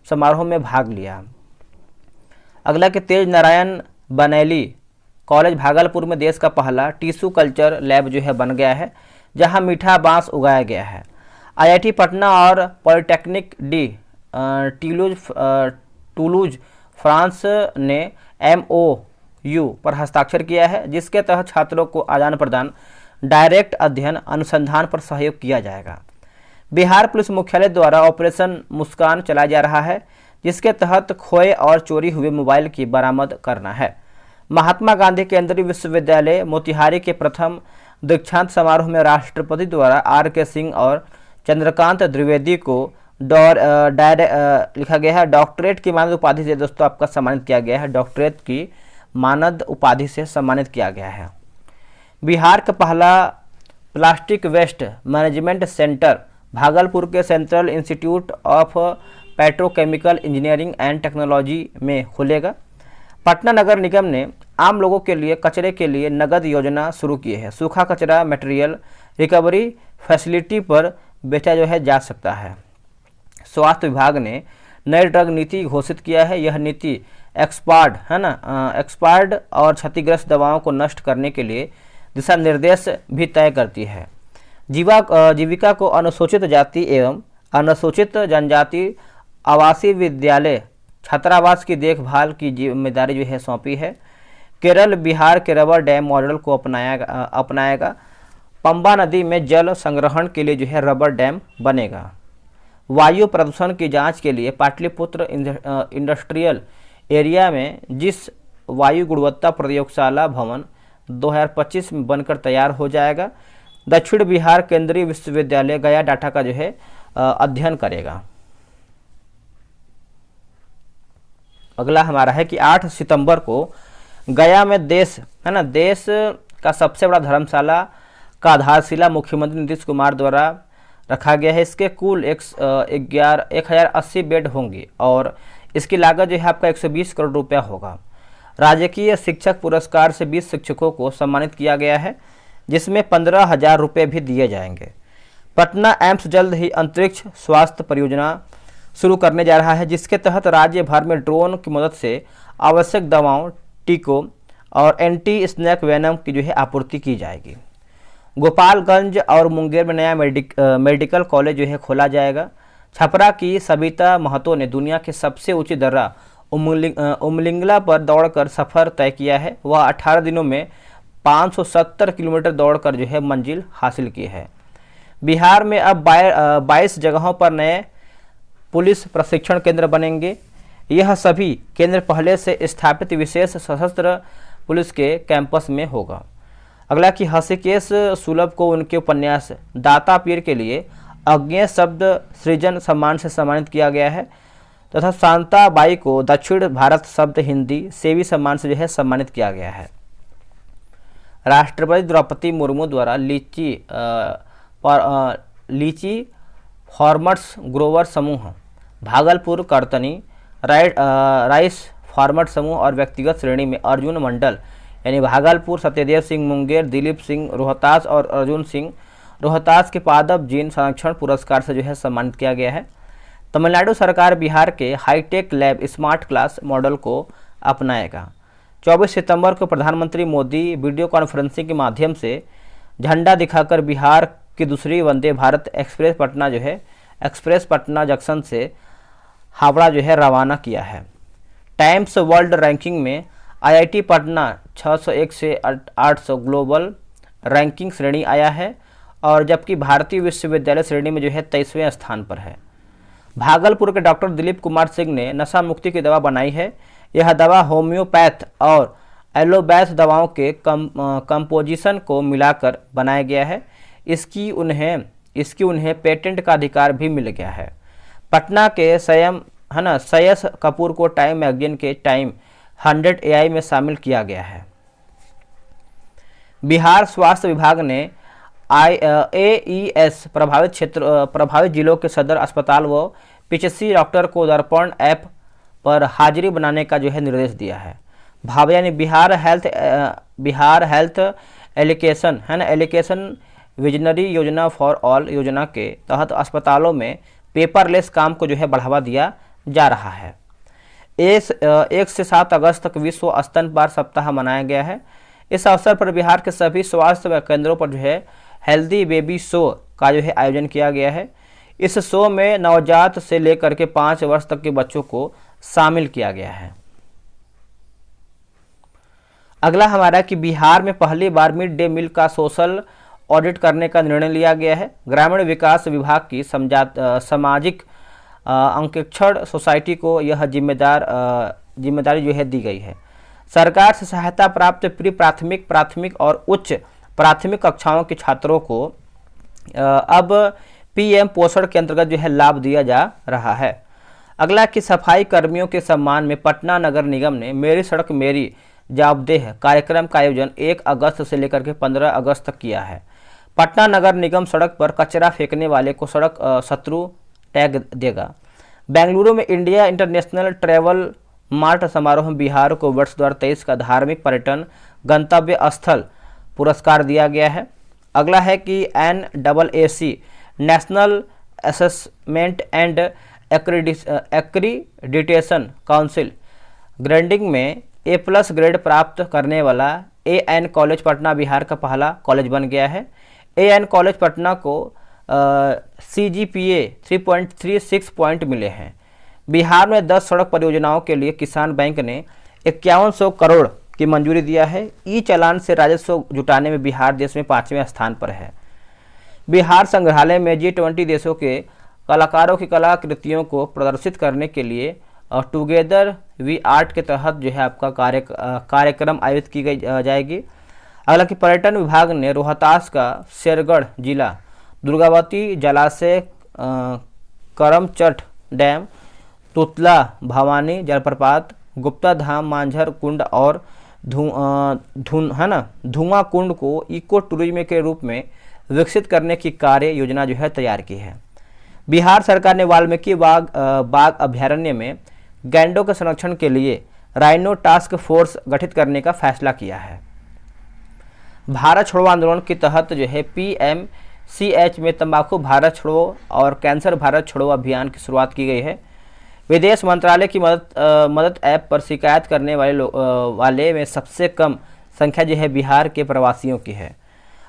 समारोह में भाग लिया। अगला कि तेज नारायण बनेली कॉलेज भागलपुर में देश का पहला टिश्यू कल्चर लैब जो है बन गया है, जहां मीठा बांस उगाया गया है। आईआईटी पटना और पॉलिटेक्निक डी टूलूज फ्रांस ने MOU पर हस्ताक्षर किया है, जिसके तहत छात्रों को आदान प्रदान, डायरेक्ट अध्ययन, अनुसंधान पर सहयोग किया जाएगा। बिहार पुलिस मुख्यालय द्वारा ऑपरेशन मुस्कान चलाया जा रहा है, जिसके तहत खोए और चोरी हुए मोबाइल की बरामद करना है। महात्मा गांधी केंद्रीय विश्वविद्यालय मोतिहारी के प्रथम दीक्षांत समारोह में राष्ट्रपति द्वारा RK सिंह और चंद्रकांत द्विवेदी को लिखा गया है डॉक्टरेट की मानद उपाधि से दोस्तों आपका सम्मानित किया गया है। डॉक्टरेट की मानद उपाधि से सम्मानित किया गया है। बिहार का पहला plastic waste management centre Bhagalpur के central institute of petrochemical engineering and technology में खुलेगा। पटना नगर निगम ने आम लोगों के लिए कचरे के लिए नगद योजना शुरू की है। सूखा कचरा मटेरियल रिकवरी फैसिलिटी पर बेचा जो है जा सकता है। स्वास्थ्य विभाग ने नई ड्रग नीति घोषित किया है। यह नीति एक्सपायर्ड और क्षतिग्रस्त दवाओं को नष्ट करने के लिए दिशा निर्देश भी तय करती है। जीविका को अनुसूचित जाति एवं अनुसूचित जनजाति आवासीय विद्यालय छात्रावास की देखभाल की जिम्मेदारी जो है सौंपी है। केरल बिहार के रबर डैम मॉडल को अपनाएगा। पंबा नदी में जल संग्रहण के लिए जो है रबर डैम बनेगा। वायु प्रदूषण की जांच के लिए पाटलिपुत्र इंडस्ट्रियल एरिया में जिस वायु गुणवत्ता प्रयोगशाला भवन 2025 में बनकर तैयार हो जाएगा। दक्षिण बिहार केंद्रीय विश्वविद्यालय गया डाटा का जो है अध्ययन करेगा। अगला हमारा है कि 8 सितंबर को गया में देश का सबसे बड़ा धर्मशाला का आधारशिला मुख्यमंत्री नीतीश कुमार द्वारा रखा गया है। इसके कुल 1080 बेड होंगे और इसकी लागत जो है आपका 120 करोड़ रुपया होगा। राजकीय शिक्षक पुरस्कार से 20 शिक्षकों को सम्मानित किया गया है, जिसमें 15,000 रुपये भी दिए जाएंगे। पटना एम्स जल्द ही अंतरिक्ष स्वास्थ्य परियोजना शुरू करने जा रहा है, जिसके तहत राज्य भर में ड्रोन की मदद से आवश्यक दवाओं, टीकों और एंटी स्नेक वेनम की जो है आपूर्ति की जाएगी। गोपालगंज और मुंगेर में नया मेडिकल कॉलेज जो है खोला जाएगा। छपरा की सबिता महतो ने दुनिया के सबसे ऊंची दर्रा उमलिंगला पर दौड़कर सफर तय किया है। वह 18 दिनों में 570 किलोमीटर दौड़कर जो है मंजिल हासिल की है। बिहार में अब 22 जगहों पर नए पुलिस प्रशिक्षण केंद्र बनेंगे। यह सभी केंद्र पहले से स्थापित विशेष सशस्त्र पुलिस के कैंपस में होगा। अगला कि हृषिकेश सुलभ को उनके उपन्यास दाता पीर के लिए अज्ञेय शब्द सृजन सम्मान से सम्मानित किया गया है तथा शांता बाई को दक्षिण भारत शब्द हिंदी सेवी सम्मान से जो है सम्मानित किया गया है। राष्ट्रपति द्रौपदी मुर्मू द्वारा लीची फार्मर्स ग्रोवर समूह भागलपुर, करतनी, राइस फार्मर समूह और व्यक्तिगत श्रेणी में अर्जुन मंडल यानी भागलपुर, सत्यदेव सिंह मुंगेर, दिलीप सिंह रोहतास और अर्जुन सिंह रोहतास के पादप जीन संरक्षण पुरस्कार से जो है सम्मानित किया गया है। तमिलनाडु सरकार बिहार के hi-tech lab smart class model को अपनाएगा। 24 सितंबर को प्रधानमंत्री मोदी वीडियो कॉन्फ्रेंसिंग के माध्यम से झंडा दिखाकर बिहार की दूसरी वंदे भारत एक्सप्रेस पटना जंक्शन से हावड़ा जो है रवाना किया है। टाइम्स वर्ल्ड रैंकिंग में आईआईटी पटना 601 से 800 ग्लोबल रैंकिंग श्रेणी आया है और जबकि भारतीय विश्वविद्यालय श्रेणी में जो है 23वें स्थान पर है। भागलपुर के डॉक्टर दिलीप कुमार सिंह ने नशा मुक्ति की दवा बनाई है। यह दवा होम्योपैथ और एलोपैथ दवाओं के कंपोजिशन को मिलाकर बनाया गया है। इसकी उन्हें पेटेंट का अधिकार भी मिल गया है। पटना के सयस कपूर को टाइम मैगजीन के टाइम 100 AI में शामिल किया गया है। बिहार स्वास्थ्य विभाग ने AES प्रभावित जिलों के सदर अस्पताल व PHC डॉक्टर को दर्पण ऐप पर हाजिरी बनाने का निर्देश दिया है। भाव यानी बिहार हेल्थ एलोकेशन विजनरी योजना फॉर ऑल योजना के तहत अस्पतालों में पेपरलेस काम को बढ़ावा दिया जा रहा है। 1 से 7 अगस्त तक विश्व स्तनपान सप्ताह मनाया गया है। इस अवसर पर बिहार के सभी स्वास्थ्य केंद्रों पर हेल्दी बेबी शो का आयोजन किया गया है। इस शो में नवजात से लेकर के 5 वर्ष तक के बच्चों को शामिल किया गया है। अगला हमारा कि बिहार में पहली बार मिड डे मील का सोशल ऑडिट करने का निर्णय लिया गया है। ग्रामीण विकास विभाग की सामाजिक अंकेक्षण सोसाइटी को यह जिम्मेदारी दी गई है। सरकार से सहायता प्राप्त प्री प्राथमिक, प्राथमिक और उच्च प्राथमिक कक्षाओं के छात्रों को अब PM पोषण के अंतर्गत लाभ दिया जा रहा है। अगला कि सफाई कर्मियों के सम्मान में पटना नगर निगम ने मेरी सड़क मेरी जवाबदेह कार्यक्रम का आयोजन 1 अगस्त से लेकर के 15 अगस्त तक किया है। पटना नगर निगम सड़क पर कचरा फेंकने वाले को सड़क शत्रु टैग देगा। बेंगलुरु में इंडिया इंटरनेशनल ट्रैवल मार्ट समारोह में बिहार को वर्ष 2023 का धार्मिक पर्यटन गंतव्य स्थल पुरस्कार दिया गया है। अगला है कि NAAC national assessment and accreditation council grading में A+ ग्रेड प्राप्त करने वाला AN कॉलेज पटना बिहार का पहला कॉलेज बन गया है। AN कॉलेज पटना को CGPA 3.36 पॉइंट मिले हैं। बिहार में 10 सड़क परियोजनाओं के लिए किसान बैंक ने 5100 करोड़ की मंजूरी दिया है। ई चालान से राजस्व जुटाने में बिहार देश में 5वें स्थान पर है। बिहार संग्रहालय में G20 देशों के कलाकारों की कलाकृतियों को प्रदर्शित करने के लिए टुगेदर वी आर्ट के तहत आपका कार्यक्रम आयोजित की जाएगी। अगला कि पर्यटन विभाग ने रोहतास का शेरगढ़ जिला, दुर्गावती जलाशय, करमचट डैम, तुतला भवानी जलप्रपात, गुप्ता धाम, मांझर कुंड और धुआं कुंड को इको टूरिज्म के रूप में विकसित करने की कार्य योजना तैयार की है। बिहार सरकार ने वाल्मीकि बाग अभ्यारण्य में गैंडों के संरक्षण के लिए राइनो टास्क फोर्स गठित करने का फैसला किया है। भारत छोड़ो आंदोलन के तहत PMCH में तंबाकू भारत छोड़ो और कैंसर भारत छोड़ो अभियान की शुरुआत की गई है। विदेश मंत्रालय की मदद ऐप पर शिकायत करने वाले में सबसे कम संख्या बिहार के प्रवासियों की है।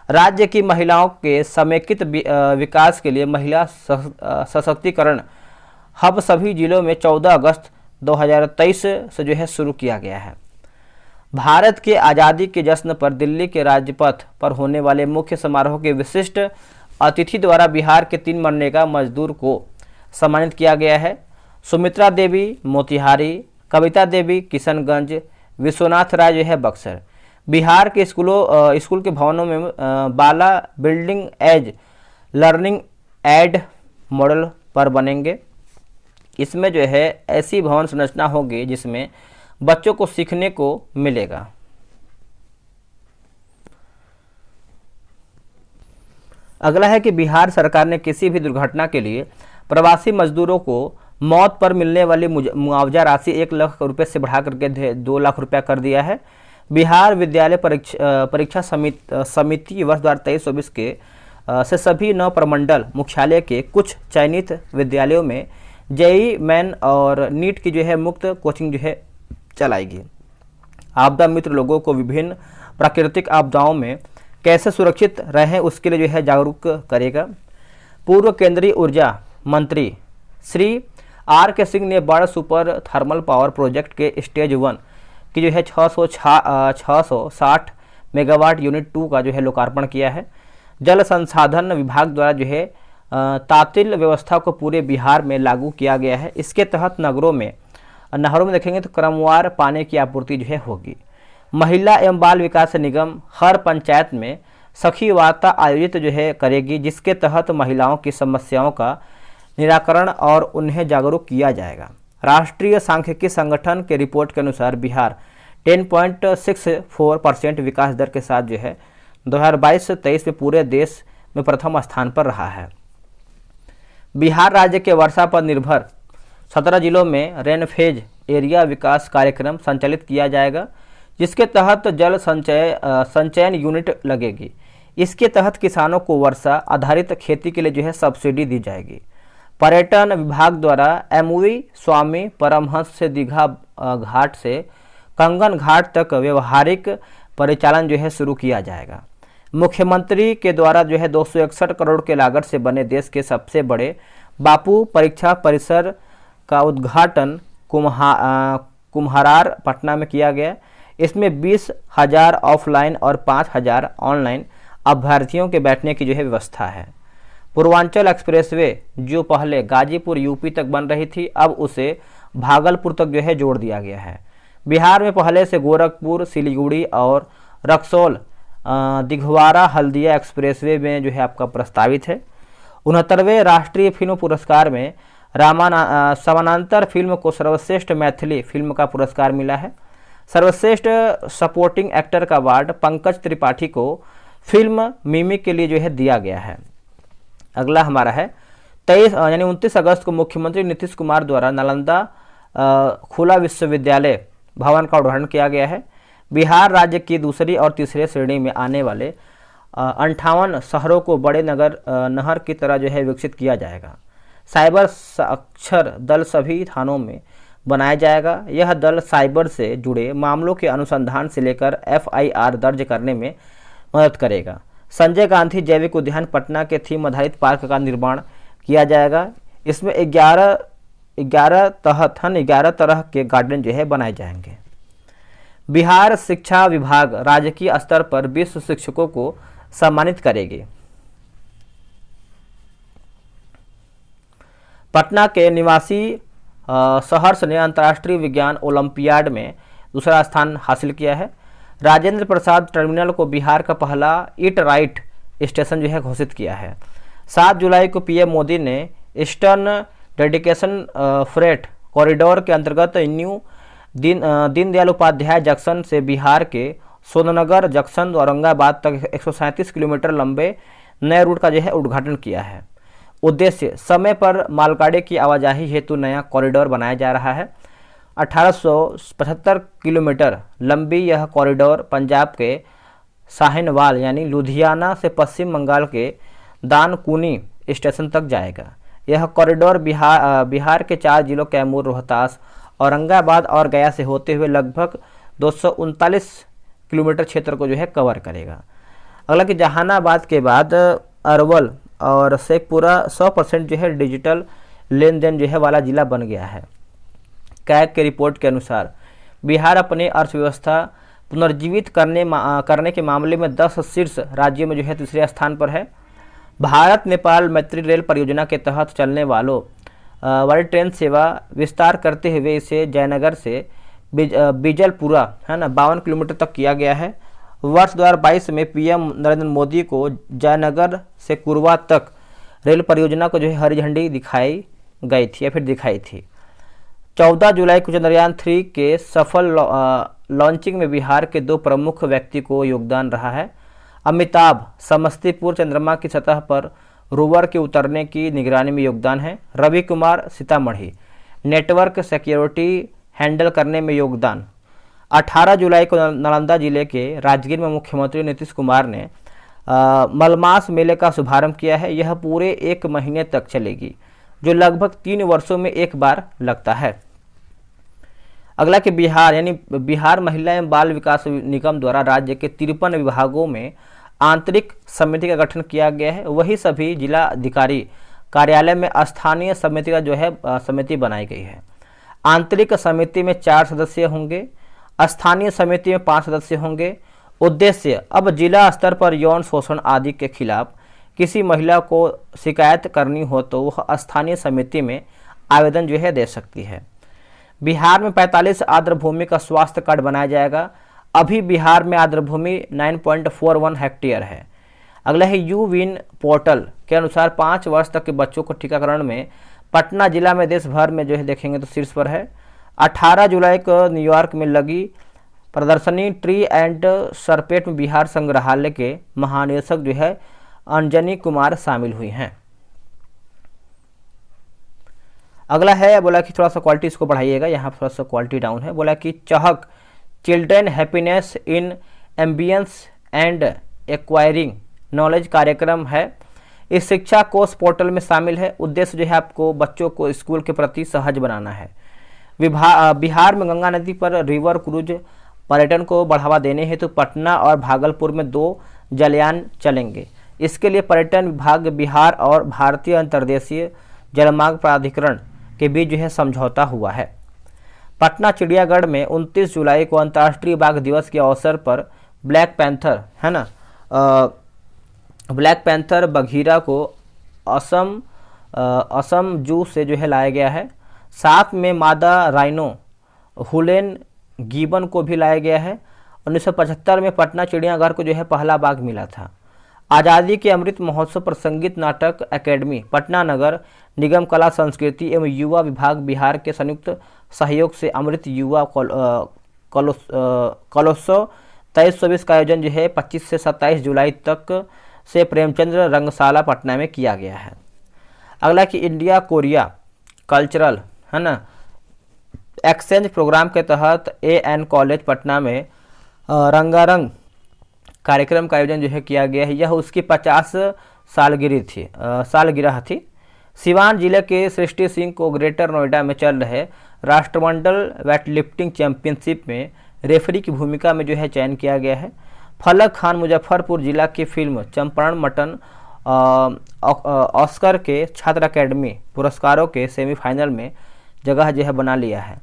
राज्य की महिलाओं के समेकित विकास के लिए महिला सशक्तिकरण हब सभी जिलों में 14 अगस्त 2023 से शुरू किया गया है। भारत के आज़ादी के जश्न पर दिल्ली के राजपथ पर होने वाले मुख्य समारोह के विशिष्ट अतिथि द्वारा बिहार के 3 मनरेगा मजदूर को सम्मानित किया गया है। सुमित्रा देवी मोतिहारी, कविता देवी किशनगंज, विश्वनाथ राय बक्सर। बिहार के स्कूल के भवनों में BaLA building as learning aid model पर बनेंगे। इसमें ऐसी भवन संरचना होगी जिसमें बच्चों को सीखने को मिलेगा। अगला है कि बिहार सरकार ने किसी भी दुर्घटना के लिए प्रवासी मजदूरों को मौत पर मिलने वाली मुआवजा राशि 1 लाख रुपए से बढ़ा करके 2 लाख रुपया कर दिया है। बिहार विद्यालय परीक्षा समिति वर्ष 2023-24 के से सभी 9 प्रमंडल मुख्यालय के कुछ चयनित विद्यालयों में JEE मेन और नीट की मुक्त कोचिंग चलाएगी। आपदा मित्र लोगों को विभिन्न प्राकृतिक आपदाओं में कैसे सुरक्षित रहें उसके लिए जागरूक करेगा। पूर्व केंद्रीय ऊर्जा मंत्री श्री R.K. सिंह ने बड़ा सुपर थर्मल पावर प्रोजेक्ट के स्टेज 1 की 660 मेगावाट यूनिट 2 का लोकार्पण किया है। जल संसाधन विभाग द्वारा तातील व्यवस्था को पूरे बिहार में लागू किया गया है। इसके तहत नहरों में देखेंगे तो क्रमवार पानी की आपूर्ति जो है होगी। महिला एवं बाल विकास निगम हर पंचायत में सखी वार्ता आयोजित जो है करेगी, जिसके तहत महिलाओं की समस्याओं का निराकरण और उन्हें जागरूक किया जाएगा। राष्ट्रीय सांख्यिकी संगठन के रिपोर्ट के अनुसार बिहार 10.64% विकास दर के साथ जो है 2022-23 में पूरे देश में प्रथम स्थान पर रहा है। बिहार राज्य के वर्षा पर निर्भर 17 जिलों में रेनफेज एरिया विकास कार्यक्रम संचालित किया जाएगा, जिसके तहत जल संचयन यूनिट लगेगी। इसके तहत किसानों को वर्षा आधारित खेती के लिए जो है सब्सिडी दी जाएगी। पर्यटन विभाग द्वारा एमवी स्वामी परमहंस से दीघा घाट से कंगन घाट तक व्यवहारिक परिचालन जो है शुरू किया जाएगा। मुख्यमंत्री के द्वारा जो है 261 करोड़ के लागत से बने देश के सबसे बड़े बापू परीक्षा परिसर का उद्घाटन कुम्हरार पटना में किया गया। इसमें 20,000 ऑफलाइन और 5,000 ऑनलाइन अभ्यर्थियों के बैठने की जो है व्यवस्था है। पूर्वांचल एक्सप्रेसवे जो पहले गाजीपुर यूपी तक बन रही थी, अब उसे भागलपुर तक जो है जोड़ दिया गया है। बिहार में पहले से गोरखपुर, सिलीगुड़ी और रक्सौल दिघवारा हल्दिया एक्सप्रेसवे में जो है आपका प्रस्तावित है। 69वें राष्ट्रीय फिल्म पुरस्कार में समानांतर फिल्म को सर्वश्रेष्ठ मैथिली फिल्म का पुरस्कार मिला है। सर्वश्रेष्ठ सपोर्टिंग एक्टर का अवार्ड पंकज त्रिपाठी को फिल्म मिमिक के लिए जो है दिया गया है। अगला हमारा है 29 अगस्त को मुख्यमंत्री नीतीश कुमार द्वारा नालंदा खुला विश्वविद्यालय भवन का उद्घाटन किया गया है। बिहार राज्य की दूसरी और तीसरे श्रेणी में आने वाले 58 शहरों को बड़े नहर की तरह जो है विकसित किया जाएगा। साइबर साक्षर दल सभी थानों में बनाया जाएगा। यह दल साइबर से जुड़े मामलों के अनुसंधान से लेकर FIR दर्ज करने में मदद करेगा। संजय गांधी जैविक उद्यान पटना के थीम आधारित पार्क का निर्माण किया जाएगा। इसमें 11 तरह के गार्डन जो है बनाए जाएंगे। बिहार शिक्षा विभाग राजकीय स्तर पर 20 शिक्षकों को सम्मानित करेगी। पटना के निवासी सहर्ष ने अंतर्राष्ट्रीय विज्ञान ओलंपियाड में दूसरा स्थान हासिल किया है। राजेंद्र प्रसाद टर्मिनल को बिहार का पहला ईट राइट स्टेशन जो है घोषित किया है। 7 जुलाई को PM मोदी ने ईस्टर्न डेडिकेशन फ्रेट कॉरिडोर के अंतर्गत न्यू दीनदयाल उपाध्याय जंक्शन से बिहार के सोननगर जंक्शन औरंगाबाद तक 137 किलोमीटर लंबे नए रूट का जो है उद्घाटन किया है। उद्देश्य समय पर मालगाड़ी की आवाजाही हेतु नया कॉरिडोर बनाया जा रहा है। 1875 किलोमीटर लंबी यह कॉरिडोर पंजाब के साहिनवाल यानी लुधियाना से पश्चिम बंगाल के दानकुनी स्टेशन तक जाएगा। यह कॉरिडोर बिहार के 4 जिलों कैमूर, रोहतास, औरंगाबाद और गया से होते हुए लगभग 239 किलोमीटर क्षेत्र को जो है कवर करेगा। अगला कि जहानाबाद के बाद अरवल और शेखपुरा 100% जो है डिजिटल लेन देन जो है वाला जिला बन गया है। कैग के रिपोर्ट के अनुसार बिहार अपनी अर्थव्यवस्था पुनर्जीवित करने के मामले में 10 शीर्ष राज्यों में जो है तीसरे स्थान पर है। भारत नेपाल मैत्री रेल परियोजना के तहत चलने वाली ट्रेन सेवा विस्तार करते हुए इसे जयनगर से बिजलपुरा है ना 52 किलोमीटर तक किया गया है। वर्ष 2022 में PM नरेंद्र मोदी को जयनगर से कुरवा तक रेल परियोजना को जो है हरी झंडी दिखाई गई थी या फिर दिखाई थी। 14 जुलाई को चंद्रयान 3 के सफल लॉन्चिंग में बिहार के 2 प्रमुख व्यक्ति को योगदान रहा है। अमिताभ समस्तीपुर चंद्रमा की सतह पर रोवर के उतरने की निगरानी में योगदान है। Ravi Kumar Sitamarhi network security handle करने में योगदान। 18 जुलाई को नालंदा जिले के राजगीर में मुख्यमंत्री नीतीश कुमार ने मलमास मेले का शुभारंभ किया है। यह पूरे 1 महीने तक चलेगी, जो लगभग 3 वर्षों में एक बार लगता है। अगला कि बिहार यानी बिहार महिला एवं बाल विकास निगम द्वारा राज्य के 53 विभागों में आंतरिक समिति का गठन किया गया है। वही सभी जिला अधिकारी कार्यालय में स्थानीय समिति का जो है समिति बनाई गई है। आंतरिक समिति में 4 सदस्य होंगे, स्थानीय समिति में 5 सदस्य होंगे। उद्देश्य अब जिला स्तर पर यौन शोषण आदि के खिलाफ किसी महिला को शिकायत करनी हो तो वह स्थानीय समिति में आवेदन जो है दे सकती है। बिहार में 45 आर्द्रभूमि का स्वास्थ्य कार्ड बनाया जाएगा। अभी बिहार में आर्द्रभूमि 9.41 हेक्टेयर है। अगला है यू विन पोर्टल के अनुसार 5 वर्ष तक के बच्चों को टीकाकरण में पटना जिला में देश भर में जो है देखेंगे तो शीर्ष पर है। 18 जुलाई को न्यूयॉर्क में लगी प्रदर्शनी ट्री एंड सरपेट में बिहार संग्रहालय के महानिदेशक जो है अंजनी कुमार शामिल हुई हैं। अगला है बोला कि थोड़ा सा क्वालिटी इसको बढ़ाइएगा, यहाँ थोड़ा सा क्वालिटी डाउन है। बोला कि चहक children happiness in ambience and acquiring knowledge कार्यक्रम है। इस शिक्षा कोष पोर्टल में शामिल है। उद्देश्य जो है आपको बच्चों को स्कूल के प्रति सहज बनाना है। बिहार में गंगा नदी पर रिवर क्रूज पर्यटन को बढ़ावा देने हेतु पटना और भागलपुर में 2 जलयान चलेंगे। इसके लिए पर्यटन विभाग बिहार और भारतीय अंतर्देशीय जलमार्ग प्राधिकरण के बीच जो है समझौता हुआ है। पटना चिड़ियाघर में 29 जुलाई को अंतर्राष्ट्रीय बाघ दिवस के अवसर पर ब्लैक पैंथर है ना, ब्लैक पैंथर बघीरा को असम जू से जो है लाया गया है। साथ में मादा राइनो हुलेन गिबन को भी लाया गया है। 1975 में पटना चिड़ियाघर को जो है पहला बाघ मिला था। आज़ादी के अमृत महोत्सव पर संगीत नाटक अकेडमी पटना नगर निगम कला संस्कृति एवं युवा विभाग बिहार के संयुक्त सहयोग से अमृत युवा कलोत्सव 23-24 का आयोजन जो है 25 से 27 जुलाई तक से प्रेमचंद्र रंगशाला पटना में किया गया है। अगला कि इंडिया कोरिया कल्चरल है ना एक्सचेंज प्रोग्राम के तहत AN कॉलेज पटना में रंगारंग कार्यक्रम का आयोजन जो है किया गया है। यह उसकी 50 सालगिरह थी। सिवान जिले के सृष्टि सिंह को ग्रेटर नोएडा में चल रहे राष्ट्रमंडल वेटलिफ्टिंग चैंपियनशिप में रेफरी की भूमिका में जो है चयन किया गया है। फलक खान मुजफ्फरपुर जिला की फिल्म चंपारण मटन ऑस्कर के छात्र अकेडमी पुरस्कारों के सेमीफाइनल में जगह जो है बना लिया है।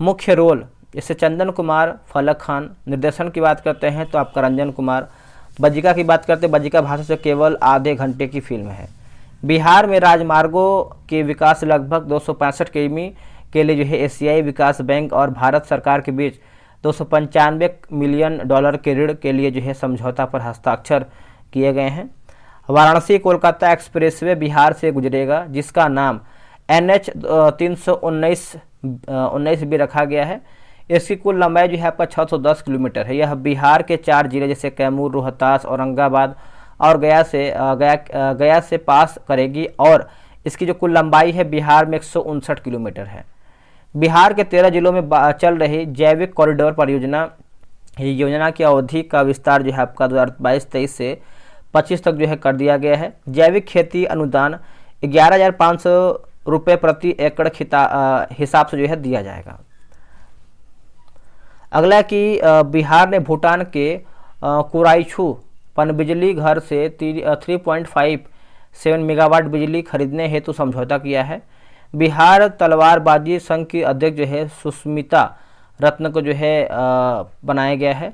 मुख्य रोल इससे चंदन कुमार, फलक खान। निर्देशन की बात करते हैं तो आपका रंजन कुमार। बजिका की बात करते हैं, बजिका भाषा से केवल आधे घंटे की फिल्म है। बिहार में राजमार्गों के विकास लगभग 265 किमी के लिए जो है एशियाई विकास बैंक और भारत सरकार के बीच 295 मिलियन डॉलर के ऋण के लिए जो है समझौता पर हस्ताक्षर किए गए हैं। वाराणसी कोलकाता एक्सप्रेसवे बिहार से गुजरेगा, जिसका नाम NH 319 भी रखा गया है। इसकी कुल लंबाई जो है आपका 610 किलोमीटर है। यह बिहार के 4 जिले जैसे कैमूर, रोहतास, औरंगाबाद और गया से पास करेगी और इसकी जो कुल लंबाई है बिहार में 159 किलोमीटर है। बिहार के 13 जिलों में चल रही जैविक कॉरिडोर परियोजना योजना की अवधि का विस्तार जो है आपका 2022-23 से 25 तक जो है कर दिया गया है। जैविक खेती अनुदान 11,500 रुपये प्रति एकड़ हिसाब से जो है दिया जाएगा। अगला कि बिहार ने भूटान के कुराइछू पनबिजली घर से 3.57 मेगावाट बिजली खरीदने हेतु समझौता किया है। बिहार तलवारबाजी संघ की अध्यक्ष जो है सुष्मिता रत्न को जो है बनाया गया है।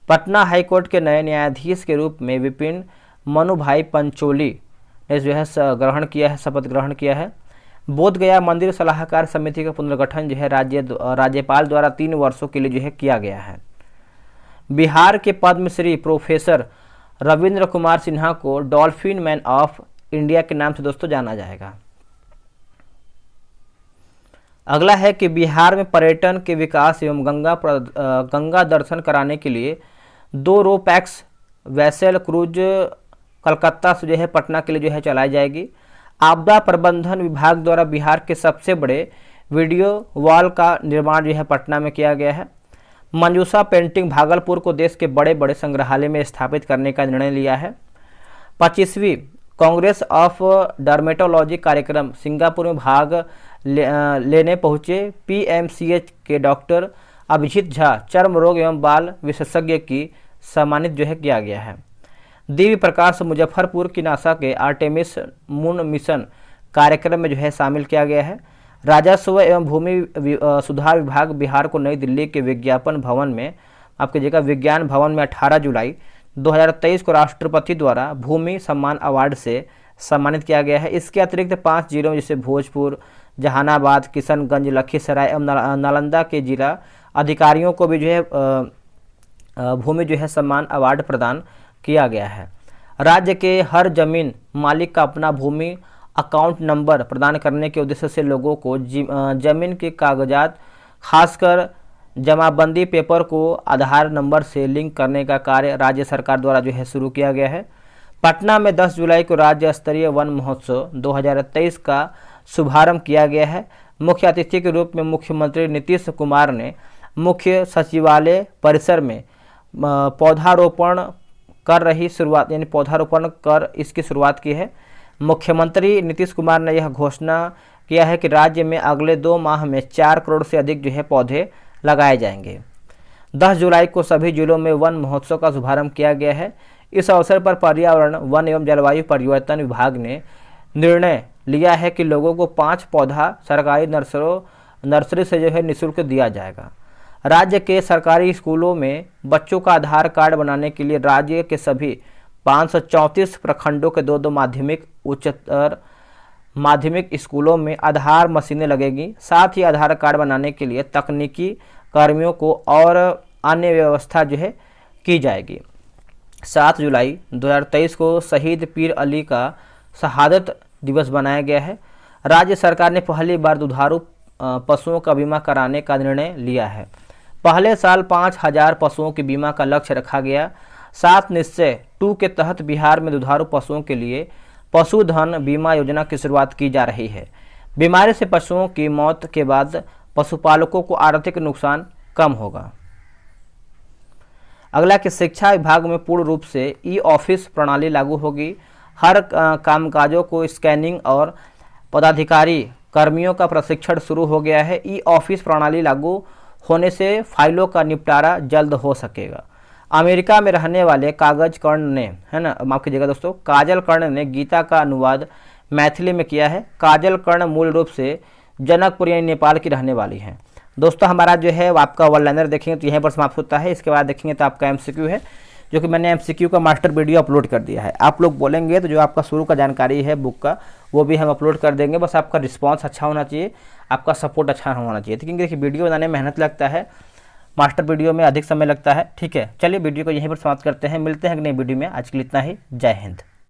पटना हाईकोर्ट के नए न्यायाधीश के रूप में विपिन मनुभाई पंचोली ने जो है शपथ ग्रहण किया है। बोध गया मंदिर सलाहकार समिति का पुनर्गठन जो है राज्यपाल द्वारा 3 वर्षों के लिए जो है किया गया है। बिहार के पद्मश्री प्रोफेसर रविंद्र कुमार सिन्हा को डॉल्फिन मैन ऑफ इंडिया के नाम से दोस्तों जाना जाएगा। अगला है कि बिहार में पर्यटन के विकास एवं गंगा दर्शन कराने के लिए 2 रोपैक्स वैसेल क्रूज कलकत्ता से जो है पटना के लिए जो है चलाई जाएगी। आपदा प्रबंधन विभाग द्वारा बिहार के सबसे बड़े वीडियो वॉल का निर्माण जो है पटना में किया गया है। मंजूषा पेंटिंग भागलपुर को देश के बड़े बड़े संग्रहालय में स्थापित करने का निर्णय लिया है। 25वीं कांग्रेस ऑफ डर्मेटोलॉजी कार्यक्रम सिंगापुर में भाग लेने पहुंचे PMCH के डॉक्टर अभिजीत झा चर्म रोग एवं बाल विशेषज्ञ की सम्मानित जो है किया गया है। दिव्य प्रकाश मुजफ्फरपुर की नासा के आर्टेमिस मून मिशन कार्यक्रम में जो है शामिल किया गया है। राजस्व एवं भूमि सुधार विभाग बिहार को नई दिल्ली के विज्ञान भवन में 18 जुलाई 2023 को राष्ट्रपति द्वारा भूमि सम्मान अवार्ड से सम्मानित किया गया है। इसके अतिरिक्त 5 जिलों जैसे भोजपुर, जहानाबाद, किशनगंज, लखीसराय एवं नालंदा के जिला अधिकारियों को भी जो है भूमि जो है सम्मान अवार्ड प्रदान किया गया है। राज्य के हर जमीन मालिक का अपना भूमि अकाउंट नंबर प्रदान करने के उद्देश्य से लोगों को जमीन के कागजात खासकर जमाबंदी पेपर को आधार नंबर से लिंक करने का कार्य राज्य सरकार द्वारा जो है शुरू किया गया है। पटना में 10 जुलाई को राज्य स्तरीय वन महोत्सव 2023 का शुभारंभ किया गया है। मुख्य अतिथि के रूप में मुख्यमंत्री नीतीश कुमार ने मुख्य सचिवालय परिसर में पौधारोपण कर इसकी शुरुआत की है। मुख्यमंत्री नीतीश कुमार ने यह घोषणा किया है कि राज्य में अगले 2 माह में 4 करोड़ से अधिक जो है पौधे लगाए जाएंगे। 10 जुलाई को सभी जिलों में वन महोत्सव का शुभारंभ किया गया है। इस अवसर पर पर्यावरण, वन एवं जलवायु परिवर्तन विभाग ने निर्णय लिया है कि लोगों को 5 पौधा सरकारी नर्सरी से जो है निःशुल्क दिया जाएगा। राज्य के सरकारी स्कूलों में बच्चों का आधार कार्ड बनाने के लिए राज्य के सभी 534 प्रखंडों के 2 माध्यमिक, उच्चतर माध्यमिक स्कूलों में आधार मशीनें लगेगी। साथ ही आधार कार्ड बनाने के लिए तकनीकी कर्मियों को और अन्य व्यवस्था जो है की जाएगी। 7 जुलाई 2023 को शहीद पीर अली का शहादत दिवस बनाया गया है। राज्य सरकार ने पहली बार दुधारू पशुओं का बीमा कराने का निर्णय लिया है। पहले साल 5000 पशुओं के बीमा का लक्ष्य रखा गया। 7 निश्चय 2 के तहत बिहार में दुधारू पशुओं के लिए पशुधन बीमा योजना की शुरुआत की जा रही है। बीमारी से पशुओं की मौत के बाद पशुपालकों को आर्थिक नुकसान कम होगा। अगला कि शिक्षा विभाग में पूर्ण रूप से ई-ऑफिस प्रणाली लागू होगी। हर कामकाजों को स्कैनिंग और पदाधिकारी कर्मियों का प्रशिक्षण शुरू हो गया है। ई-ऑफिस प्रणाली लागू होने से फाइलों का निपटारा जल्द हो सकेगा। अमेरिका में रहने वाले काजल कर्ण ने गीता का अनुवाद मैथिली में किया है। काजल कर्ण मूल रूप से जनकपुर यानी नेपाल की रहने वाली हैं। दोस्तों हमारा जो है आपका वन लाइनर देखेंगे तो यहीं पर समाप्त होता है। इसके बाद देखेंगे तो आपका MCQ है, जो कि मैंने MCQ का मास्टर वीडियो अपलोड कर दिया है। आप लोग बोलेंगे तो जो आपका शुरू का जानकारी है बुक का वो भी हम अपलोड कर देंगे। बस आपका रिस्पांस अच्छा होना चाहिए, आपका सपोर्ट अच्छा होना चाहिए। क्योंकि देखिए वीडियो बनाने में मेहनत लगता है, मास्टर वीडियो में अधिक समय लगता है। ठीक है, चलिए वीडियो को यहीं पर समाप्त करते हैं। मिलते हैं अगले वीडियो में। आज के लिए इतना ही। जय हिंद।